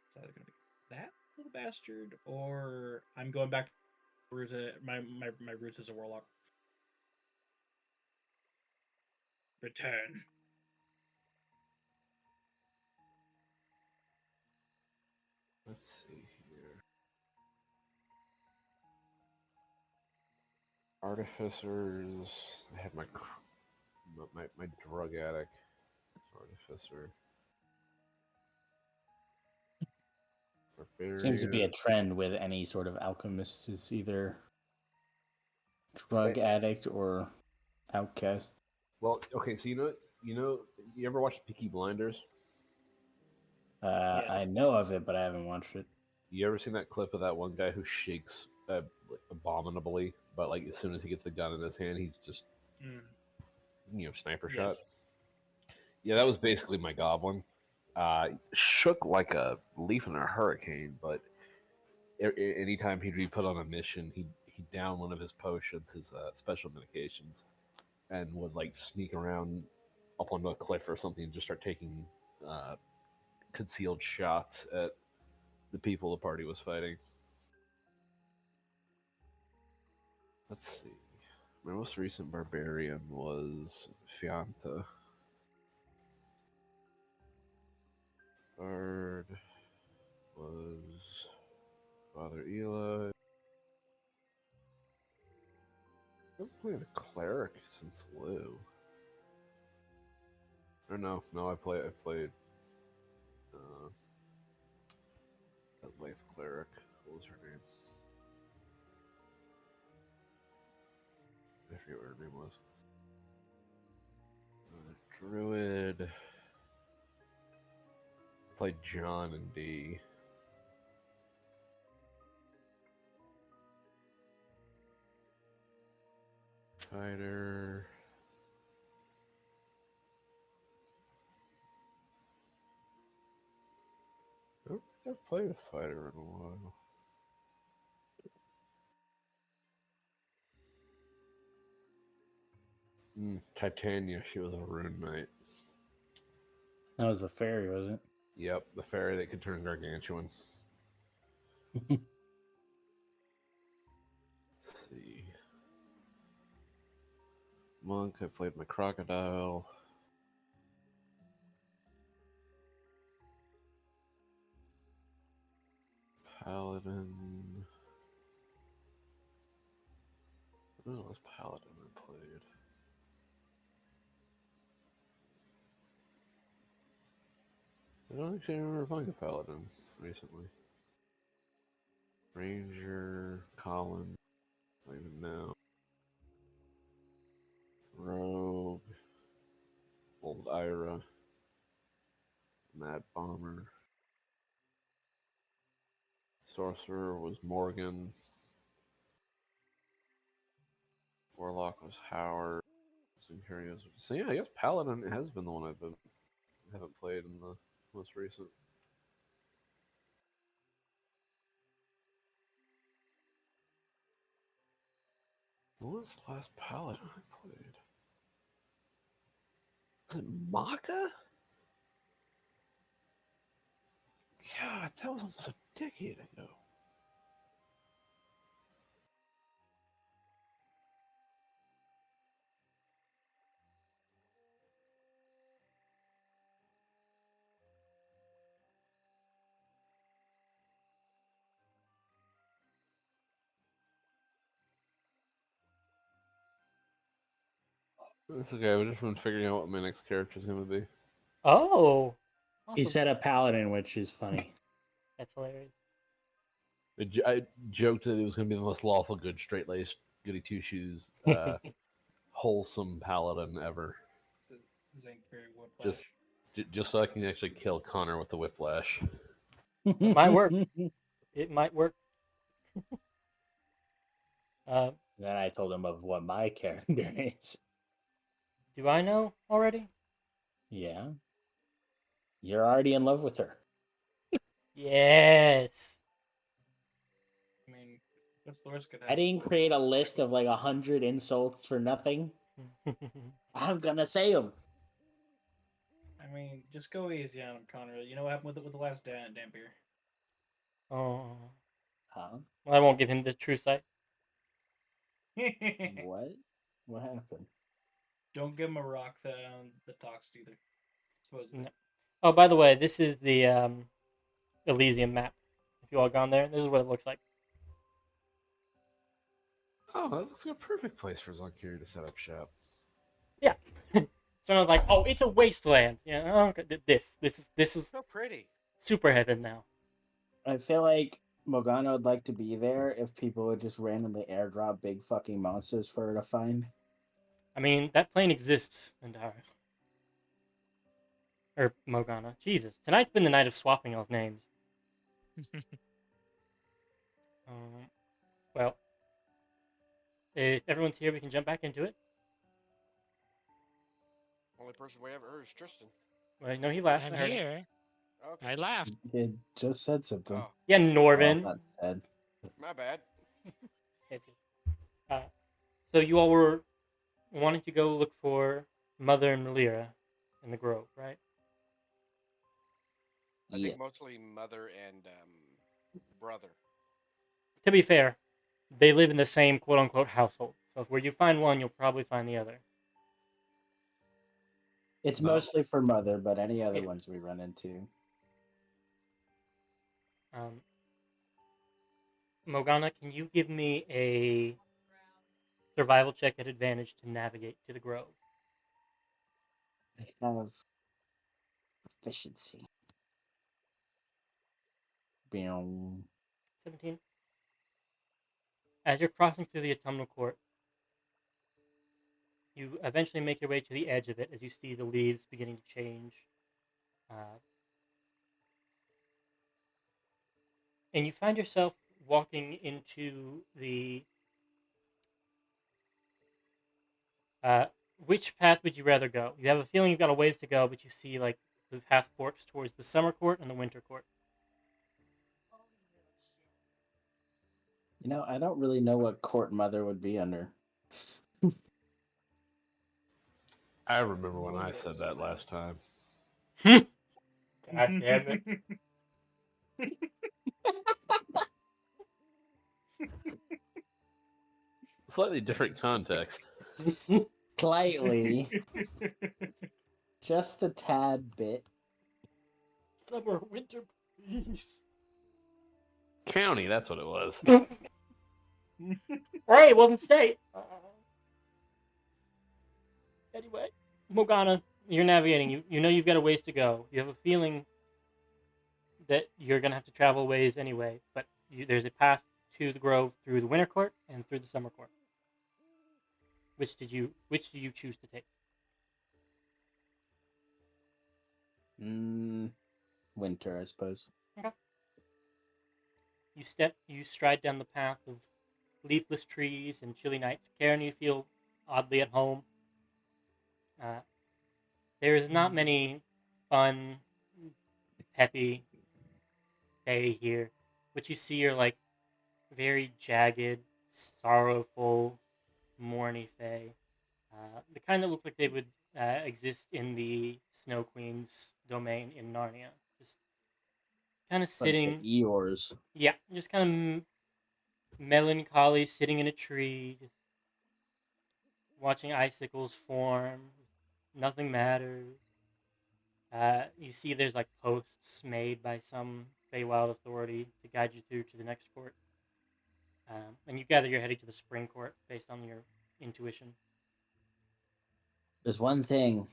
It's either gonna be that little bastard, or I'm going back to roots. My roots as a warlock. Return. Let's see here. Artificers. I had my drug addict. Artificer. Barbarian. Seems to be a trend with any sort of alchemist is either drug addict or outcast. Well, okay, so you ever watch Peaky Blinders? Yes. I know of it, but I haven't watched it. You ever seen that clip of that one guy who shakes abominably, but like as soon as he gets the gun in his hand, he's just sniper shot. Yeah, that was basically my goblin. Shook like a leaf in a hurricane, but anytime he'd be put on a mission, he'd down one of his potions, his special medications, and would like sneak around up onto a cliff or something and just start taking concealed shots at the people the party was fighting. Let's see. My most recent barbarian was Fianta. Bard was Father Eli. I've played a cleric since Lou. Or no, I played that life cleric. What was her name? I forget what her name was. Druid. Played John and D. Fighter. I don't think I've played a fighter in a while. Titania, she was a rune knight. That was a fairy, wasn't it? Yep, the fairy that could turn gargantuan. Let's see. Monk, I played my crocodile. Paladin. What else Paladin I played? I don't actually remember playing a Paladin recently. Ranger, Colin, I don't even know. Rogue, Old Ira, Mad Bomber. Sorcerer was Morgan. Warlock was Howard. So yeah, I guess Paladin has been the one haven't played in the most recent. What was the last Paladin I played? Was it Maka? God, that was almost a decade ago. That's okay. I've just been figuring out what my next character is going to be. Oh, He awesome. said a paladin, which is funny. That's hilarious. I joked that it was going to be the most lawful, good, straight-laced, goody two-shoes, wholesome paladin ever. Zankberry Whiplash. Just so I can actually kill Connor with the whiplash. It might work. It might work. Then I told him of what my character is. Do I know already? Yeah. You're already in love with her. Yes. I mean, what's the worst could I happen? didn't create a list of like 100 insults for nothing. I'm gonna say them. I mean, just go easy on him, Connor. You know what happened with the last Dampier? Oh. Huh? Well, I won't give him the true sight. What? What happened? Don't give him a rock that talks either. Supposedly. No. Oh, by the way, this is the Elysium map. If you all gone there, this is what it looks like. Oh, that looks like a perfect place for Zonkiri to set up shop. Yeah. Someone's like, "Oh, it's a wasteland." Yeah. Oh, okay. This is So pretty. super heaven now. I feel like Morgana would like to be there if people would just randomly airdrop big fucking monsters for her to find. I mean, that plane exists, Andara. Or Morgana. Jesus, tonight's been the night of swapping y'all's names. Well, if everyone's here, we can jump back into it. Only person we ever heard is Tristan. Well, no, he laughed. I'm I heard him. here. Okay. I laughed. It just said something. Oh, Yeah, Well, Norvin. not said. my bad. Yes, so you all were wanting to go look for Mother and Melira in the grove, right? I Yeah. think mostly mother and brother. To be fair, they live in the same quote-unquote household. So where you find one, you'll probably find the other. It's No. mostly for Mother, but any other Yeah. ones we run into. Morgana, can you give me a survival check at advantage to navigate to the grove? They have efficiency. Boom. 17. As you're crossing through the autumnal court, you eventually make your way to the edge of it as you see the leaves beginning to change. And you find yourself walking into the... which path would you rather go? You have a feeling you've got a ways to go, but you see like the path forks towards the summer court and the winter court. You know, I don't really know what court Mother would be under. I remember when I said that last time. God damn it. Slightly different context. Slightly. Just a tad bit. Summer, winter, please. County, that's what it was. Right, it wasn't state. Anyway, Morgana, you're navigating. You know you've got a ways to go. You have a feeling that you're going to have to travel ways anyway, but there's a path to the grove through the winter court and through the summer court. Which do you choose to take? Winter, I suppose. Okay. You stride down the path of leafless trees and chilly nights. Karen, you feel oddly at home. There is not many fun, peppy fae here. What you see are like very jagged, sorrowful, mourny fae. The kind that look like they would exist in the Snow Queen's domain in Narnia. Just kind of Bunch of sitting, Eeyores. yeah, just kind of melancholy, sitting in a tree, just watching icicles form. Nothing matters. You see, there's like posts made by some Feywild authority to guide you through to the next court. And you gather you're heading to the spring court based on your intuition. There's one thing.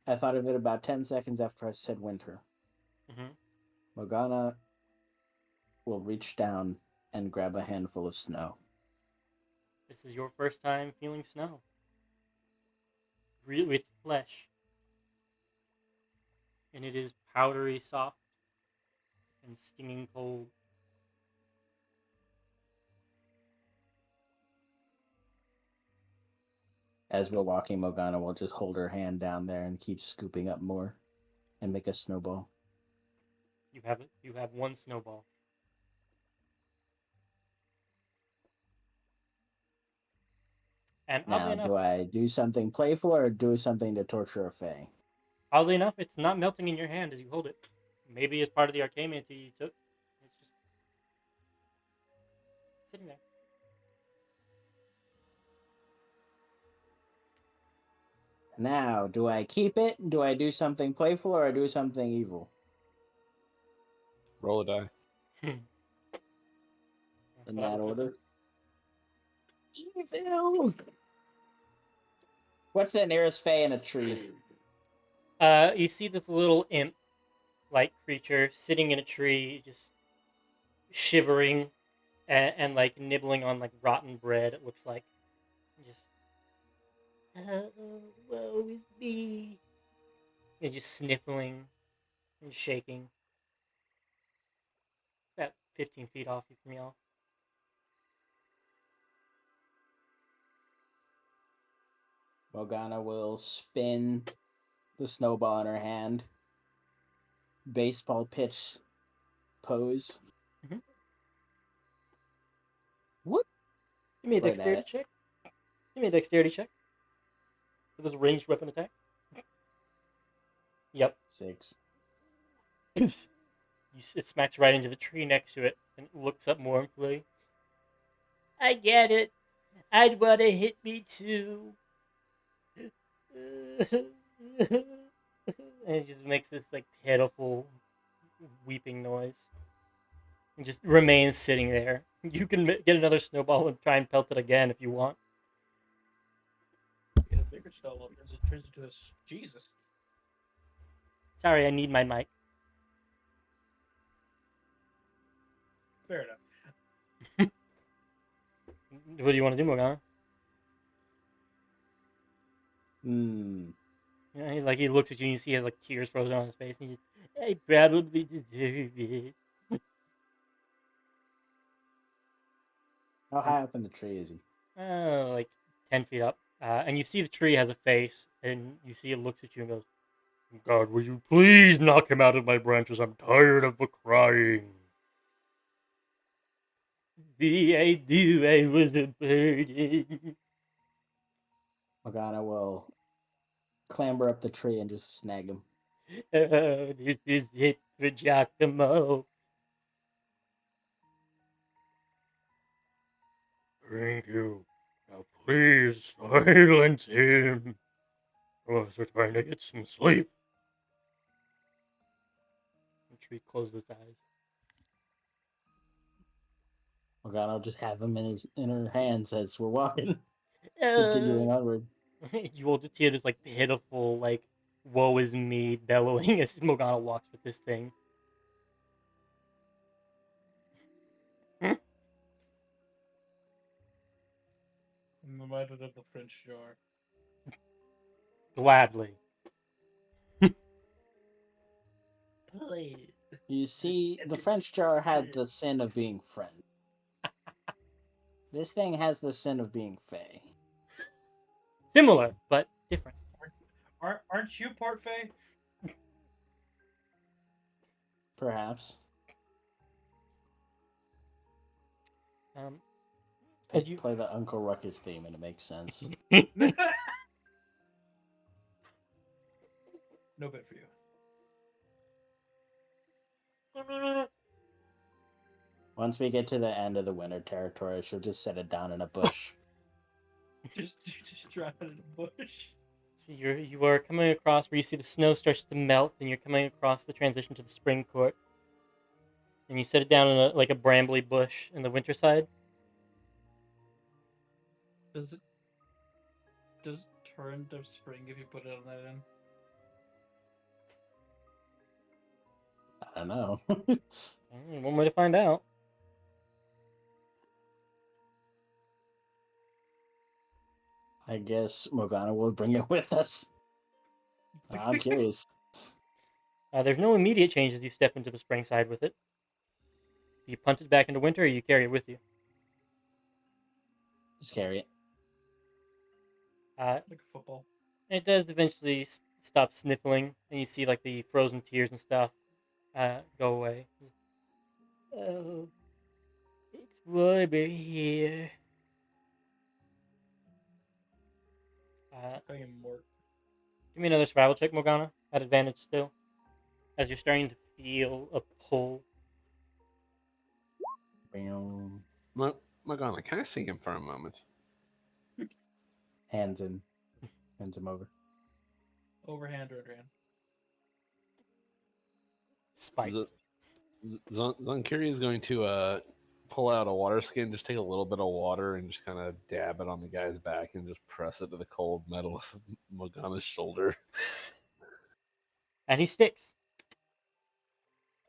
I thought of it about 10 seconds after I said winter. Mm-hmm. Morgana will reach down and grab a handful of snow. This is your first time feeling snow. With flesh. And it is powdery soft and stinging cold. As we're walking, Morgana will just hold her hand down there and keep scooping up more and make a snowball. You have it. You have one snowball. And Now, do I do something playful or do something to torture a fae? oddly enough, it's not melting in your hand as you hold it. Maybe as part of the arcamency you took. It's just sitting there. Now, do I keep it? Do I do something playful or I do something evil? Roll a die. In That's what I that would order? presume. Evil! What's the nearest fae in a tree? You see this little imp-like creature sitting in a tree, just shivering and like nibbling on like rotten bread. It looks like just woe is me. And just sniffling and shaking. About 15 feet off you from y'all. Morgana will spin the snowball in her hand. Baseball pitch pose. Mhm. Whoop! Give me a Right at dexterity it. check. Give me a dexterity check. For this ranged weapon attack. Yep. 6. It smacks right into the tree next to it and it looks up mournfully. I get it. I'd want to hit me too. And it just makes this like pitiful weeping noise. And just remains sitting there. You can get another snowball and try and pelt it again if you want. Get a bigger snowball. Turns into a Jesus. Sorry, I need my mic. Fair enough. What do you want to do, Morgana? Yeah, he looks at you and you see he has like tears frozen on his face and he's I probably deserve it. How high up in the tree is he? Like 10 feet up. And you see the tree has a face and you see it looks at you and goes, God, will you please knock him out of my branches? I'm tired of the crying. I knew I was a burden. Morgana will clamber up the tree and just snag him. Oh, this is it for Giacomo. Thank you. Now please silence him. Oh, we're trying to get some sleep. The tree closed its eyes. Morgana will just have him in her hands as we're walking, continuing onward. You will just hear this like pitiful, like woe is me bellowing as Morgana walks with this thing. I'm reminded of the French jar. Gladly. Please. You see, the French jar had the sin of being friend. This thing has the sin of being fey. Similar, but different. Aren't you part Fae? Perhaps. As you Play the Uncle Ruckus theme and it makes sense. No bit for you. Once we get to the end of the winter territory, she'll just set it down in a bush. Just drop it in a bush. So you are coming across where you see the snow starts to melt, and you're coming across the transition to the spring court. And you set it down in like a brambly bush in the winter side. Does it turn to spring if you put it on that end? I don't know. One way to find out. I guess Morgana will bring it with us. I'm curious. There's no immediate change as you step into the spring side with it. Do you punt it back into winter, or you carry it with you? Just carry it. Uh, Like a football. it does eventually stop sniffling, and you see like the frozen tears and stuff go away. Oh, it's warmer here. Calling him more. Give me another survival check, Morgana, at advantage still, as you're starting to feel a pull. Bam. Morgana, can I see him for a moment? Hands him. Hands him over. Overhand or underhand? Spike. Zonkiri is going to pull out a water skin, just take a little bit of water and just kind of dab it on the guy's back and just press it to the cold metal of Morgana's shoulder. And he sticks.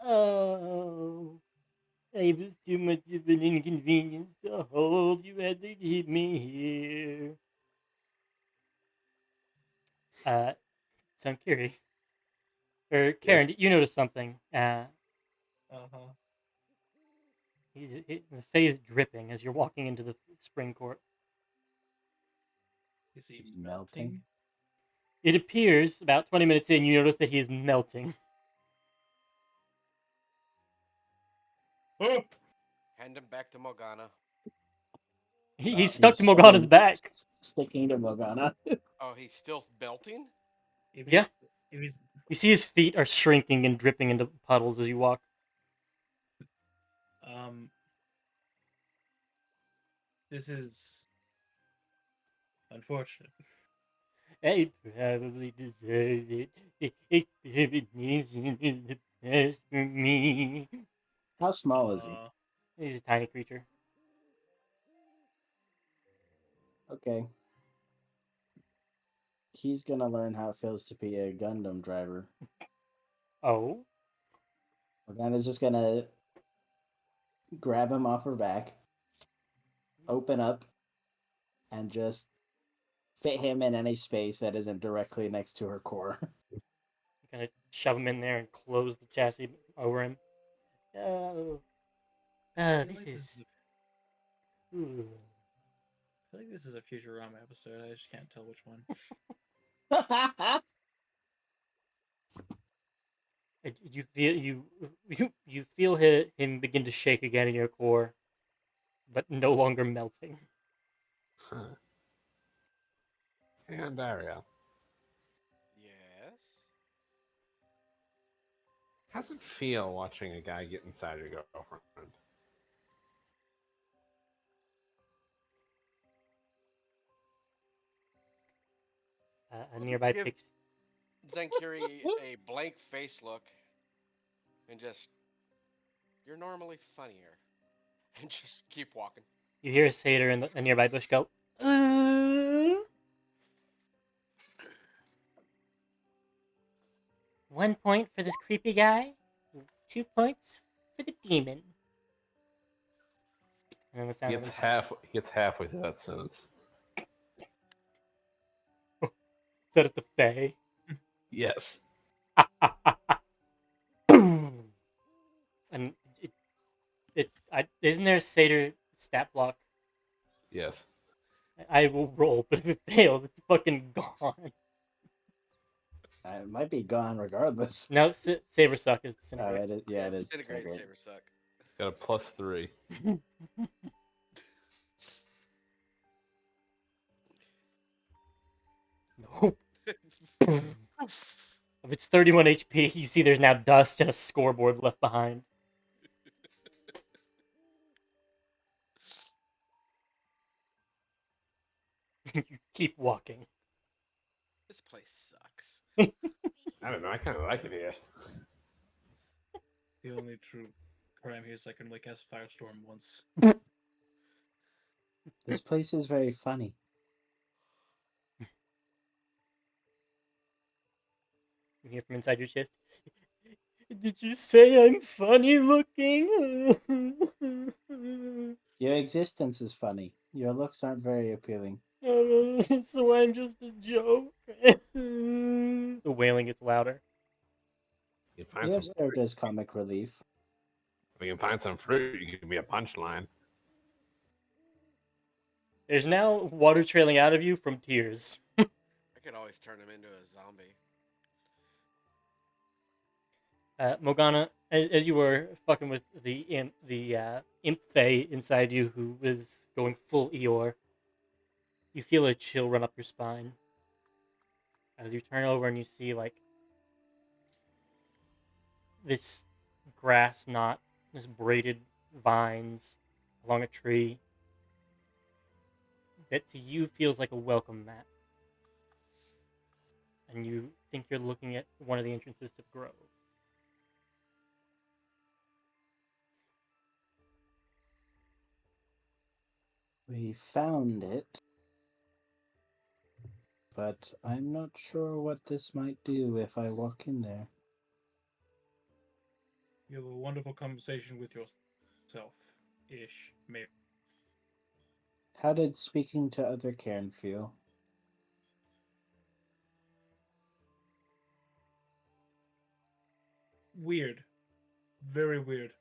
Oh, it was too much of an inconvenience to hold. You had to keep me here. Sankiri. Or Karen, you notice something. Uh-huh. The face dripping as you're walking into the spring court. Is he He's melting? melting. It appears, about 20 minutes in, you notice that he is melting. Oh! Hand him back to Morgana. He's stuck to Morgana's back. Sticking to Morgana. Oh, he's still melting? Yeah. If he's You see his feet are shrinking and dripping into puddles as you walk. This is unfortunate. I probably deserve it. The experimentation is the best for me. How small is he? He's a tiny creature. Okay. He's gonna learn how it feels to be a Gundam driver. Oh? Morgana's just gonna grab him off her back, open up, and just fit him in any space that isn't directly next to her core. Gonna shove him in there and close the chassis over him. Oh. I feel This like is... I Ooh. feel like this is a Futurama episode. I just can't tell which one. You feel him begin to shake again in your core, but no longer melting. Huh. Hey, Daria. Yes. How's it feel watching a guy get inside your girlfriend? A nearby Give pixie. Zankiri a blank face look and just, you're normally funnier. And just keep walking. You hear a satyr in a nearby bush go, "Ooh." 1 point for this creepy guy, 2 points for the demon. And then the sound of him He gets halfway through that sentence. Is that at the Fae? Yes. Boom! And isn't there a satyr stat block? Yes. I will roll, but if it fails, it's fucking gone. It might be gone regardless. No, Saber Suck is Oh, disintegrate. it is. Disintegrate disintegrate. saber suck. Got a +3. Nope. Of its 31 HP, you see there's now dust and a scoreboard left behind. You keep walking. This place sucks. I don't know. I kind of like it here. The only true crime here is I can only cast Firestorm once. This place is very funny. You hear from inside your chest. Did you say I'm funny looking? Your existence is funny. Your looks aren't very appealing. So I'm just a joke. The wailing gets louder. You can find You have some. served as comic relief. We can find some fruit. You can be a punchline. There's now water trailing out of you from tears. I could always turn him into a zombie. Morgana, as you were fucking with the imp fae inside you who was going full Eeyore, you feel a chill run up your spine. As you turn over and you see, like, this grass knot, this braided vines along a tree that to you feels like a welcome mat. And you think you're looking at one of the entrances to the grove. We found it, but I'm not sure what this might do if I walk in there. You have a wonderful conversation with yourself, ish, maybe. How did speaking to other Cairn feel? Weird, very weird.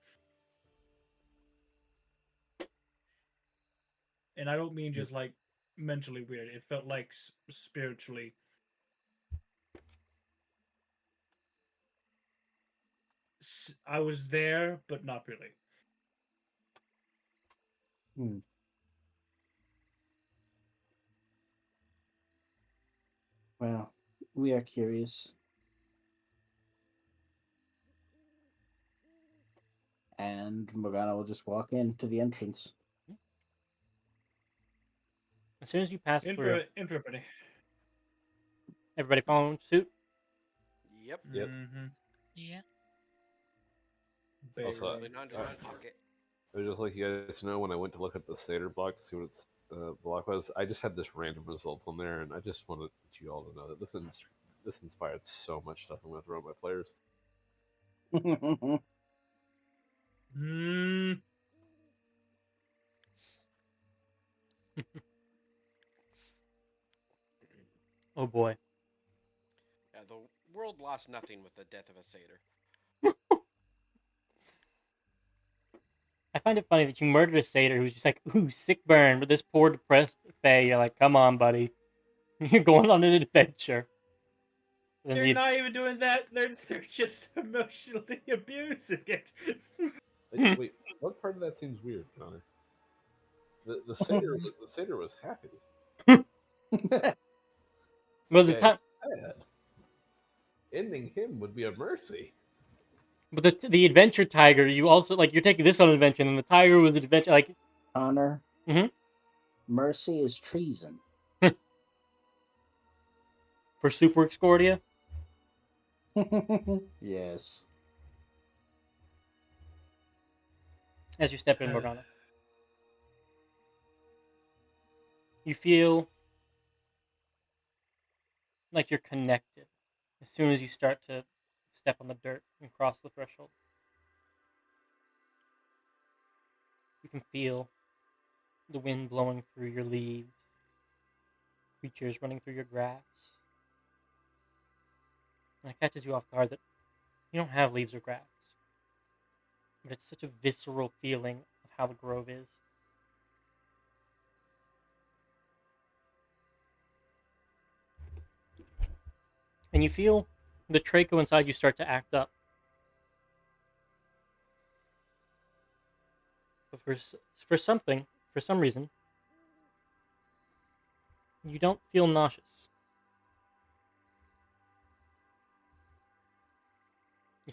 And I don't mean just like mentally weird. It felt like spiritually. I was there, but not really. Well, we are curious. And Morgana will just walk into the entrance. As soon as you pass through, Everybody. everybody following suit. Yep. Yep. Mm-hmm. Yeah. Also, Holding on to my pocket. I would just like you guys to know when I went to look at the Seder block to see what its block was, I just had this random result on there, and I just wanted you all to know that this inspired so much stuff I'm going to throw at my players. Mm. Oh boy. Yeah, the world lost nothing with the death of a satyr. I find it funny that you murdered a satyr who's just like, ooh, sick burn, but this poor depressed fae, you're like, come on, buddy. You're going on an adventure. And They're not even doing that. They're just emotionally abusing it. Wait, what part of that seems weird, Connor? The satyr was happy. Well, This the guy time, is sad. Ending him would be a mercy. but the adventure tiger, you also like you're taking this on an adventure, and the tiger was an adventure. Like, Honor. Mhm. Mercy is treason. for Super Excordia, Yes. as you step in, Morgana, you feel like you're connected as soon as you start to step on the dirt and cross the threshold. You can feel the wind blowing through your leaves, creatures running through your grass. And it catches you off guard that you don't have leaves or grass. But it's such a visceral feeling of how the grove is. And you feel the Traco inside you start to act up. But for some reason, you don't feel nauseous.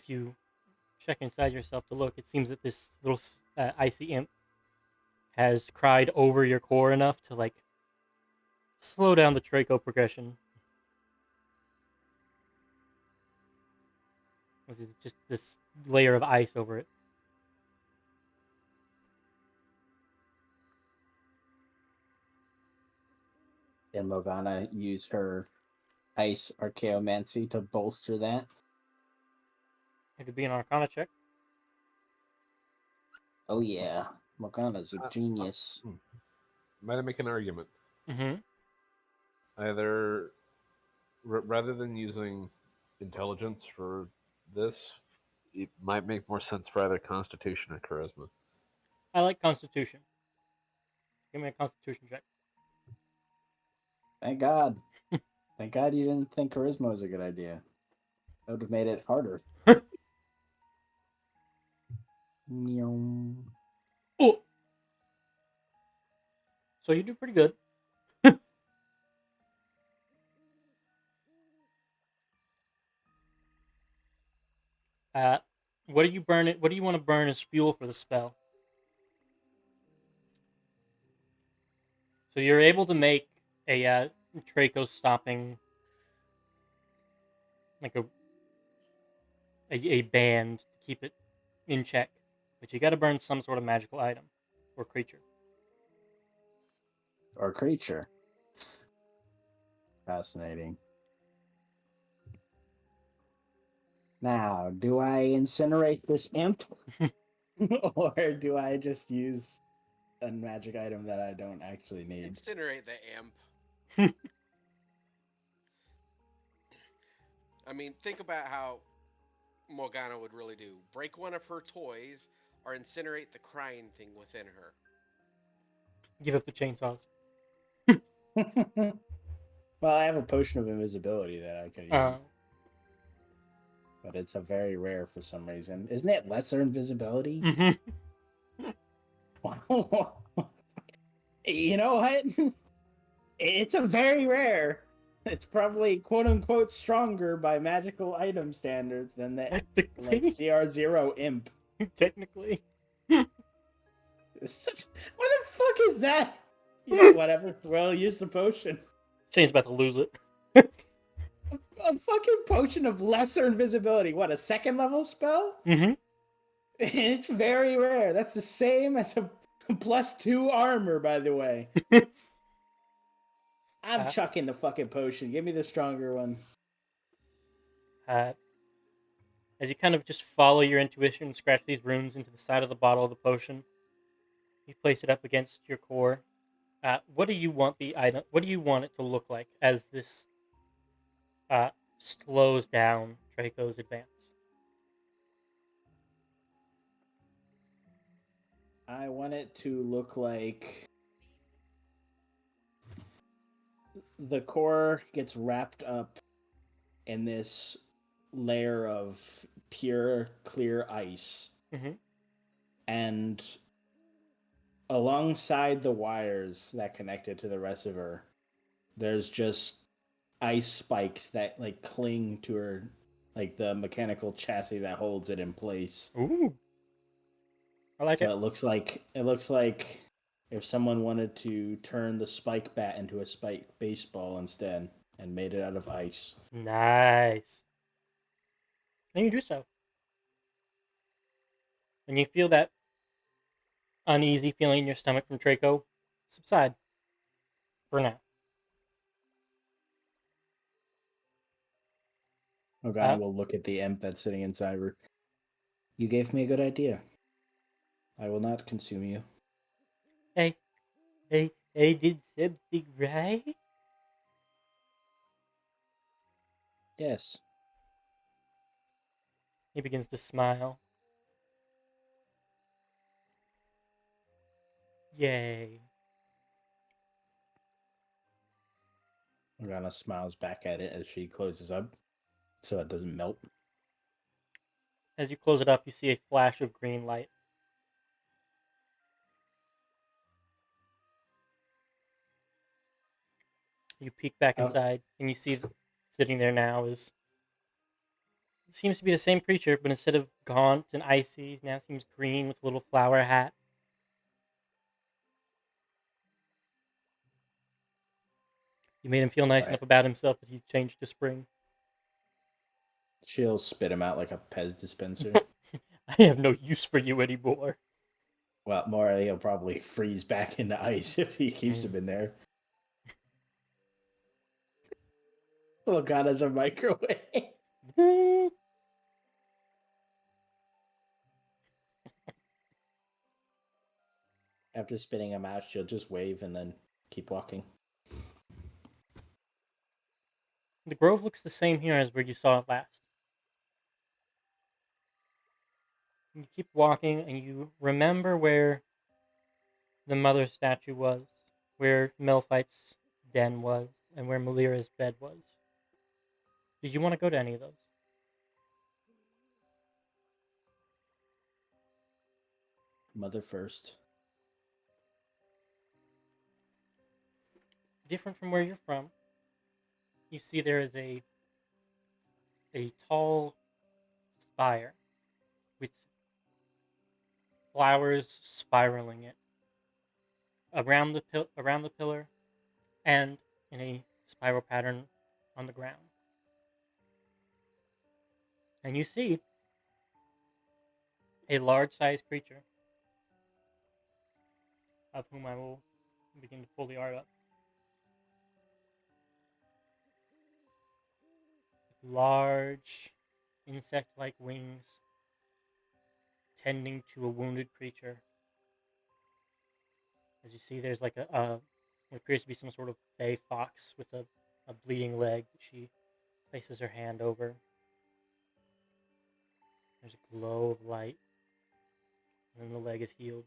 if you check inside yourself to look, it seems that this little icy imp has cried over your core enough to like slow down the Draco progression. This is just this layer of ice over it. And Morgana use her ice archaeomancy to bolster that. It could be an Arcana check. Oh yeah, Morgana's a genius. Might I make an argument? Mm-hmm. Either, rather than using intelligence for this, it might make more sense for either Constitution or Charisma. I like Constitution. Give me a Constitution check. Thank God. Thank God you didn't think charisma was a good idea. That would have made it harder. Meow. Oh! So you do pretty good. What do you burn it? What do you want to burn as fuel for the spell? So you're able to make a Draco stopping, like a band to keep it in check, but you got to burn some sort of magical item or creature. Or creature. Fascinating. Now, do I incinerate this imp? Or do I just use a magic item that I don't actually need? Incinerate the imp. I mean, think about how Morgana would really do. Break one of her toys or incinerate the crying thing within her. Give up the chainsaws. Well, I have a potion of invisibility that I could use. But it's a very rare for some reason. Isn't it lesser invisibility? Mm-hmm. You know what? It's a very rare. It's probably quote unquote stronger by magical item standards than the like CR0 imp. Technically. What the fuck is that? Yeah, whatever. Well, use the potion. Shane's about to lose it. A fucking potion of lesser invisibility. What, a second level spell? Mm-hmm. It's very rare. That's the same as a +2 armor, by the way. I'm chucking the fucking potion. Give me the stronger one. As you kind of just follow your intuition and scratch these runes into the side of the bottle of the potion, you place it up against your core. What do you want the item? What do you want it to look like as this slows down Draco's advance? I want it to look like the core gets wrapped up in this layer of pure, clear ice. Mm-hmm. And alongside the wires that connect it to the rest of her, there's just ice spikes that like cling to her, like the mechanical chassis that holds it in place. Ooh, I like so it. It looks like if someone wanted to turn the spike bat into a spike baseball instead and made it out of ice. Nice. And you do so. And you feel that uneasy feeling in your stomach from Draco subside. For now. Morgana will look at the imp that's sitting inside her. You gave me a good idea. I will not consume you. I did something right? Yes. He begins to smile. Yay. Morgana smiles back at it as she closes up so it doesn't melt. As you close it up, you see a flash of green light. You peek back inside, and you see sitting there now is seems to be the same creature, but instead of gaunt and icy, he now seems green with a little flower hat. You made him feel nice Right. enough about himself that he changed to spring. She'll spit him out like a Pez dispenser. I have no use for you anymore. Well, more he'll probably freeze back into ice if he keeps Mm. him in there. Oh god, as a microwave. After spitting him out, she'll just wave and then keep walking. The grove looks the same here as where you saw it last. You keep walking and you remember where the mother statue was, where Melfite's den was, and where Malira's bed was. Did you want to go to any of those? Mother first. Different from where you're from, you see there is a tall spire with flowers spiraling it around the pillar and in a spiral pattern on the ground. And you see a large-sized creature, of whom I will begin to pull the art up. With large, insect-like wings, tending to a wounded creature. As you see, there's like what appears to be some sort of fey fox with a bleeding leg that she places her hand over. There's a glow of light, and then the leg is healed.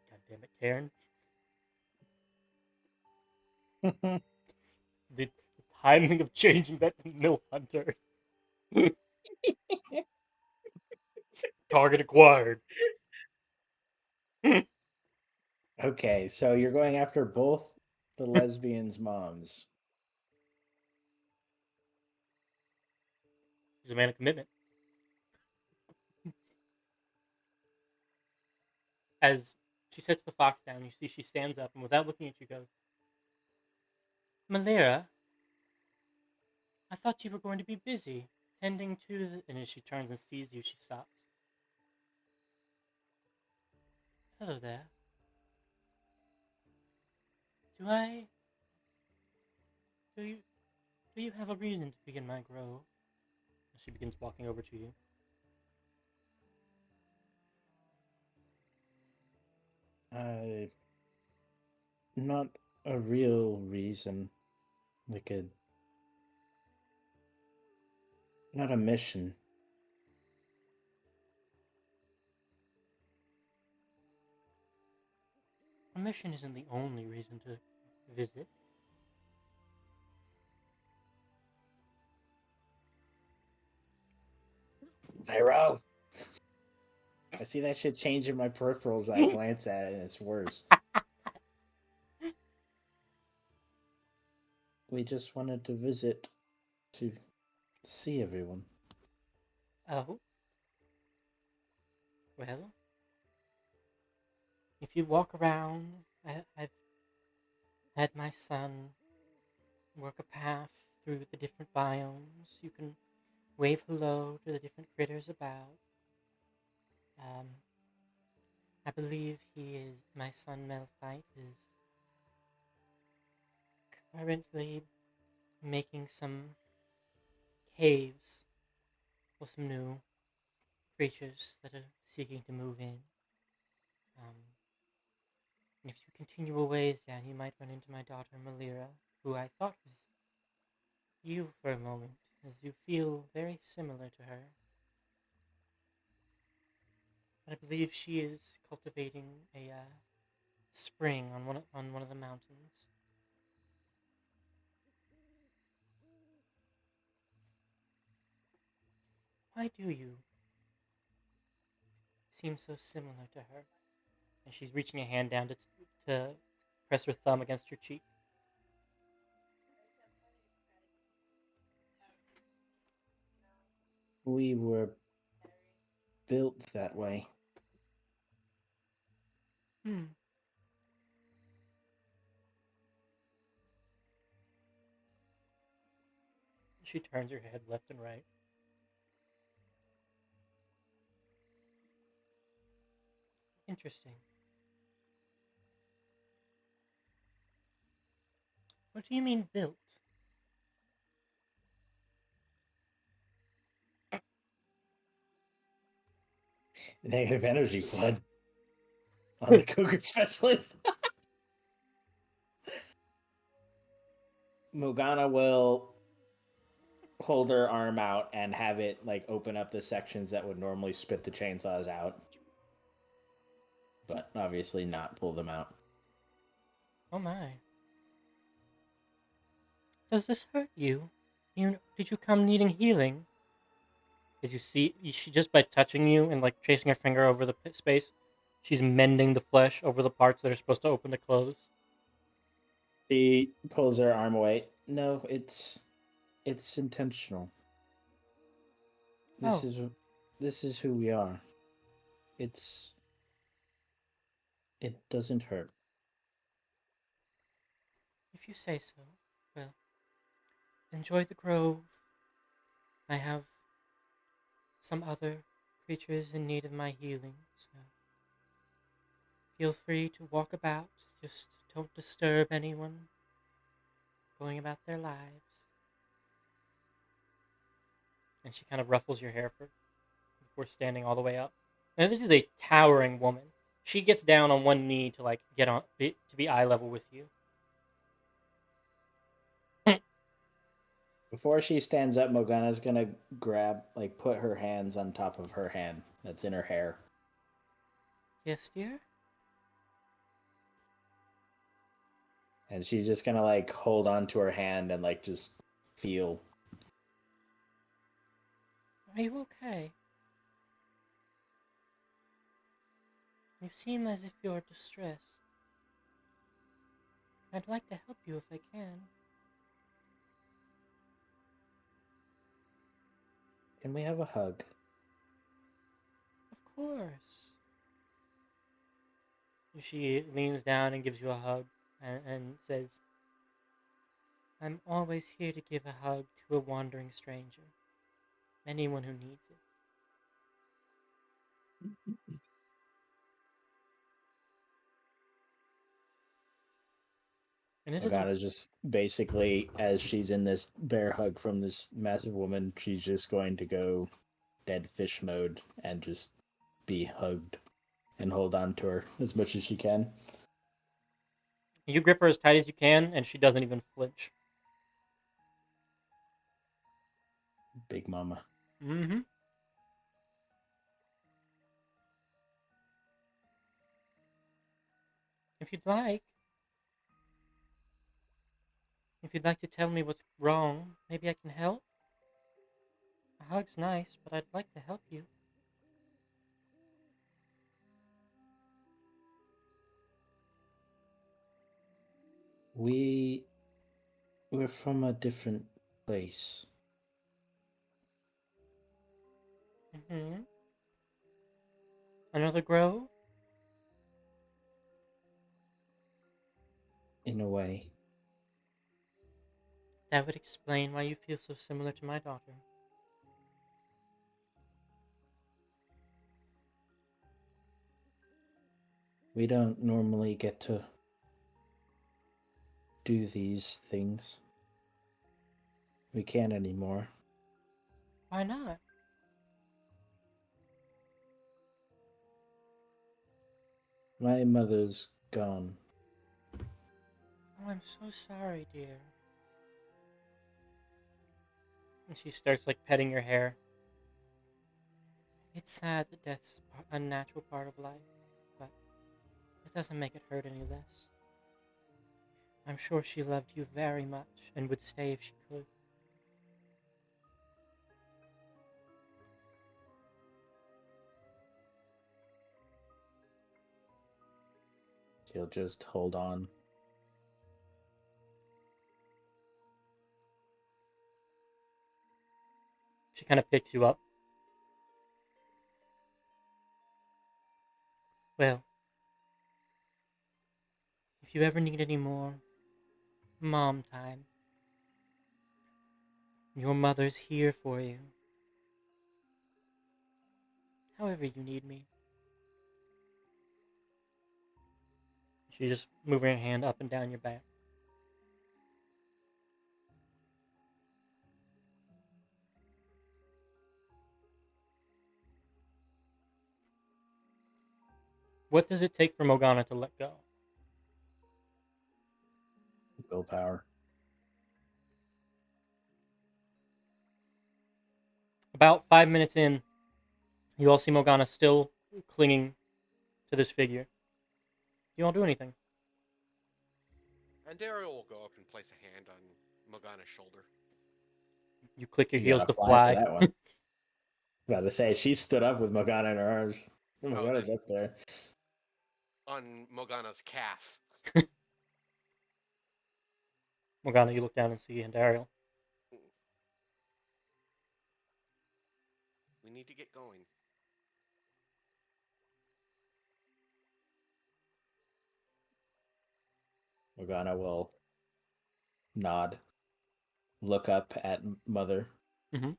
God damn it, Karen. The timing of changing that to MILF Hunter. Target acquired. Okay, so you're going after both the lesbians' moms. He's a man of commitment. As she sets the fox down, you see she stands up and without looking at you goes, Malira, I thought you were going to be busy tending to the... And as she turns and sees you, she stops. Hello there. Do you have a reason to be in my grove? As she begins walking over to you. Not a real reason. Not a mission. A mission isn't the only reason to visit. Pyro! I see that shit change in my peripherals. I glance at it and it's worse. We just wanted to visit to see everyone. Oh? Well, if you walk around, I've had my son work a path through the different biomes. You can wave hello to the different critters about. I believe my son Melfite is currently making some caves for some new creatures that are seeking to move in. And if you continue a ways down, you might run into my daughter Malira, who I thought was you for a moment, as you feel very similar to her. But I believe she is cultivating a spring on one of the mountains. Why do you seem so similar to her? And she's reaching a hand down to press her thumb against your cheek. We were built that way. Hmm. She turns her head left and right. Interesting. What do you mean built? Negative energy flood on the cougar specialist. Morgana will hold her arm out and have it like open up the sections that would normally spit the chainsaws out, but obviously not pull them out. Oh my. Does this hurt you? Did you come needing healing? As you see, she just by touching you and like tracing her finger over the space, she's mending the flesh over the parts that are supposed to open to close. She pulls her arm away. No, it's intentional. Oh. This is who we are. It doesn't hurt. If you say so. Well, enjoy the grove. I have some other creatures in need of my healing, so feel free to walk about. Just don't disturb anyone going about their lives. And she kind of ruffles your hair before standing all the way up. Now this is a towering woman. She gets down on one knee to like get on to be eye level with you. Before she stands up, Morgana's gonna put her hands on top of her hand that's in her hair. Yes, dear? And she's just gonna like hold on to her hand and like just feel. Are you okay? You seem as if you're distressed. I'd like to help you if I can. Can we have a hug? Of course. She leans down and gives you a hug and says, I'm always here to give a hug to a wandering stranger. Anyone who needs it. And it is Morgana's just basically, as she's in this bear hug from this massive woman, she's just going to go dead fish mode and just be hugged and hold on to her as much as she can. You grip her as tight as you can, and she doesn't even flinch. Big mama. Mm-hmm. If you'd like to tell me what's wrong, maybe I can help. A hug's nice, but I'd like to help you. We're from a different place. Mm-hmm. Another grove? In a way. That would explain why you feel so similar to my daughter. We don't normally get to do these things. We can't anymore. Why not? My mother's gone. Oh, I'm so sorry, dear. And she starts like petting your hair. It's sad that death's a natural part of life, but it doesn't make it hurt any less. I'm sure she loved you very much and would stay if she could. She'll just hold on. She kind of picks you up Well, if you ever need any more mom time, your mother's here for you. However you need me. She's just moving her hand up and down your back. What does it take for Morgana to let go? Willpower. About 5 minutes in, you all see Morgana still clinging to this figure. You all do anything? And Daryl will go up and place a hand on Morgana's shoulder. You click your You heels gotta to fly fly. for that one. About to say she stood up with Morgana in her arms. Oh, Oh, Morgana's then- up there. On Morgana's calf. Morgana, you look down and see Andariel. We need to get going. Morgana will nod, look up at Mother. Mhm.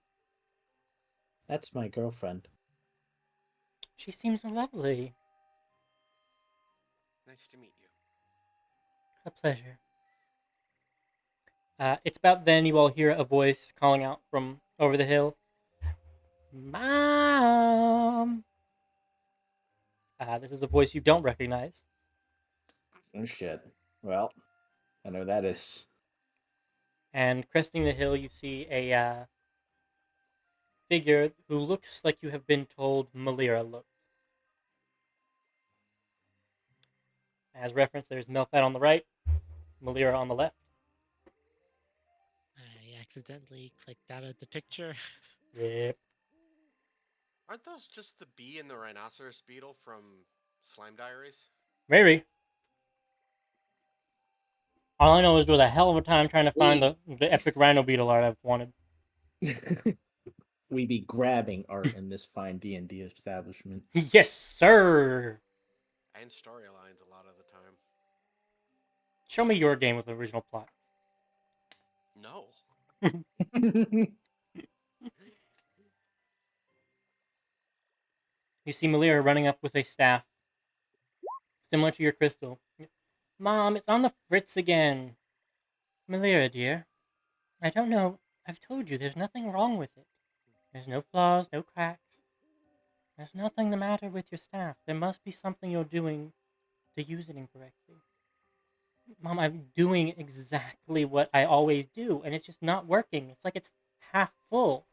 That's my girlfriend. She seems lovely. Nice to meet you. A pleasure. It's about then you all hear a voice calling out from over the hill. Mom! This is a voice you don't recognize. Oh shit. Well, I know that is. And cresting the hill, you see a figure who looks like you have been told Malira looked. As reference, there's Melfat on the right, Malira on the left. I accidentally clicked out of the picture. Yep. Aren't those just the bee and the rhinoceros beetle from Slime Diaries? Maybe. All I know is there was a hell of a time trying to find the epic rhino beetle art I've wanted. We be grabbing art in this fine D&D establishment. Yes, sir! And storylines a lot of the time. Show me your game with the original plot. No. You see Malira running up with a staff, similar to your crystal. Mom, it's on the fritz again. Malira, dear, I don't know. I've told you there's nothing wrong with it. There's no flaws, no cracks. There's nothing the matter with your staff. There must be something you're doing to use it incorrectly. Mom, I'm doing exactly what I always do, and it's just not working. It's like it's half full.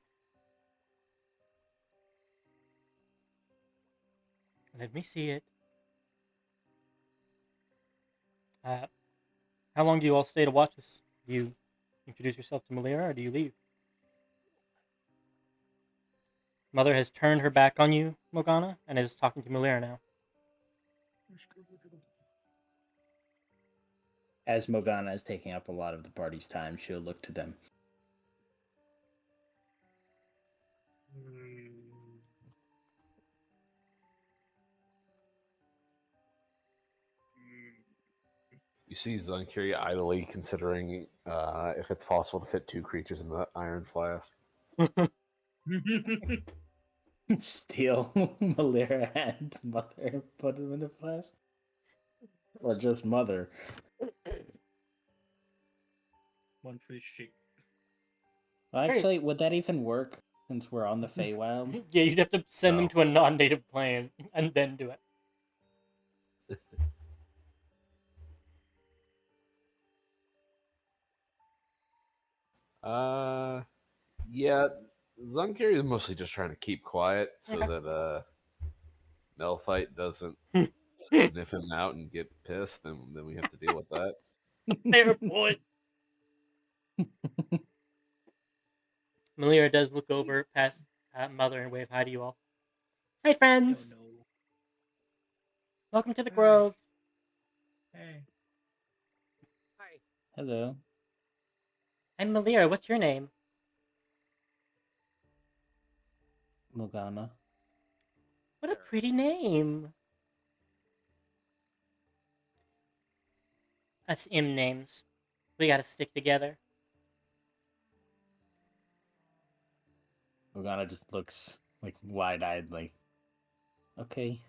Let me see it. How long do you all stay to watch this? Do you introduce yourself to Malira, or do you leave? Mother has turned her back on you, Morgana, and is talking to Malira now. As Morgana is taking up a lot of the party's time, she'll look to them. You see Zuncuria idly considering if it's possible to fit 2 creatures in the iron flask. Steal Malira and Mother and put them in the flash? Or just Mother? One for each cheek. Well, actually, would that even work since we're on the Feywild? Yeah, you'd have to send them No. to a non-native plane and then do it. Yeah, Zuncuria is mostly just trying to keep quiet so Okay. that Melphite doesn't sniff him out and get pissed, then we have to deal with that. Fair point. Malira does look over past Mother and wave hi to you all. Hi, Oh friends. no. Welcome to the Hi. Grove. Hey. Hi. Hello. I'm Malira. What's your name? Morgana. What a There. pretty name. Us M names. We gotta stick together. Morgana just looks like wide-eyed, like, okay.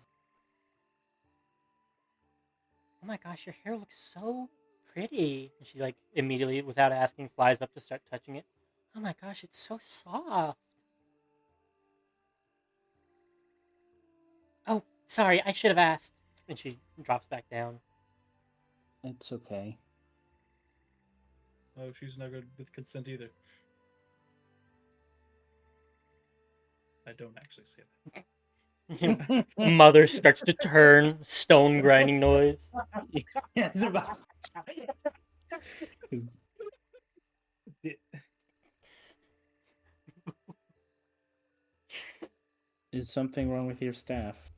Oh my gosh, your hair looks so pretty. And she like immediately, without asking, flies up to start touching it. Oh my gosh, it's so soft. Oh, sorry, I should have asked. And she drops back down. It's okay. Oh, she's not good with consent either. I don't actually say that. Mother starts to turn, stone grinding noise. It's about... Is something wrong with your staff?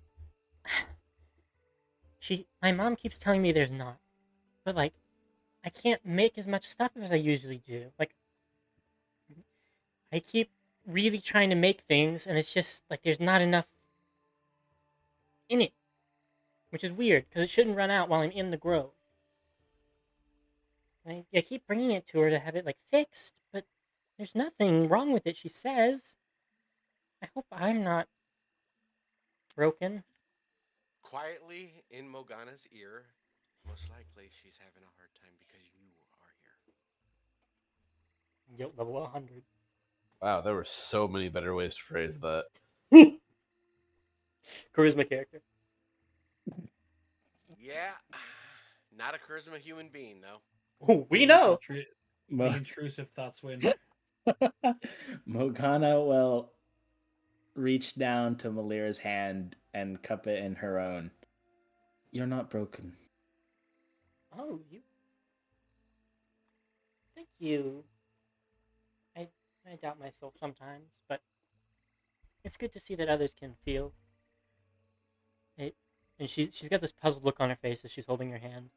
My mom keeps telling me there's not. But like, I can't make as much stuff as I usually do. Like, I keep really trying to make things, and it's just like there's not enough in it. Which is weird, because it shouldn't run out while I'm in the grove. I keep bringing it to her to have it like fixed, but there's nothing wrong with it, she says. I hope I'm not broken. Quietly in Morgana's ear, most likely she's having a hard time because you are here. Guilt level 100. Wow, there were so many better ways to phrase that. Charisma character. Yeah, not a charisma human being though. Oh, we know. The Mo- intrusive thoughts win. Morgana will reach down to Malira's hand and cup it in her own. You're not broken. Oh, you. Thank you. I doubt myself sometimes, but it's good to see that others can feel it. And she's got this puzzled look on her face as she's holding your hand.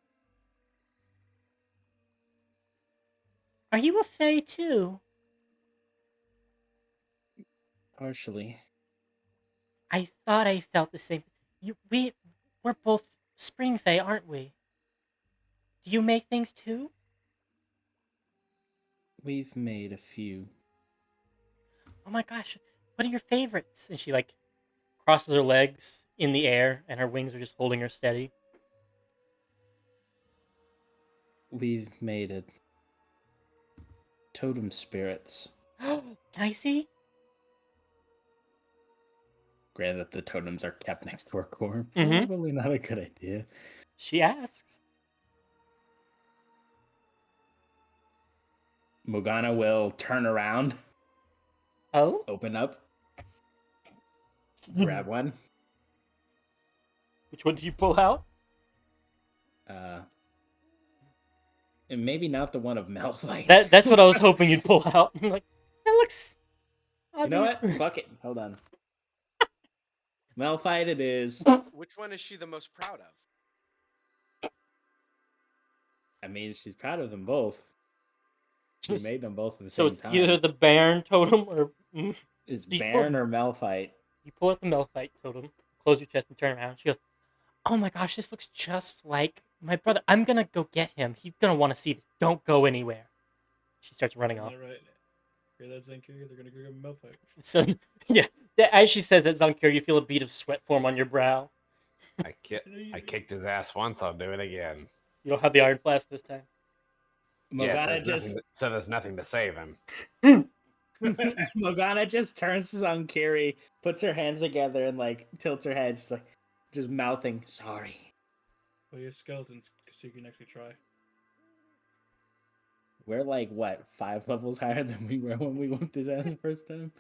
Are you a fae too? Partially. I thought I felt the same. We're both spring fae, aren't we? Do you make things too? We've made a few. Oh my gosh, what are your favorites? And she like crosses her legs in the air, and her wings are just holding her steady. We've made it. Totem spirits. Can I see? Granted that the totems are kept next to our core. Mhm. Probably not a good idea. She asks. Morgana will turn around, Oh? open up, grab one. Which one do you pull out? And maybe not the one of Malphite. That's what I was hoping you'd pull out. I'm like, that looks. You know what? Fuck it. Hold on. Malphite it is. Which one is she the most proud of? I mean, she's proud of them both. She made them both at the So same it's time. either the Baron totem or. Is Do you Baron or Malphite? You pull out the Melphite totem, close your chest, and turn around. She goes, "Oh my gosh, this looks just like my brother. I'm gonna go get him. He's gonna want to see this. Don't go anywhere." She starts running off. All right. Hear that, Zanku? They're gonna go get Malphite. So, yeah, as she says that, Zonkir, you feel a bead of sweat form on your brow. I kicked his ass once. I'll do it again. You don't have the Iron Flask this time. Morgana so there's nothing to save him. Morgana just turns to Zonkiri, puts her hands together, and like tilts her head. She's like, just mouthing, "Sorry." Well, you're skeletons, so you can actually try. We're like what, 5 levels higher than we were when we whooped his ass the first time.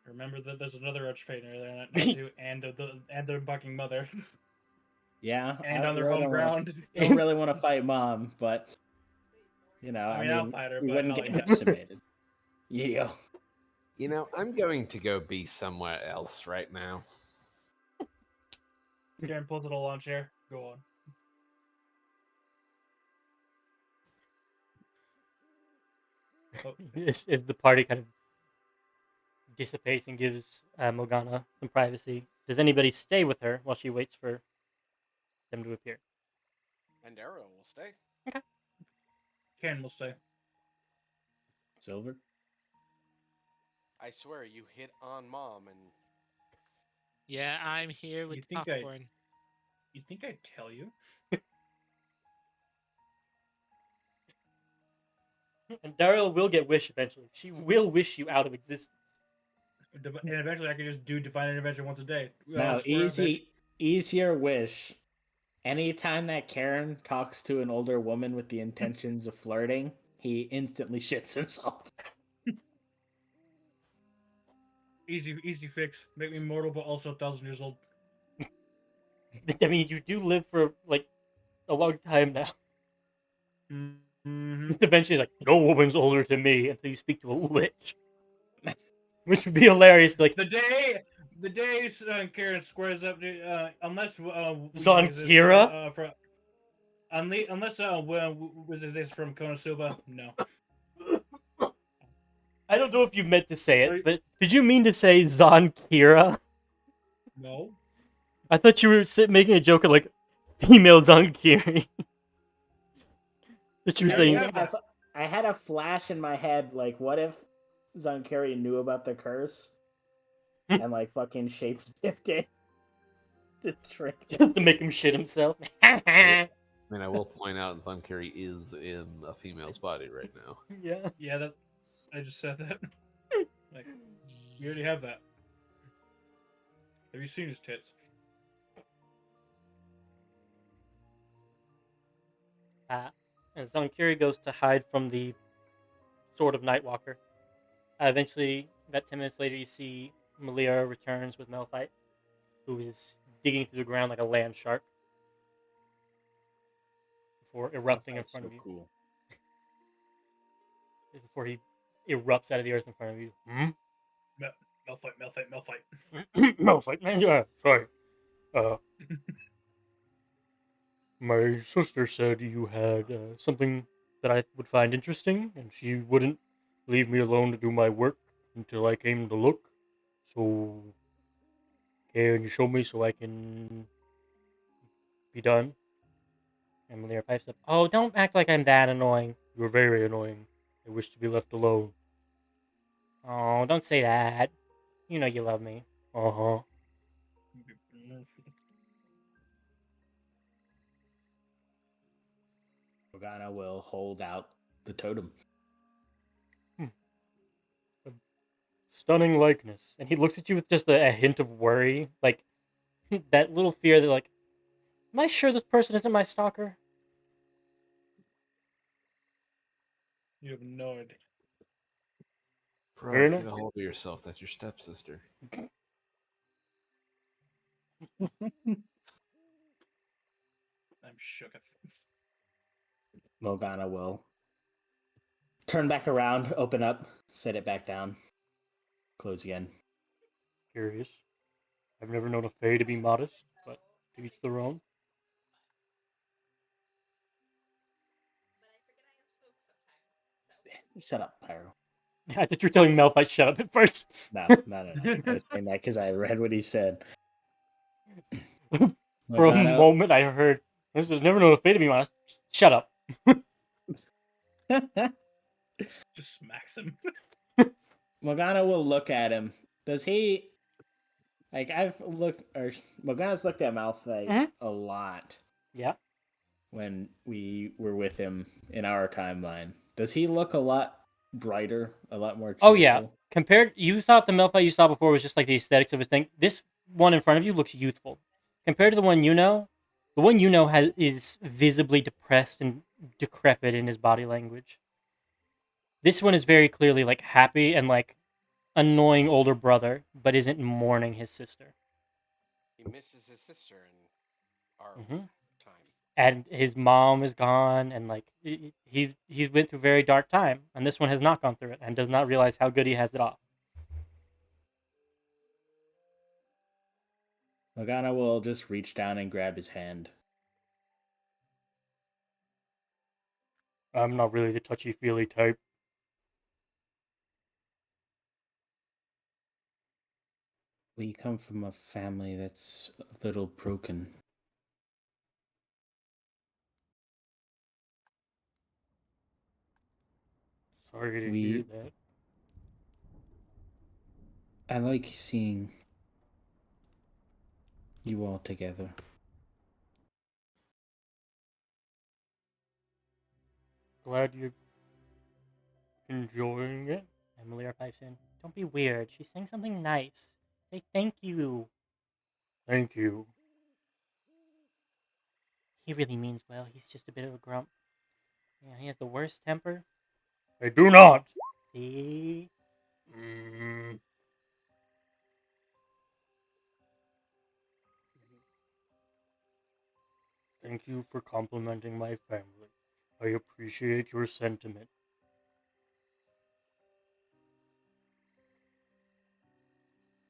Remember that there's another Archfader there, not you, and the bucking mother, Yeah, and I on their really home don't wanna- ground. don't really want to fight Mom, but you know, I mean, I'll fight her, we but wouldn't not get like that. decimated. Yeah. You know, I'm going to go be somewhere else right now. Karen pulls out a lawn chair. Go on. Oh, As the party kind of dissipates and gives Morgana some privacy, does anybody stay with her while she waits for them to appear? And Arrow will stay. Okay. Karen will say. Silver? I swear, you hit on mom, and Yeah, I'm here with You think popcorn. You think I'd tell you? And Daryl will get wish eventually. She will wish you out of existence. And eventually, I could just do divine intervention once a day. No, Swear, bitch. easier wish. Anytime that Karen talks to an older woman with the intentions of flirting, he instantly shits himself. Easy fix. Make me mortal, but also 1,000 years old. I mean, you do live for like a long time now. Mm-hmm. Eventually, like, no woman's older than me until you speak to a witch, which would be hilarious. Like, The day Karen squares up to unless Zonkira? unless was this from Konosuba? No. I don't know if you meant to say it, but did you mean to say Zonkira? No. I thought you were making a joke of like female Zonkiri. That you were saying. I had a flash in my head, like, what if Zonkiri knew about the curse and like fucking shapeshifted to trick him? Just to make him shit himself. I mean, I will point out Zunkiri is in a female's body right now. Yeah. Yeah, that I just said that. Like, we already have that. Have you seen his tits? And Zonkiri goes to hide from the Sword of Nightwalker. Eventually, about 10 minutes later, you see Malia returns with Malphite, who is digging through the ground like a land shark before erupting in front of you. Cool. Before he erupts out of the earth in front of you. Malphite. Malphite, man, yeah, sorry. My sister said you had something that I would find interesting, and she wouldn't leave me alone to do my work until I came to look. So, can you show me so I can be done? And Malia pipes up, oh, don't act like I'm that annoying. You're very annoying. I wish to be left alone. Oh, don't say that. You know you love me. Uh-huh. Morgana will hold out the totem. Stunning likeness. And he looks at you with just a hint of worry. Like, that little fear that, like, am I sure this person isn't my stalker? You have no idea. Bro, get a hold of yourself. That's your stepsister. I'm shook. Morgana will turn back around, open up, set it back down, close again. Curious. I've never known a fae to be modest, but to each their own. Shut up, Pyro. I thought you were telling Malphite shut up at first. No. I was saying that because I read what he said. For a moment, I heard, I've never known a fae to be modest. Shut up. Just smacks him. Morgana will look at him. Does he... Like, Morgana's looked at Malphite a lot. Yeah. When we were with him in our timeline. Does he look a lot brighter, a lot more cheerful? Oh, yeah. You thought the Malphite you saw before was just like the aesthetics of his thing. This one in front of you looks youthful. Compared to the one you know, is visibly depressed and decrepit in his body language. This one is very clearly like happy and like annoying older brother, but isn't mourning his sister. He misses his sister in our time. And his mom is gone, and like he went through a very dark time, and this one has not gone through it and does not realize how good he has it off. Morgana will just reach down and grab his hand. I'm not really the touchy-feely type. We come from a family that's a little broken. Sorry to We- hear that. I like seeing you all together. Glad you're enjoying it. Emily pipes in. Don't be weird. She's saying something nice. Say thank you. Thank you. He really means well. He's just a bit of a grump. Yeah, he has the worst temper. I do not. See? Thank you for complimenting my family. I appreciate your sentiment.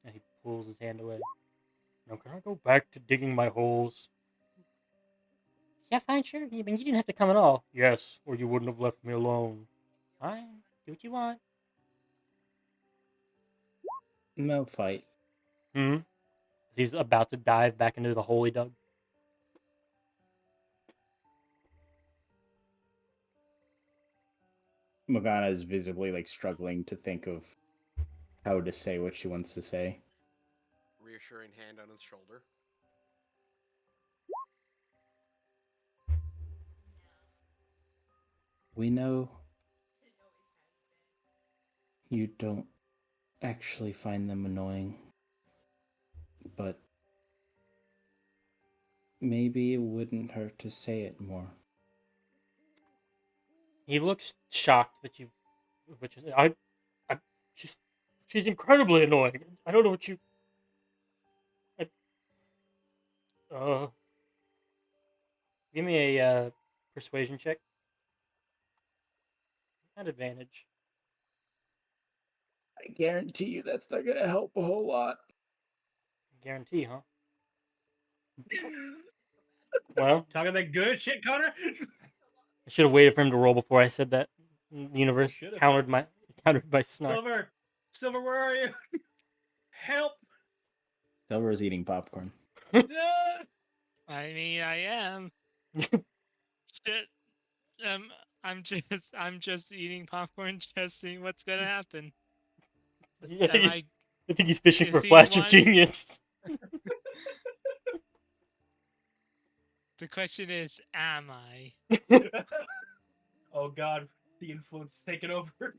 And he pulls his hand away. Now can I go back to digging my holes? Yeah, fine, sure. I mean, you didn't have to come at all. Yes, or you wouldn't have left me alone. Fine, do what you want. No fight. He's about to dive back into the hole he dug. Morgana is visibly like struggling to think of how to say what she wants to say. Reassuring hand on his shoulder. We know you don't actually find them annoying, but maybe it wouldn't hurt to say it more. He looks shocked that you, which is she's she's incredibly annoying. I don't know what you. I, give me a persuasion check. At advantage. I guarantee you that's not gonna help a whole lot. Guarantee, huh? Well, Talking that good shit, Connor. I should have waited for him to roll before I said that. The universe should've. countered my snark. Silver, where are you? Help! Silver's eating popcorn. No! I mean, I am. Shit. I'm just eating popcorn, just seeing what's gonna happen. I Am I? think he's fishing is for a he flash of one- genius. The question is, am I? Oh God, the influence is taking over.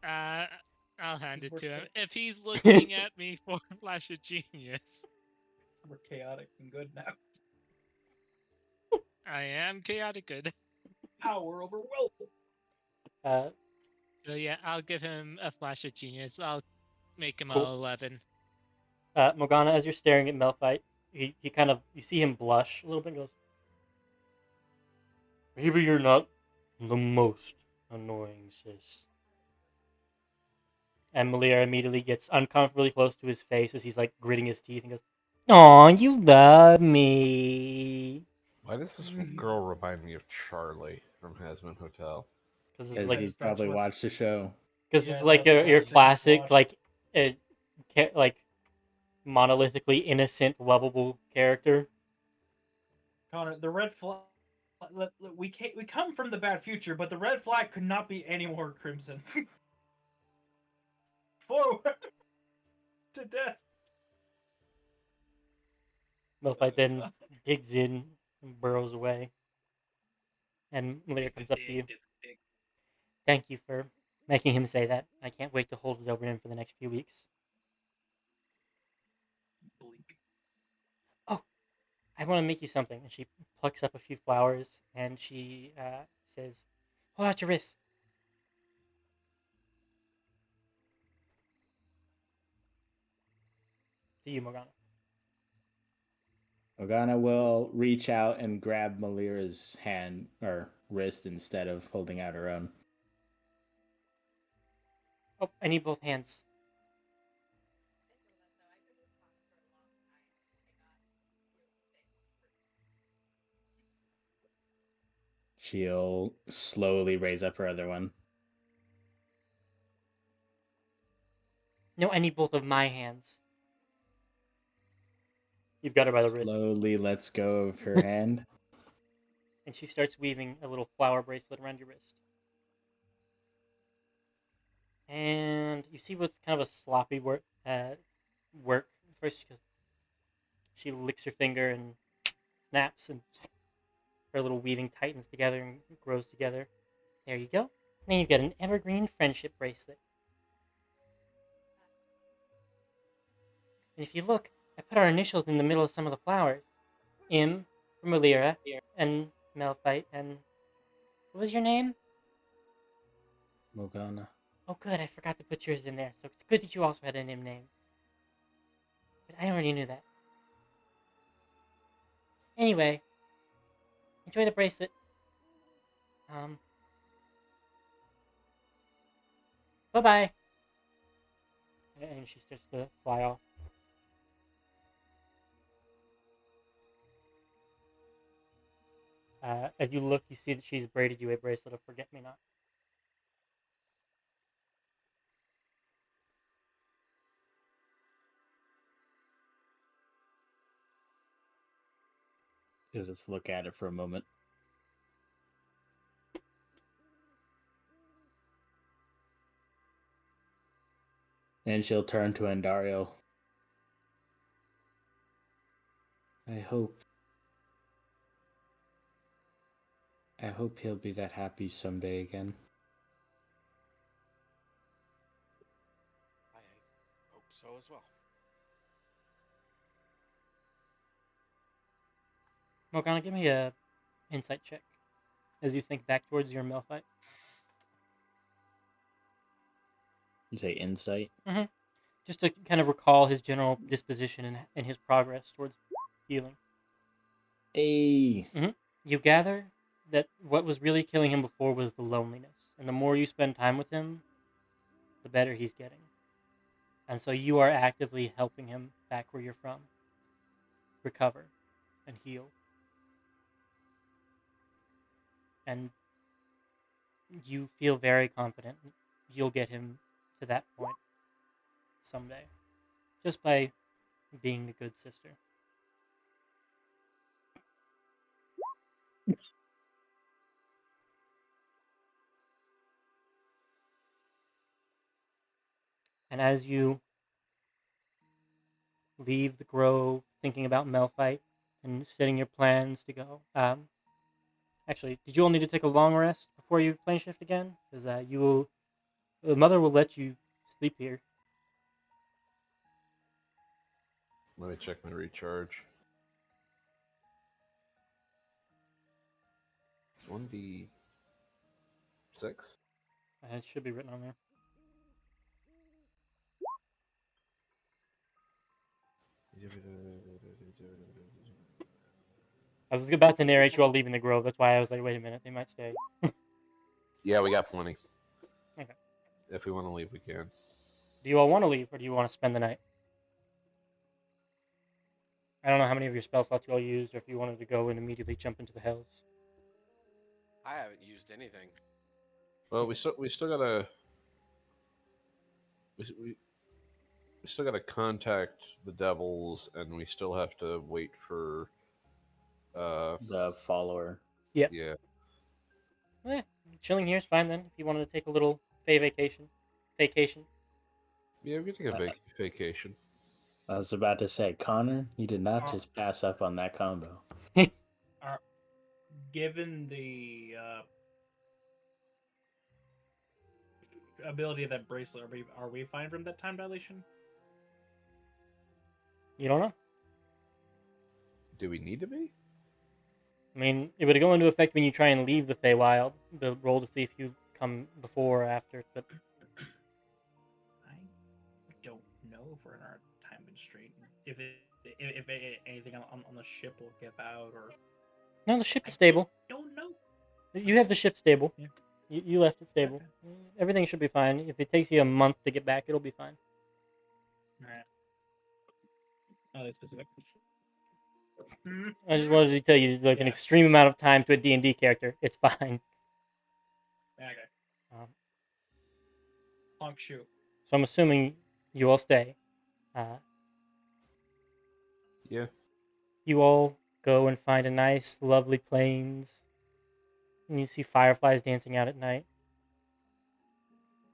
I'll hand it to him. If he's looking at me for a flash of genius, We're chaotic and good now. I am chaotic good. Power over will. So yeah, I'll give him a flash of genius. I'll make him Cool. a 11. Morgana, as you're staring at Melphite, he kind of, you see him blush a little bit and goes, maybe you're not the most annoying, sis. And Malia immediately gets uncomfortably close to his face as he's like gritting his teeth and goes, "Aw, you love me." Why does this girl remind me of Charlie from Hazman Hotel? Because Because like, he's probably watched the show. because Yeah, it's like that's your what classic watch. like, like monolithically innocent, lovable character. Connor, the red flag. We come from the bad future, but the red flag could not be any more crimson. Forward to death. Melphite then digs in and burrows away. And Malia comes up to you. Thank you for making him say that. I can't wait to hold it over him for the next few weeks. Bleak. Oh, I want to make you something. And she plucks up a few flowers and she says, hold out your wrist. To you, Morgana. Morgana will reach out and grab Malira's hand or wrist instead of holding out her own. Oh, I need both hands. She'll slowly raise up her other one. No, I need both of my hands. You've got her by the wrist. Slowly lets go of her hand. And she starts weaving a little flower bracelet around your wrist. And you see what's kind of a sloppy work. First, she licks her finger and snaps, and her little weaving tightens together and grows together. There you go. Now you've got an evergreen friendship bracelet. And if you look, I put our initials in the middle of some of the flowers. M for Malira, and Melphite, and what was your name? Morgana. Oh, good. I forgot to put yours in there. So it's good that you also had an M name. But I already knew that. Anyway, enjoy the bracelet. Bye-bye. And she starts to fly off. As you look, you see that she's braided you a bracelet of forget-me-not. She'll just look at it for a moment. Then she'll turn to Andario. I hope he'll be that happy someday again. I hope so as well. Morgana, give me a insight check as you think back towards your Melphite. You say insight? Just to kind of recall his general disposition and his progress towards healing. Hey. You gather that what was really killing him before was the loneliness. And the more you spend time with him, the better he's getting. And so you are actively helping him back where you're from recover and heal. And you feel very confident you'll get him to that point someday. Just by being a good sister. And as you leave the grove, thinking about Melphite and setting your plans to go, actually, did you all need to take a long rest before you plane shift again? Because the mother will let you sleep here. Let me check my recharge. 1d6? It should be written on there. I was about to narrate you all leaving the grove. That's why I was like, wait a minute, they might stay. Yeah, we got plenty. Okay. If we want to leave, we can. Do you all want to leave, or do you want to spend the night? I don't know how many of your spell slots you all used, or if you wanted to go and immediately jump into the hells. I haven't used anything. Well, we still gotta we still gotta contact the devils, and we still have to wait for The follower. Yeah. Yeah. Chilling here is fine then. If you wanted to take a little vacation. Yeah, we can take a vacation. I was about to say, Connor, you did not just pass up on that combo. Given the ability of that bracelet, are we fine from that time dilation? You don't know? Do we need to be? I mean, it would go into effect when you try and leave the Feywild. The roll to see if you come before or after, but I don't know if we're in our time constraint. If anything on the ship will give out, or no, the ship is stable. don't know. You have the ship stable. Yeah. You left it stable. Okay. Everything should be fine. If it takes you a month to get back, it'll be fine. All right. Oh, that's specific. I just wanted to tell you, like, an Yeah. extreme amount of time to a D&D character. It's fine. Okay. Honk shoe. So I'm assuming you all stay. Yeah. You all go and find a nice, lovely plains And you see fireflies dancing out at night.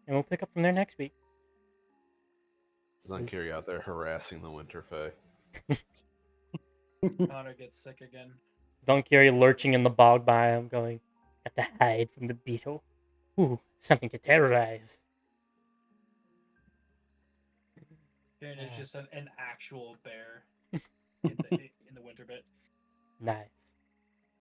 And we'll pick up from there next week. Zonkiri out there harassing the Winter Fae. Connor gets sick again. Zonkiri lurching in the bog biome, going, got to hide from the beetle. Ooh, something to terrorize. And it's just an actual bear in the winter bit. Nice.